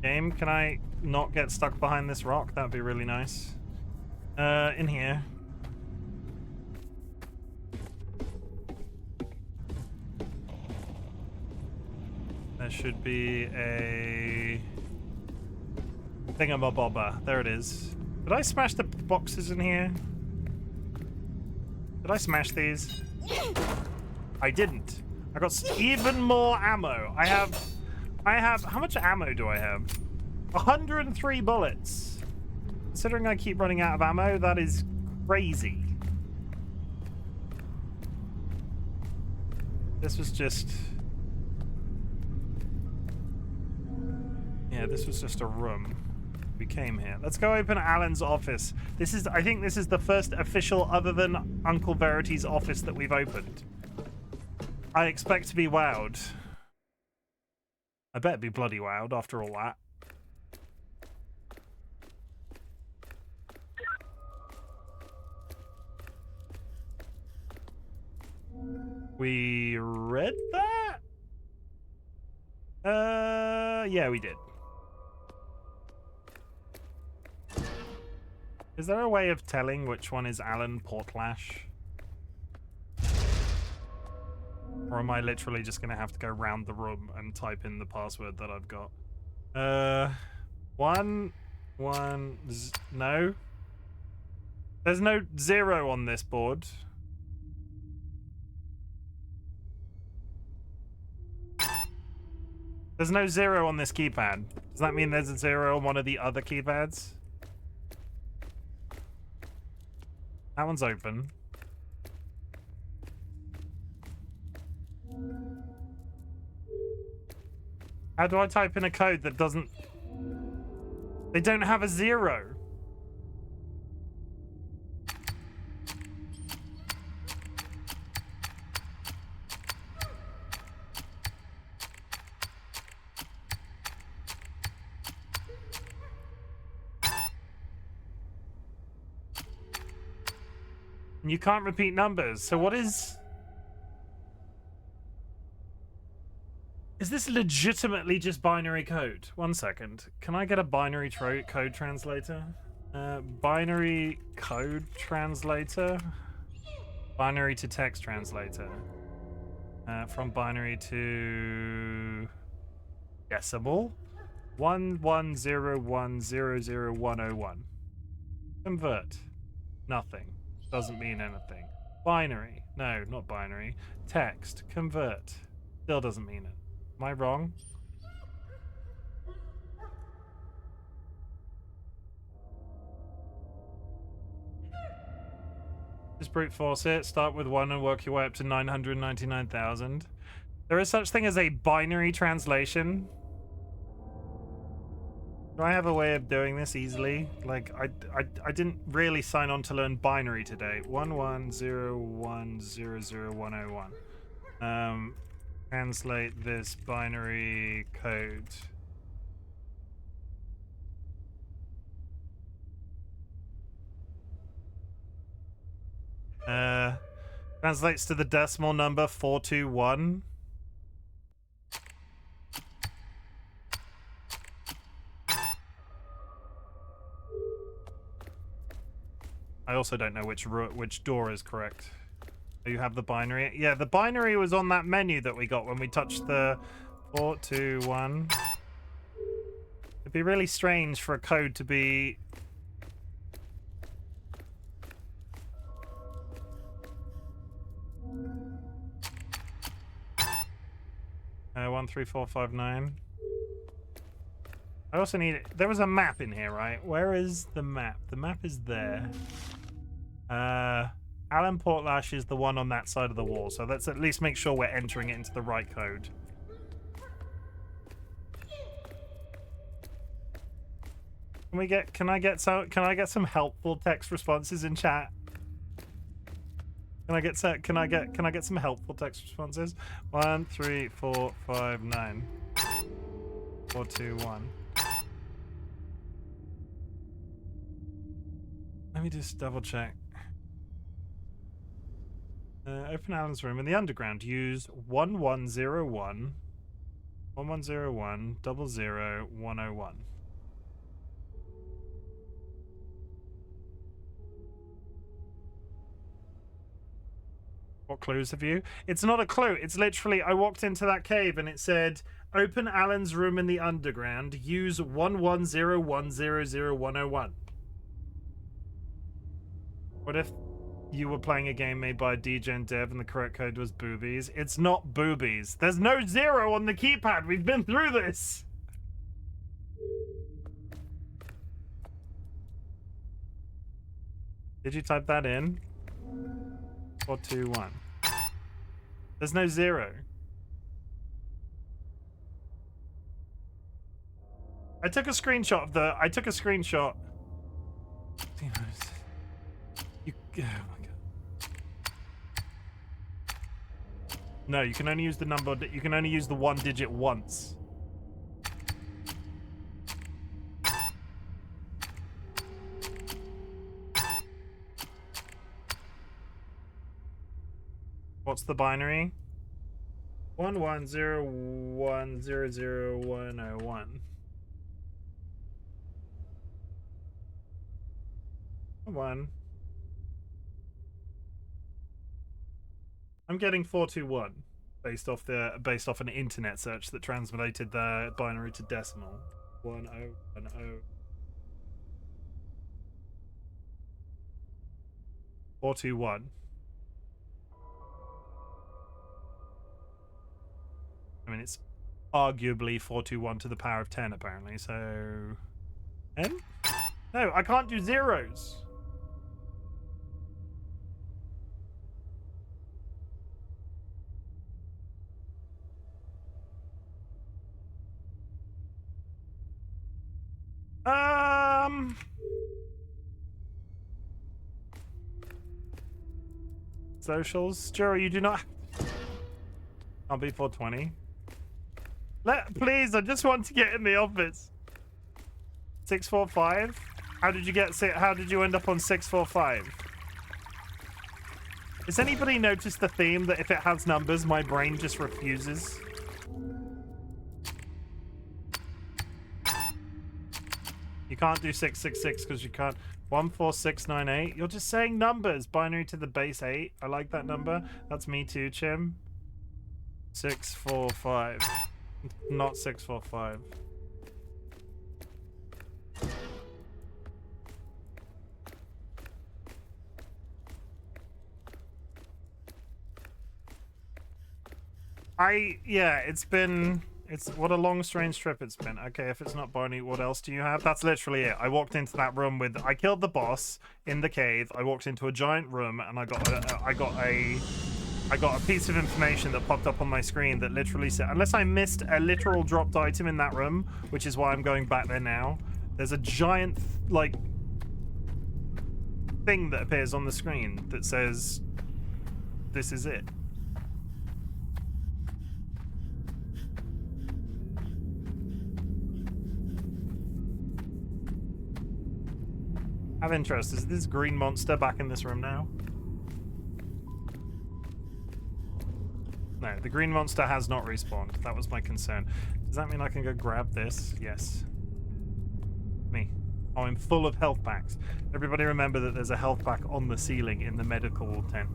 Game, can I not get stuck behind this rock? That'd be really nice. In here. There should be a thingamabobber. There it is. Did I smash the boxes in here? Did I smash these? I didn't. I got even more ammo. I have, how much ammo do I have? 103 bullets. Considering I keep running out of ammo, that is crazy. This was just... Yeah, this was just a room. We came here. Let's go open Alan's office. This is, I think this is the first official, other than Uncle Verity's office, that we've opened. I expect to be wowed. I better be bloody wowed after all that. We read that? Yeah, we did. Is there a way of telling which one is Alan Portlash? Or am I literally just going to have to go round the room and type in the password that I've got? No. There's no 0 on this board. There's no 0 on this keypad. Does that mean there's a 0 on one of the other keypads? That one's open. How do I type in a code that doesn't... They don't have a 0. And you can't repeat numbers, so what is... Is this legitimately just binary code? 1 second. Can I get a binary code translator? Binary code translator? Binary to text translator. From binary to... decimal? 1101000101. Convert. Nothing. Doesn't mean anything. Binary. No, not binary. Text. Convert. Still doesn't mean it. Am I wrong? Just brute force it. Start with 1 and work your way up to 999,000. There is such thing as a binary translation. Do I have a way of doing this easily? Like, I didn't really sign on to learn binary today. 1101001001. Translate this binary code. Translates to the decimal number 421. I also don't know which door is correct. You have the binary. Yeah, the binary was on that menu that we got when we touched the 421. It'd be really strange for a code to be... 13459. I also need... There was a map in here, right? Where is the map? The map is there. Alan Portlash is the one on that side of the wall, so let's at least make sure we're entering it into the right code. Can I get some helpful text responses in chat? Can I get some helpful text responses? 13459 421. Let me just double check. Open Alan's room in the underground. Use 1101 1101 00101. What clues have you? It's not a clue. It's literally, I walked into that cave and it said, open Alan's room in the underground. Use 1101 00101. What if you were playing a game made by a DGen dev and the correct code was boobies? It's not boobies. There's no 0 on the keypad. We've been through this. Did you type that in? 421. There's no 0. I took a screenshot of the... I took a screenshot. Oh my god. No, you can only use the number... You can only use the 1 digit once. What's the binary? 1101 00101. Come on. I'm getting 421 based off an internet search that translated the binary to decimal. 1010. 421. I mean, it's arguably 421 to the power of 10, apparently, so... 10? No, I can't do zeros. Socials? Jerry, you do not... I'll be 420. Please, I just want to get in the office. 645? How did you end up on 645? Has anybody noticed the theme that if it has numbers, my brain just refuses? You can't do 666 because you can't. 14698. You're just saying numbers. Binary to the base 8. I like that number. That's me too, Chim. 645. Not 645. It's what a long strange trip it's been. Okay, if it's not Barney, what else do you have? That's literally it. I walked into that room I killed the boss in the cave. I walked into a giant room and I got a piece of information that popped up on my screen that literally said, unless I missed a literal dropped item in that room, which is why I'm going back there now, there's a giant, like, thing that appears on the screen that says, this is it. Have interest, is this green monster back in this room now? No, the green monster has not respawned. That was my concern. Does that mean I can go grab this? Yes. Me. Oh, I'm full of health packs. Everybody remember that there's a health pack on the ceiling in the medical tent.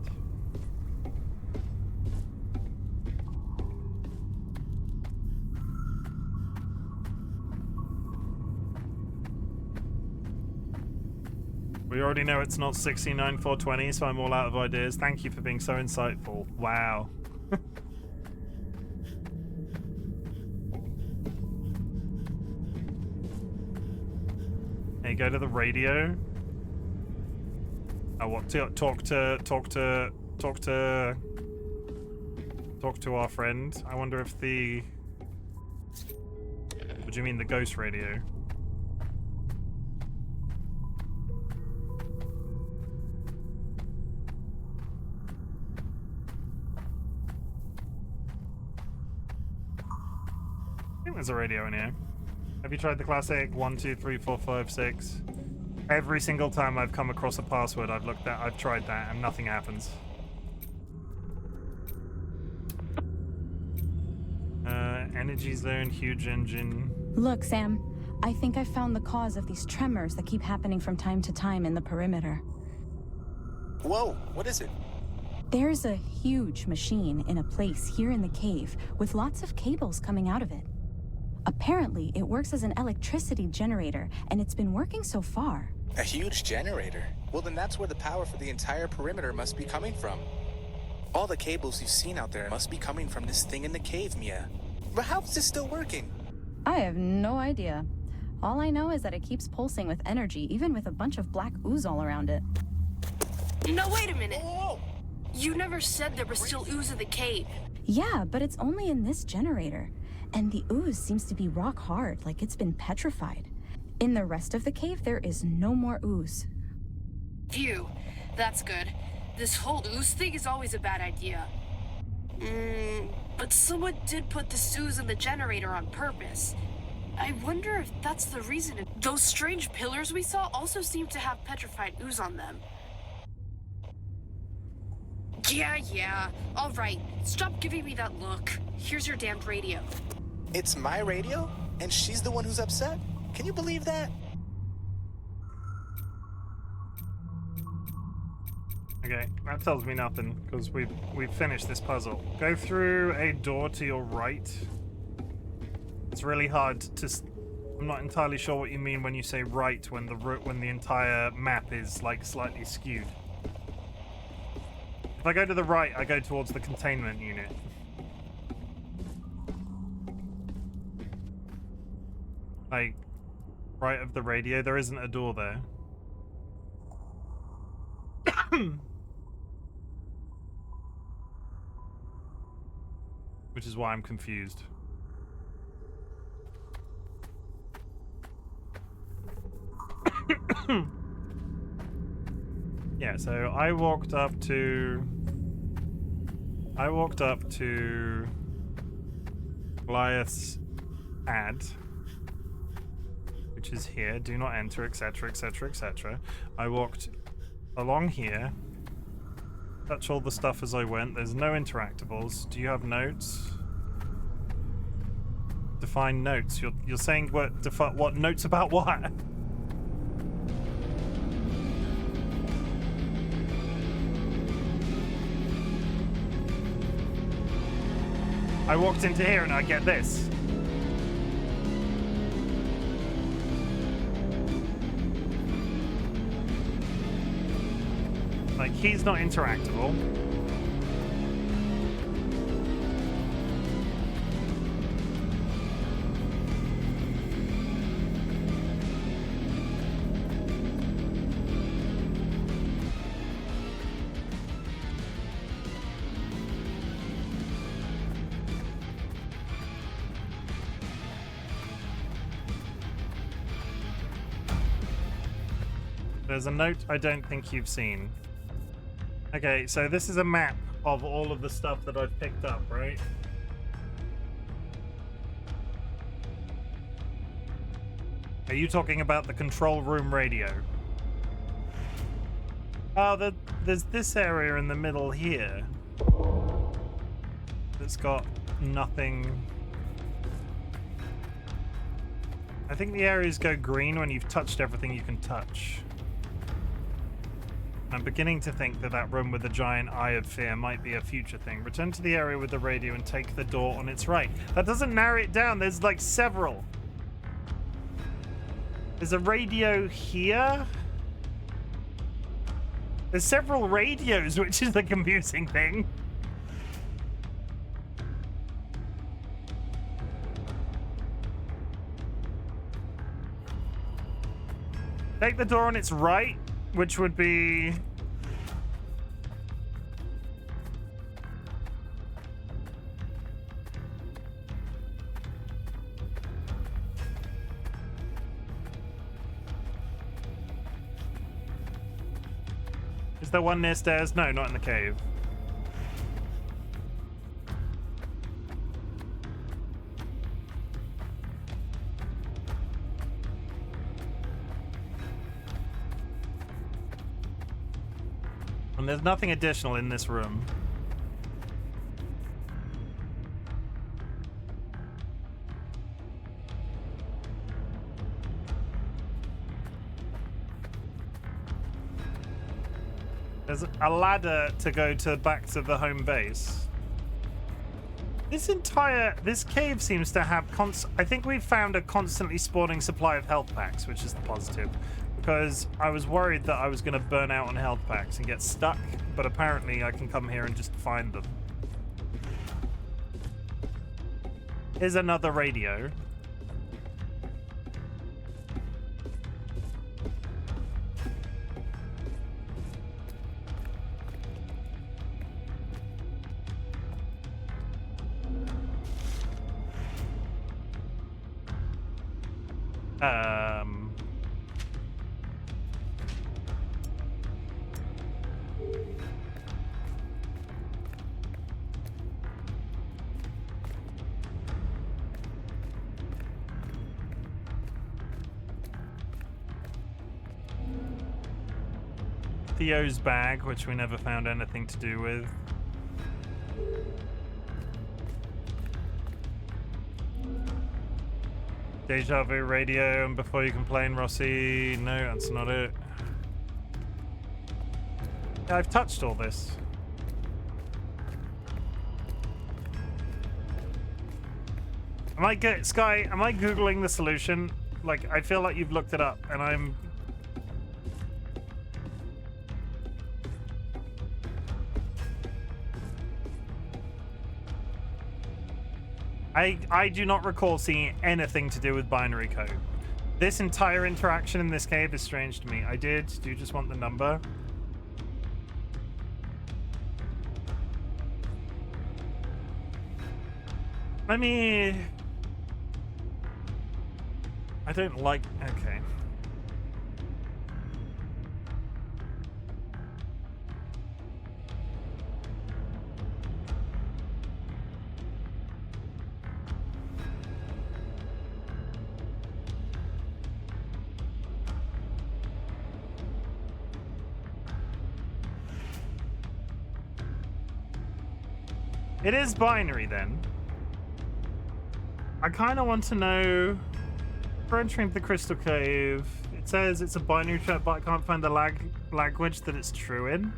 We already know it's not 69,420, so I'm all out of ideas. Thank you for being so insightful. Wow. Hey, go to the radio. Oh, what? Talk to our friend. I wonder if the... What do you mean, the ghost radio? I think there's a radio in here. Have you tried the classic 1, 2, 3, 4, 5, 6? Every single time I've come across a password, I've tried that, and nothing happens. Energy zone, huge engine. Look, Sam. I think I found the cause of these tremors that keep happening from time to time in the perimeter. Whoa, what is it? There's a huge machine in a place here in the cave with lots of cables coming out of it. Apparently, it works as an electricity generator, and it's been working so far. A huge generator? Well, then that's where the power for the entire perimeter must be coming from. All the cables you've seen out there must be coming from this thing in the cave, Mia. But how is this still working? I have no idea. All I know is that it keeps pulsing with energy, even with a bunch of black ooze all around it. No, wait a minute. Whoa! You never said there was still ooze in the cave. Yeah, but it's only in this generator. And the ooze seems to be rock hard, like it's been petrified. In the rest of the cave, there is no more ooze. Phew, that's good. This whole ooze thing is always a bad idea. But someone did put this ooze in the generator on purpose. I wonder if that's the reason. Those strange pillars we saw also seem to have petrified ooze on them. Yeah. All right. Stop giving me that look. Here's your damned radio. It's my radio? And she's the one who's upset? Can you believe that? Okay, that tells me nothing, because we've finished this puzzle. Go through a door to your right. It's really hard to... I'm not entirely sure what you mean when you say right when the entire map is, like, slightly skewed. If I go to the right, I go towards the containment unit. Like, right of the radio, there isn't a door there. Which is why I'm confused. Yeah, so I walked up to Goliath's ad, which is here, do not enter, etc, etc, etc. I walked along here, touch all the stuff as I went. There's no interactables. Do you have notes? Define notes. You're saying what notes about what? I walked into here and I get this. Like, he's not interactable. There's a note I don't think you've seen. Okay, so this is a map of all of the stuff that I've picked up, right? Are you talking about the control room radio? Oh, there's this area in the middle here. that's got nothing. I think the areas go green when you've touched everything you can touch. I'm beginning to think that that room with the giant eye of fear might be a future thing. Return to the area with the radio and take the door on its right. That doesn't narrow it down. There's like several. There's a radio here. There's several radios, which is the confusing thing. Take the door on its right, which would be... Is there one near stairs? No, not in the cave. And there's nothing additional in this room. There's a ladder to go back to the home base. This cave seems to have I think we've found a constantly spawning supply of health packs, which is the positive. Because I was worried that I was going to burn out on health packs and get stuck, but apparently I can come here and just find them. Here's another radio. Theo's bag, which we never found anything to do with. Deja vu radio, and before you complain, Rossi. No, that's not it. Yeah, I've touched all this. Sky, am I Googling the solution? Like, I feel like you've looked it up, and I'm... I do not recall seeing anything to do with binary code. This entire interaction in this cave is strange to me. Do you just want the number? I mean... I don't like... Okay. It is binary then. I kind of want to know, for entering the crystal cave, it says it's a binary chat, but I can't find the language that it's true in.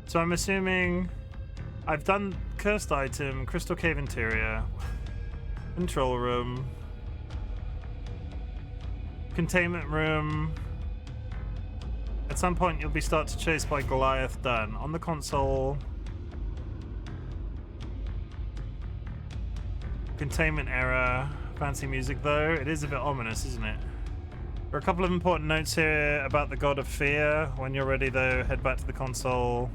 So I'm assuming I've done cursed item, crystal cave interior, control room, containment room. At some point you'll be started to chased by Goliath. Done. On the console. Containment error. Fancy music though. It is a bit ominous, isn't it? There are a couple of important notes here about the god of fear. When you're ready though, head back to the console.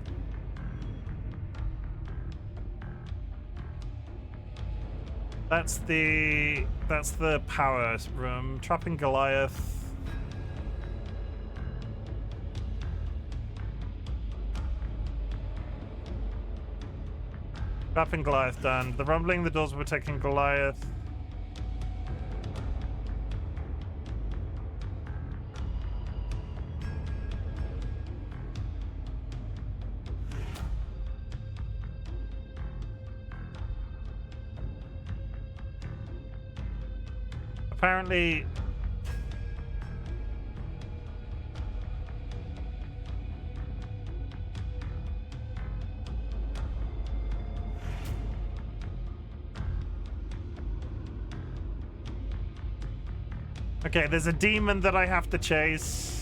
That's the power room. Trapping Goliath. Trapping Goliath done. The rumbling, the doors were protecting Goliath. apparently... Okay, there's a demon that I have to chase.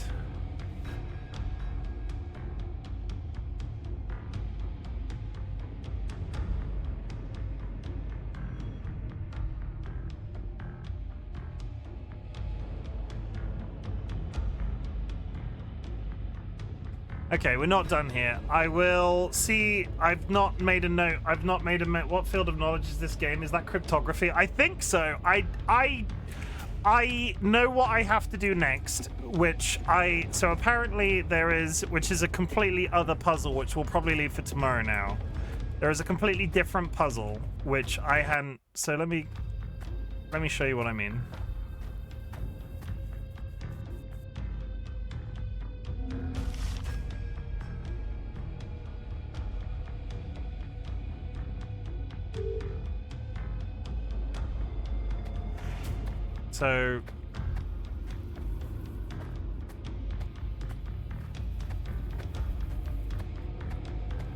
Okay, we're not done here. I will see. I've not made a note. I've not made a note. What field of knowledge is this game? Is that cryptography? I think so. I know what I have to do next, so apparently there is, which is a completely other puzzle, which we'll probably leave for tomorrow now. There is a completely different puzzle, which I hadn't, so let me show you what I mean. So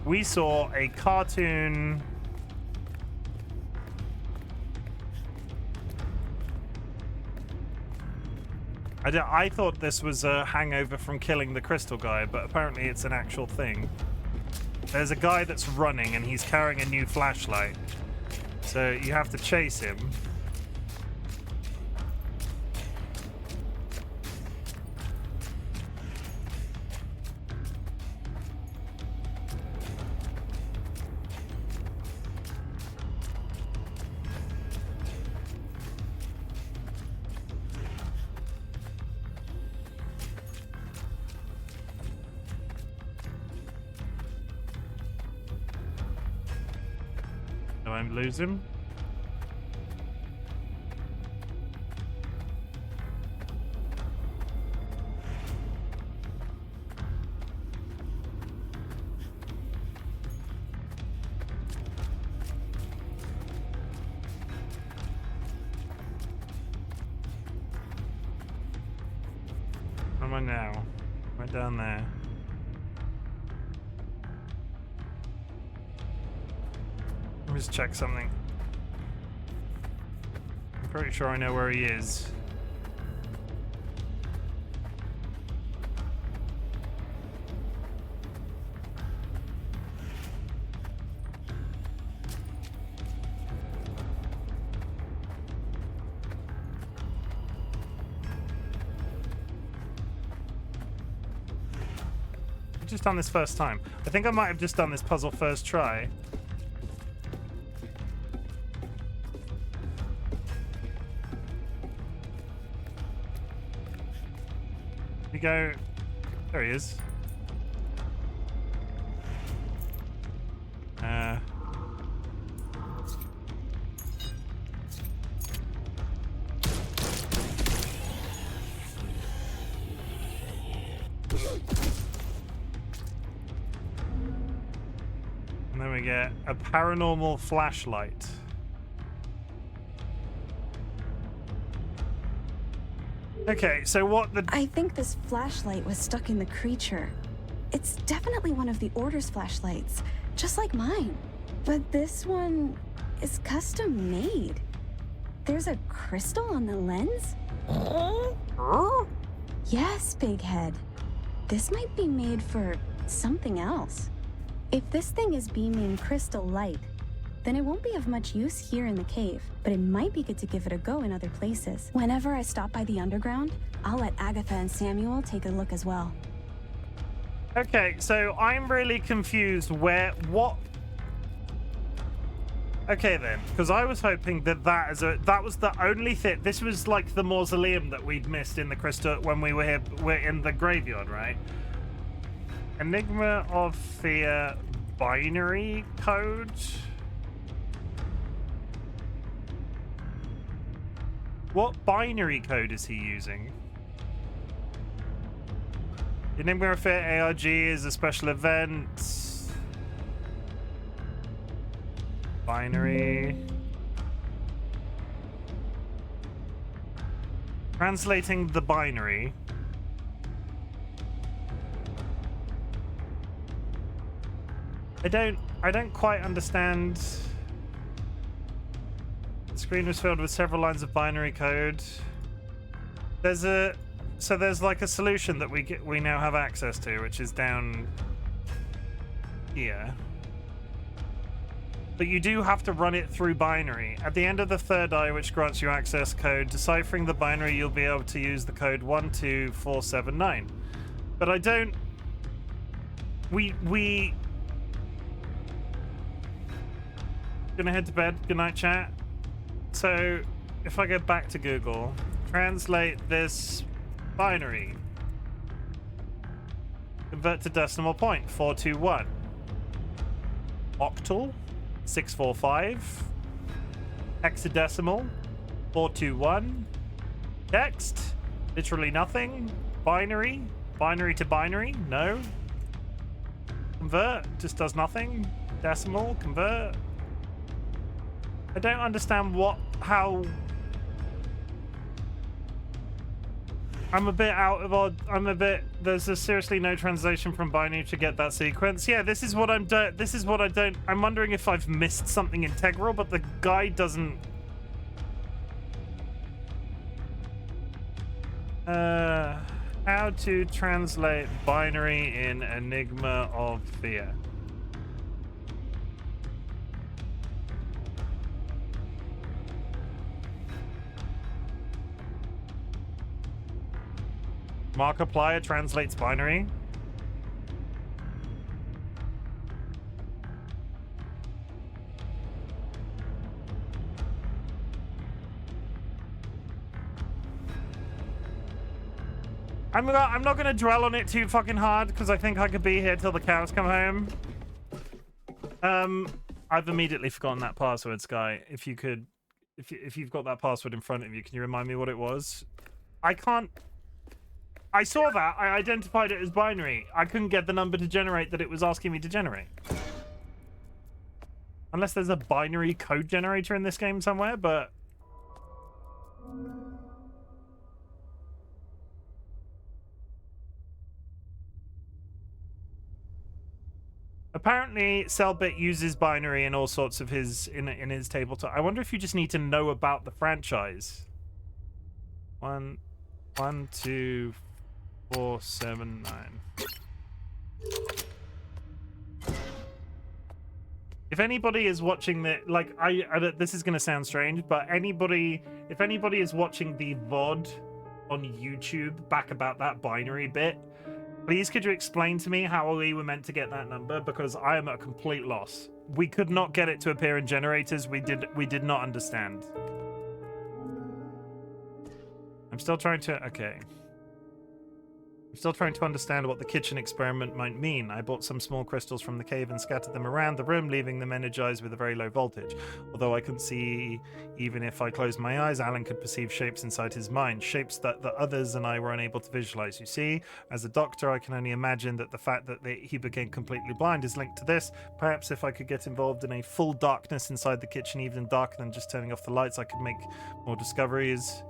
we saw a cartoon I thought this was a hangover from killing the crystal guy, but apparently it's an actual thing. There's a guy that's running and he's carrying a new flashlight. So you have to chase him. Lose him. Where am I now? Right down there. Let me just check something. I'm pretty sure I know where he is. I've just done this first time. I think I might have just done this puzzle first try. Go. There he is. And then we get a paranormal flashlight. Okay, so what the... I think this flashlight was stuck in the creature. It's definitely one of the Order's flashlights, just like mine. But this one is custom made. There's a crystal on the lens? Yes, Big Head. This might be made for something else. If this thing is beaming crystal light, then it won't be of much use here in the cave, but it might be good to give it a go in other places. Whenever I stop by the underground, I'll let Agatha and Samuel take a look as well. Okay, so I'm really confused what... Okay then, because I was hoping that that was the only thing. This was like the mausoleum that we'd missed in the crystal when we were here. We're in the graveyard, right? Enigma of Fear binary code. What binary code is he using? Enigma of Fear ARG is a special event. Binary. Translating the binary. I don't quite understand. The screen was filled with several lines of binary code. There's like a solution that we now have access to, which is down here. But you do have to run it through binary. At the end of the third eye, which grants you access code, deciphering the binary, you'll be able to use the code 12479. But I don't... We... Gonna head to bed. Good night, chat. So, if I go back to Google, translate this binary. Convert to decimal point, 421. Octal, 645. Hexadecimal, 421. Text, literally nothing. Binary, binary to binary, no. Convert, just does nothing. Decimal, convert. I don't understand how... I'm a bit out of odd. There's seriously no translation from binary to get that sequence. Yeah, this is what I don't. I'm wondering if I've missed something integral, but the guide doesn't. How to translate binary in Enigma of Fear. Markiplier translates binary. I'm not gonna dwell on it too fucking hard because I think I could be here till the cows come home. I've immediately forgotten that password, Sky. If you've got that password in front of you, can you remind me what it was? I can't. I saw that. I identified it as binary. I couldn't get the number to generate that it was asking me to generate. Unless there's a binary code generator in this game somewhere, but... Apparently, Cellbit uses binary in all sorts of his in his tabletop. I wonder if you just need to know about the franchise. 1, 2, 4, 7, 9. If anybody is watching the this is gonna sound strange, but if anybody is watching the VOD on YouTube back about that binary bit, please could you explain to me how we were meant to get that number, because I am at a complete loss. We could not get it to appear in generators. We did not understand. I'm still trying to understand what the kitchen experiment might mean. I bought some small crystals from the cave and scattered them around the room, leaving them energized with a very low voltage. Although I couldn't see, even if I closed my eyes, Alan could perceive shapes inside his mind, shapes that the others and I were unable to visualize. You see, as a doctor, I can only imagine that the fact that he became completely blind is linked to this. Perhaps if I could get involved in a full darkness inside the kitchen, even darker than just turning off the lights, I could make more discoveries.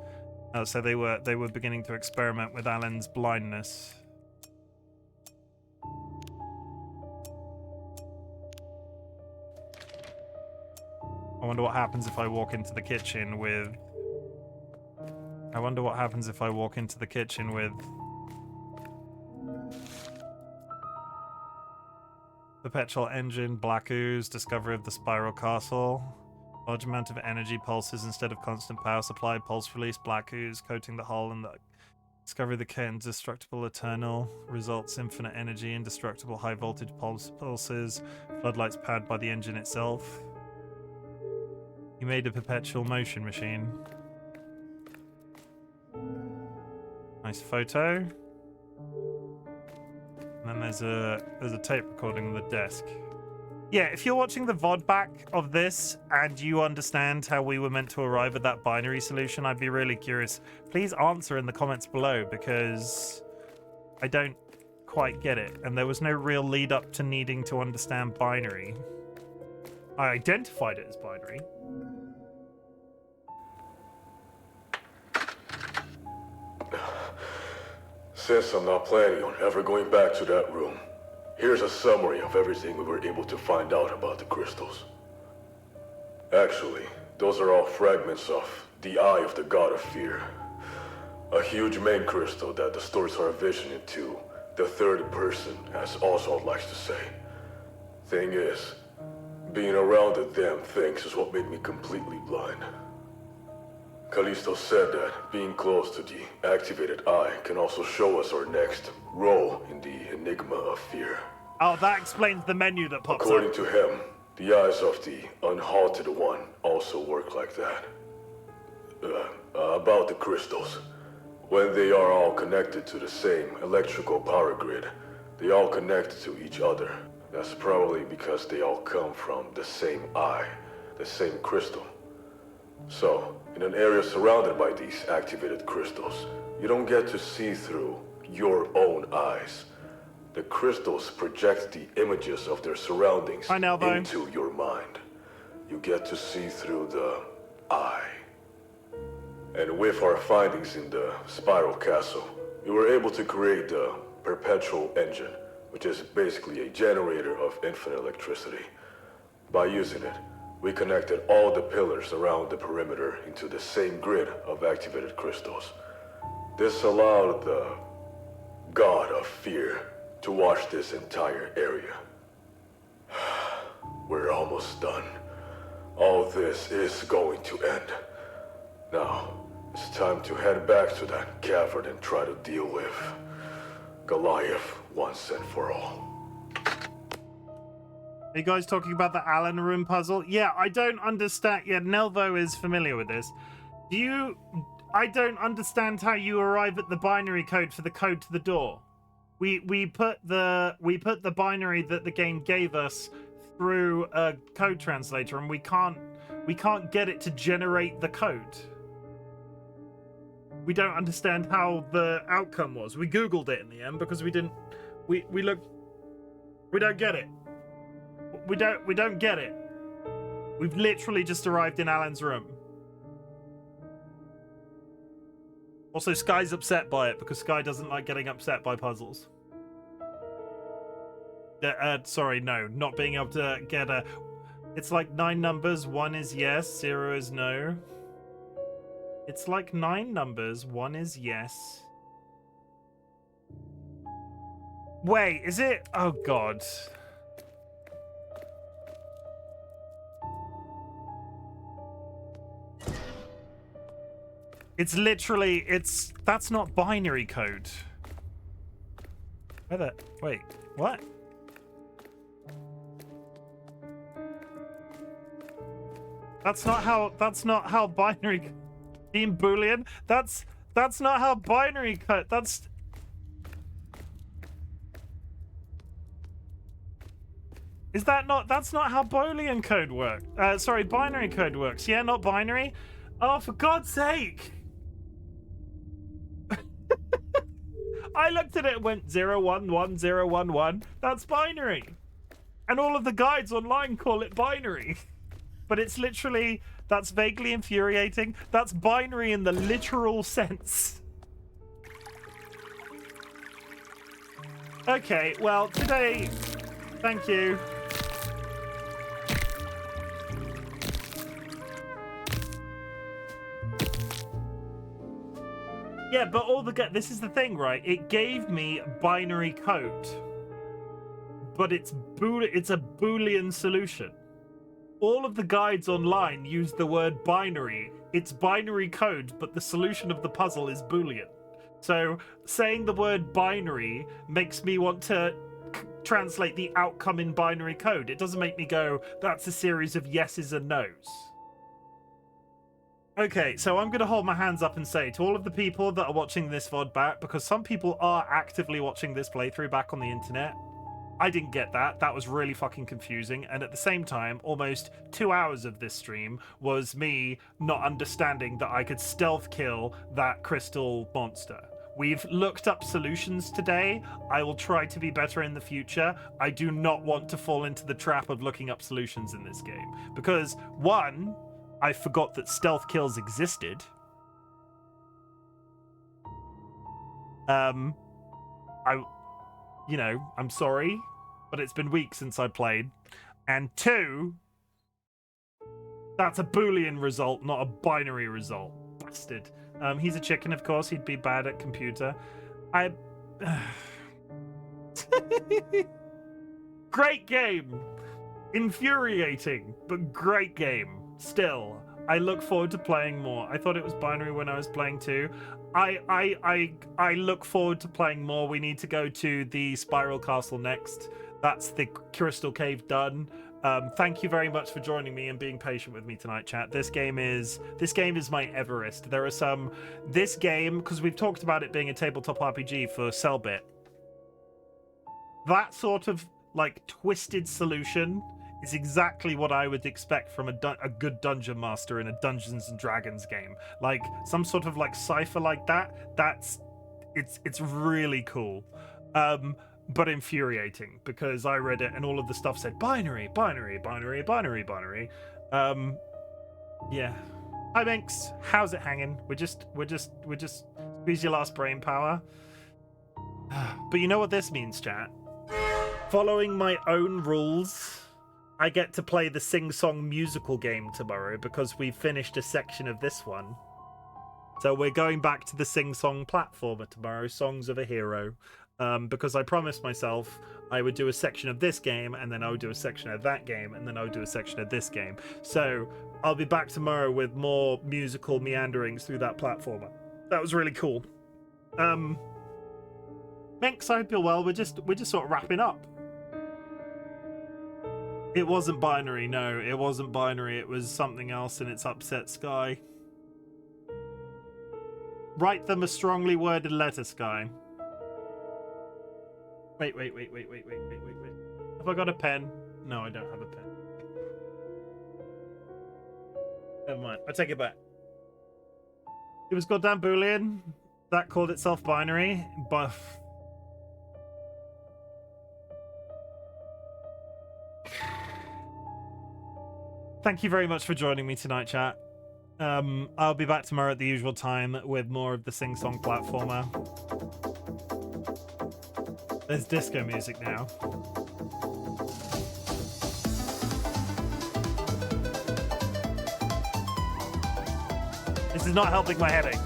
So they were beginning to experiment with Alan's blindness. I wonder what happens if I walk into the kitchen with... Perpetual engine, black ooze, discovery of the spiral castle. Large amount of energy pulses instead of constant power supply, pulse release, black ooze, coating the hull, and the discovery of the indestructible eternal, results infinite energy, indestructible high voltage pulses, floodlights powered by the engine itself. You made a perpetual motion machine. Nice photo. And then there's a tape recording on the desk. Yeah, if you're watching the VOD back of this and you understand how we were meant to arrive at that binary solution, I'd be really curious. Please answer in the comments below, because I don't quite get it. And there was no real lead up to needing to understand binary. I identified it as binary. Since I'm not planning on ever going back to that room, here's a summary of everything we were able to find out about the crystals. Actually, those are all fragments of the Eye of the God of Fear. A huge main crystal that distorts our vision into the third person, as Oswald likes to say. Thing is, being around the damn things is what made me completely blind. Callisto said that being close to the activated eye can also show us our next role in the Enigma of Fear. Oh, that explains the menu that pops According up. to him, the eyes of the Unhalted One also work like that. About the crystals. When they are all connected to the same electrical power grid, they all connect to each other. That's probably because they all come from the same eye, the same crystal. So, in an area surrounded by these activated crystals, you don't get to see through your own eyes. The crystals project the images of their surroundings into your mind. You get to see through the eye. And with our findings in the Spiral Castle, we were able to create the Perpetual Engine, which is basically a generator of infinite electricity. By using it, we connected all the pillars around the perimeter into the same grid of activated crystals. This allowed the God of Fear to watch this entire area. We're almost done. All this is going to end. Now, it's time to head back to that cavern and try to deal with Goliath once and for all. Are you guys talking about the Allen room puzzle? Yeah, I don't understand. Yeah, Nelvo is familiar with this. I don't understand how you arrive at the binary code for the code to the door. We put the binary that the game gave us through a code translator, and we can't get it to generate the code. We don't understand how the outcome was. We Googled it in the end because we don't get it. We don't get it. We've literally just arrived in Alan's room. Also, Sky's upset by it because Sky doesn't like getting upset by puzzles. Sorry, no, not being able to get a... It's like 9 numbers, 1 is yes, 0 is no. It's like 9 numbers, 1 is yes. Wait, is it? Oh, God. It's literally, that's not binary code. Wait, what? That's not how binary, Team Boolean, that's not how binary code, that's not how Boolean code works. Sorry, binary code works. Yeah, not binary. Oh, for God's sake. I looked at it and went 011011. That's binary. And all of the guides online call it binary. But it's literally, that's vaguely infuriating. That's binary in the literal sense. Okay, well, today, thank you. Yeah, but this is the thing, right? It gave me binary code, but it's a Boolean solution. All of the guides online use the word binary. It's binary code, but the solution of the puzzle is Boolean. So saying the word binary makes me want to translate the outcome in binary code. It doesn't make me go, that's a series of yeses and nos. Okay, so I'm going to hold my hands up and say to all of the people that are watching this VOD back, because some people are actively watching this playthrough back on the internet, I didn't get that. That was really fucking confusing. And at the same time, almost 2 hours of this stream was me not understanding that I could stealth kill that crystal monster. We've looked up solutions today. I will try to be better in the future. I do not want to fall into the trap of looking up solutions in this game. Because, one, I forgot that stealth kills existed. I'm sorry, but it's been weeks since I played. And 2, that's a Boolean result, not a binary result. Bastard. He's a chicken, of course. He'd be bad at computer. Great game. Infuriating, but great game. Still, I look forward to playing more. I thought it was binary when I was playing too. I look forward to playing more. We need to go to the Spiral Castle next. That's the Crystal Cave done. Thank you very much for joining me and being patient with me tonight, chat. This game is my Everest. There are this game, because we've talked about it being a tabletop RPG for Cellbit. That sort of like twisted solution is exactly what I would expect from a good dungeon master in a Dungeons and Dragons game. Like some sort of like cipher like that. It's really cool. But infuriating, because I read it and all of the stuff said binary. Yeah. Hi Minx, how's it hanging? We're just squeeze your last brain power. But you know what this means, chat? Following my own rules, I get to play the sing-song musical game tomorrow because we finished a section of this one. So we're going back to the sing-song platformer tomorrow, Songs of a Hero. Because I promised myself I would do a section of this game, and then I would do a section of that game, and then I would do a section of this game. So I'll be back tomorrow with more musical meanderings through that platformer. That was really cool. Minx, I hope you're well. We're just sort of wrapping up. It wasn't binary, no. It wasn't binary. It was something else, and it's upset Sky. Write them a strongly worded letter, Sky. Wait. Have I got a pen? No, I don't have a pen. Never mind. I take it back. It was goddamn Boolean. That called itself binary. Buff. Thank you very much for joining me tonight, chat. I'll be back tomorrow at the usual time with more of the sing-song platformer. There's disco music now. This is not helping my headache.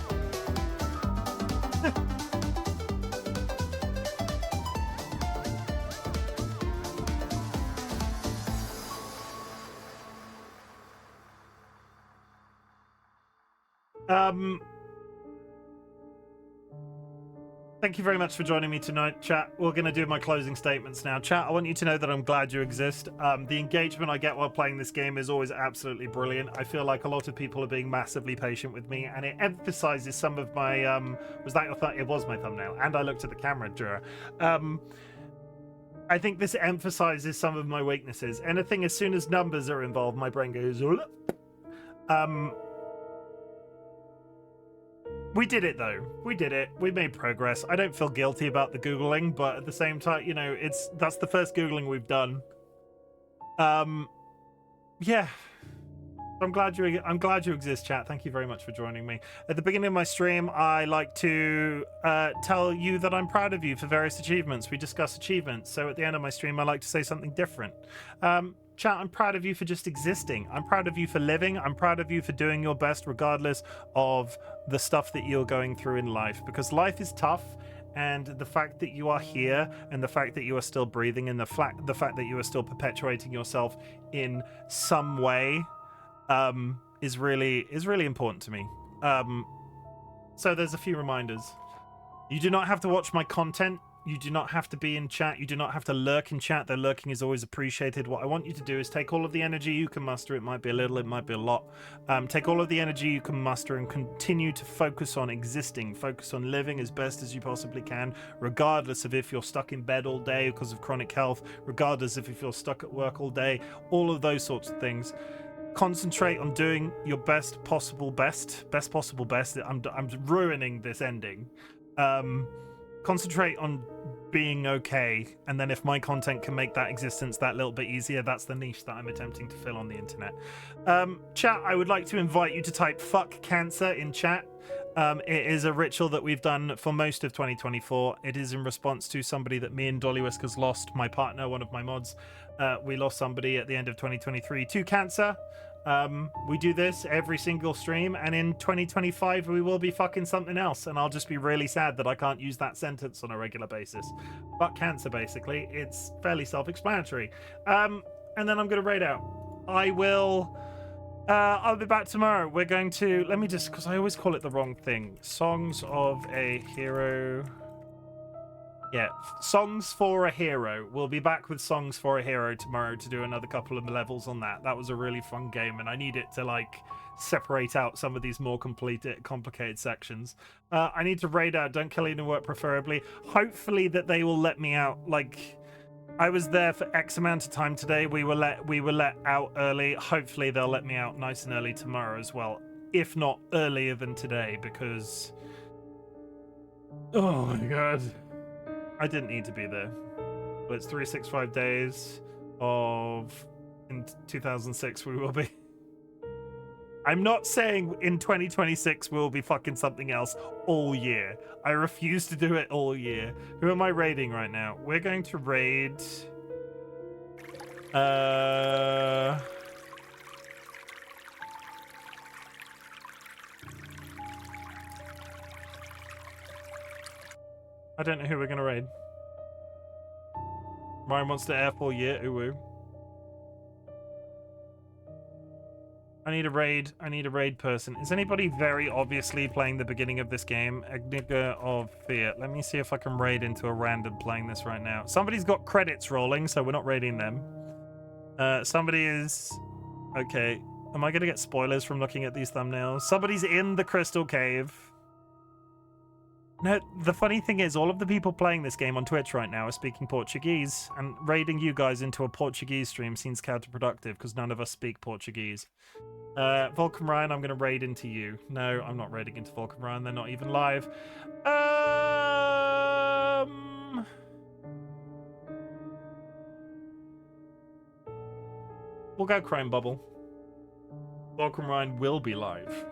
Thank you very much for joining me tonight, chat. We're going to do my closing statements now. Chat, I want you to know that I'm glad you exist. The engagement I get while playing this game is always absolutely brilliant. I feel like a lot of people are being massively patient with me, and it emphasizes some of my... was that your it was my thumbnail, and I looked at the camera, Jura. I think this emphasizes some of my weaknesses. Anything, as soon as numbers are involved, my brain goes... We did it though. We did it. We made progress. I don't feel guilty about the Googling, but at the same time, you know, that's the first Googling we've done. Yeah. I'm glad you exist, chat. Thank you very much for joining me. At the beginning of my stream, I like to tell you that I'm proud of you for various achievements. We discuss achievements. So at the end of my stream, I like to say something different. Chat, I'm proud of you for just existing. I'm proud of you for living. I'm proud of you for doing your best regardless of the stuff that you're going through in life, because life is tough, and the fact that you are here and the fact that you are still breathing and the fact that you are still perpetuating yourself in some way is really important to me. So there's a few reminders. You do not have to watch my content. You do not have to be in chat. You do not have to lurk in chat, though lurking is always appreciated. What I want you to do is take all of the energy you can muster. It might be a little, it might be a lot. Take all of the energy you can muster and continue to focus on existing. Focus on living as best as you possibly can, regardless of if you're stuck in bed all day because of chronic health, regardless of if you're stuck at work all day, all of those sorts of things. Concentrate on doing your best possible best. I'm ruining this ending. Concentrate on being okay, and then if my content can make that existence that little bit easier, that's the niche that I'm attempting to fill on the internet. Chat, I would like to invite you to type "fuck cancer" in chat. It is a ritual that we've done for most of 2024. It is in response to somebody that me and DollyWhiskers lost, my partner, one of my mods. We lost somebody at the end of 2023 to cancer. We do this every single stream, and in 2025 we will be fucking something else, and I'll just be really sad that I can't use that sentence on a regular basis. Fuck cancer, basically. It's fairly self-explanatory. And then I'm going to raid out. I'll be back tomorrow. We're going to, let me just, because I always call it the wrong thing. Songs of a Hero. Yeah, Songs for a Hero. We'll be back with Songs for a Hero tomorrow to do another couple of levels on that. That was a really fun game, and I need it to, like, separate out some of these more complicated sections. I need to raid out Don't Kill Anyone Work, preferably. Hopefully that they will let me out, like... I was there for X amount of time today. We were let out early. Hopefully they'll let me out nice and early tomorrow as well. If not earlier than today, because... Oh my god. I didn't need to be there. But it's 365 days of... In 2006 we will be. I'm not saying in 2026 we'll be fucking something else all year. I refuse to do it all year. Who am I raiding right now? We're going to raid... I don't know who we're going to raid. Ryan wants to air for year. Ooh. I need a raid person. Is anybody very obviously playing the beginning of this game? Enigma of Fear. Let me see if I can raid into a random playing this right now. Somebody's got credits rolling, so we're not raiding them. Somebody is... Okay. Am I going to get spoilers from looking at these thumbnails? Somebody's in the Crystal Cave. No, the funny thing is, all of the people playing this game on Twitch right now are speaking Portuguese, and raiding you guys into a Portuguese stream seems counterproductive because none of us speak Portuguese. Vulcan Ryan, I'm going to raid into you. No, I'm not raiding into Vulcan Ryan. They're not even live. We'll go Crime Bubble. Vulcan Ryan will be live.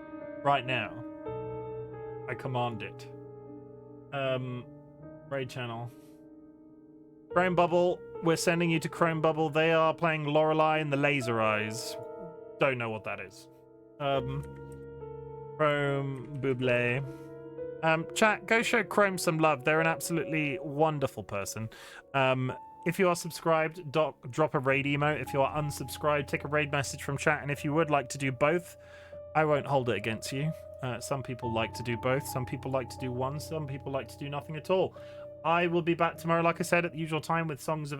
Right now. I command it. Raid channel. Crime Bubble, we're sending you to Crime Bubble. They are playing Lorelei and the Laser Eyes. Don't know what that is. Chrome Buble. Chat, go show Chrome some love. They're an absolutely wonderful person. If you are subscribed, drop a raid emote. If you are unsubscribed, take a raid message from chat. And if you would like to do both, I won't hold it against you. Some people like to do both. Some people like to do one. Some people like to do nothing at all. I will be back tomorrow, like I said, at the usual time with songs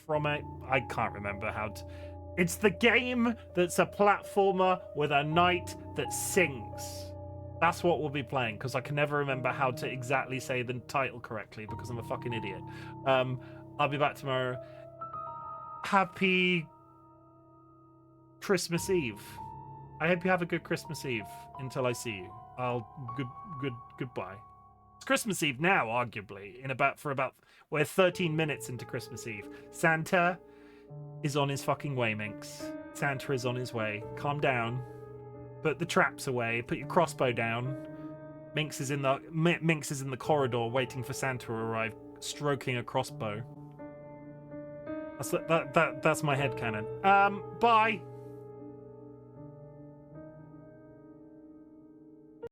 from a... I can't remember how to... It's the game that's a platformer with a knight that sings. That's what we'll be playing, because I can never remember how to exactly say the title correctly, because I'm a fucking idiot. I'll be back tomorrow. Happy Christmas Eve. I hope you have a good Christmas Eve until I see you. Goodbye. It's Christmas Eve now, arguably. We're 13 minutes into Christmas Eve. Santa is on his fucking way, Minx. Santa is on his way. Calm down. Put the traps away. Put your crossbow down. Minx is in the corridor waiting for Santa to arrive, stroking a crossbow. That's my headcanon. Bye.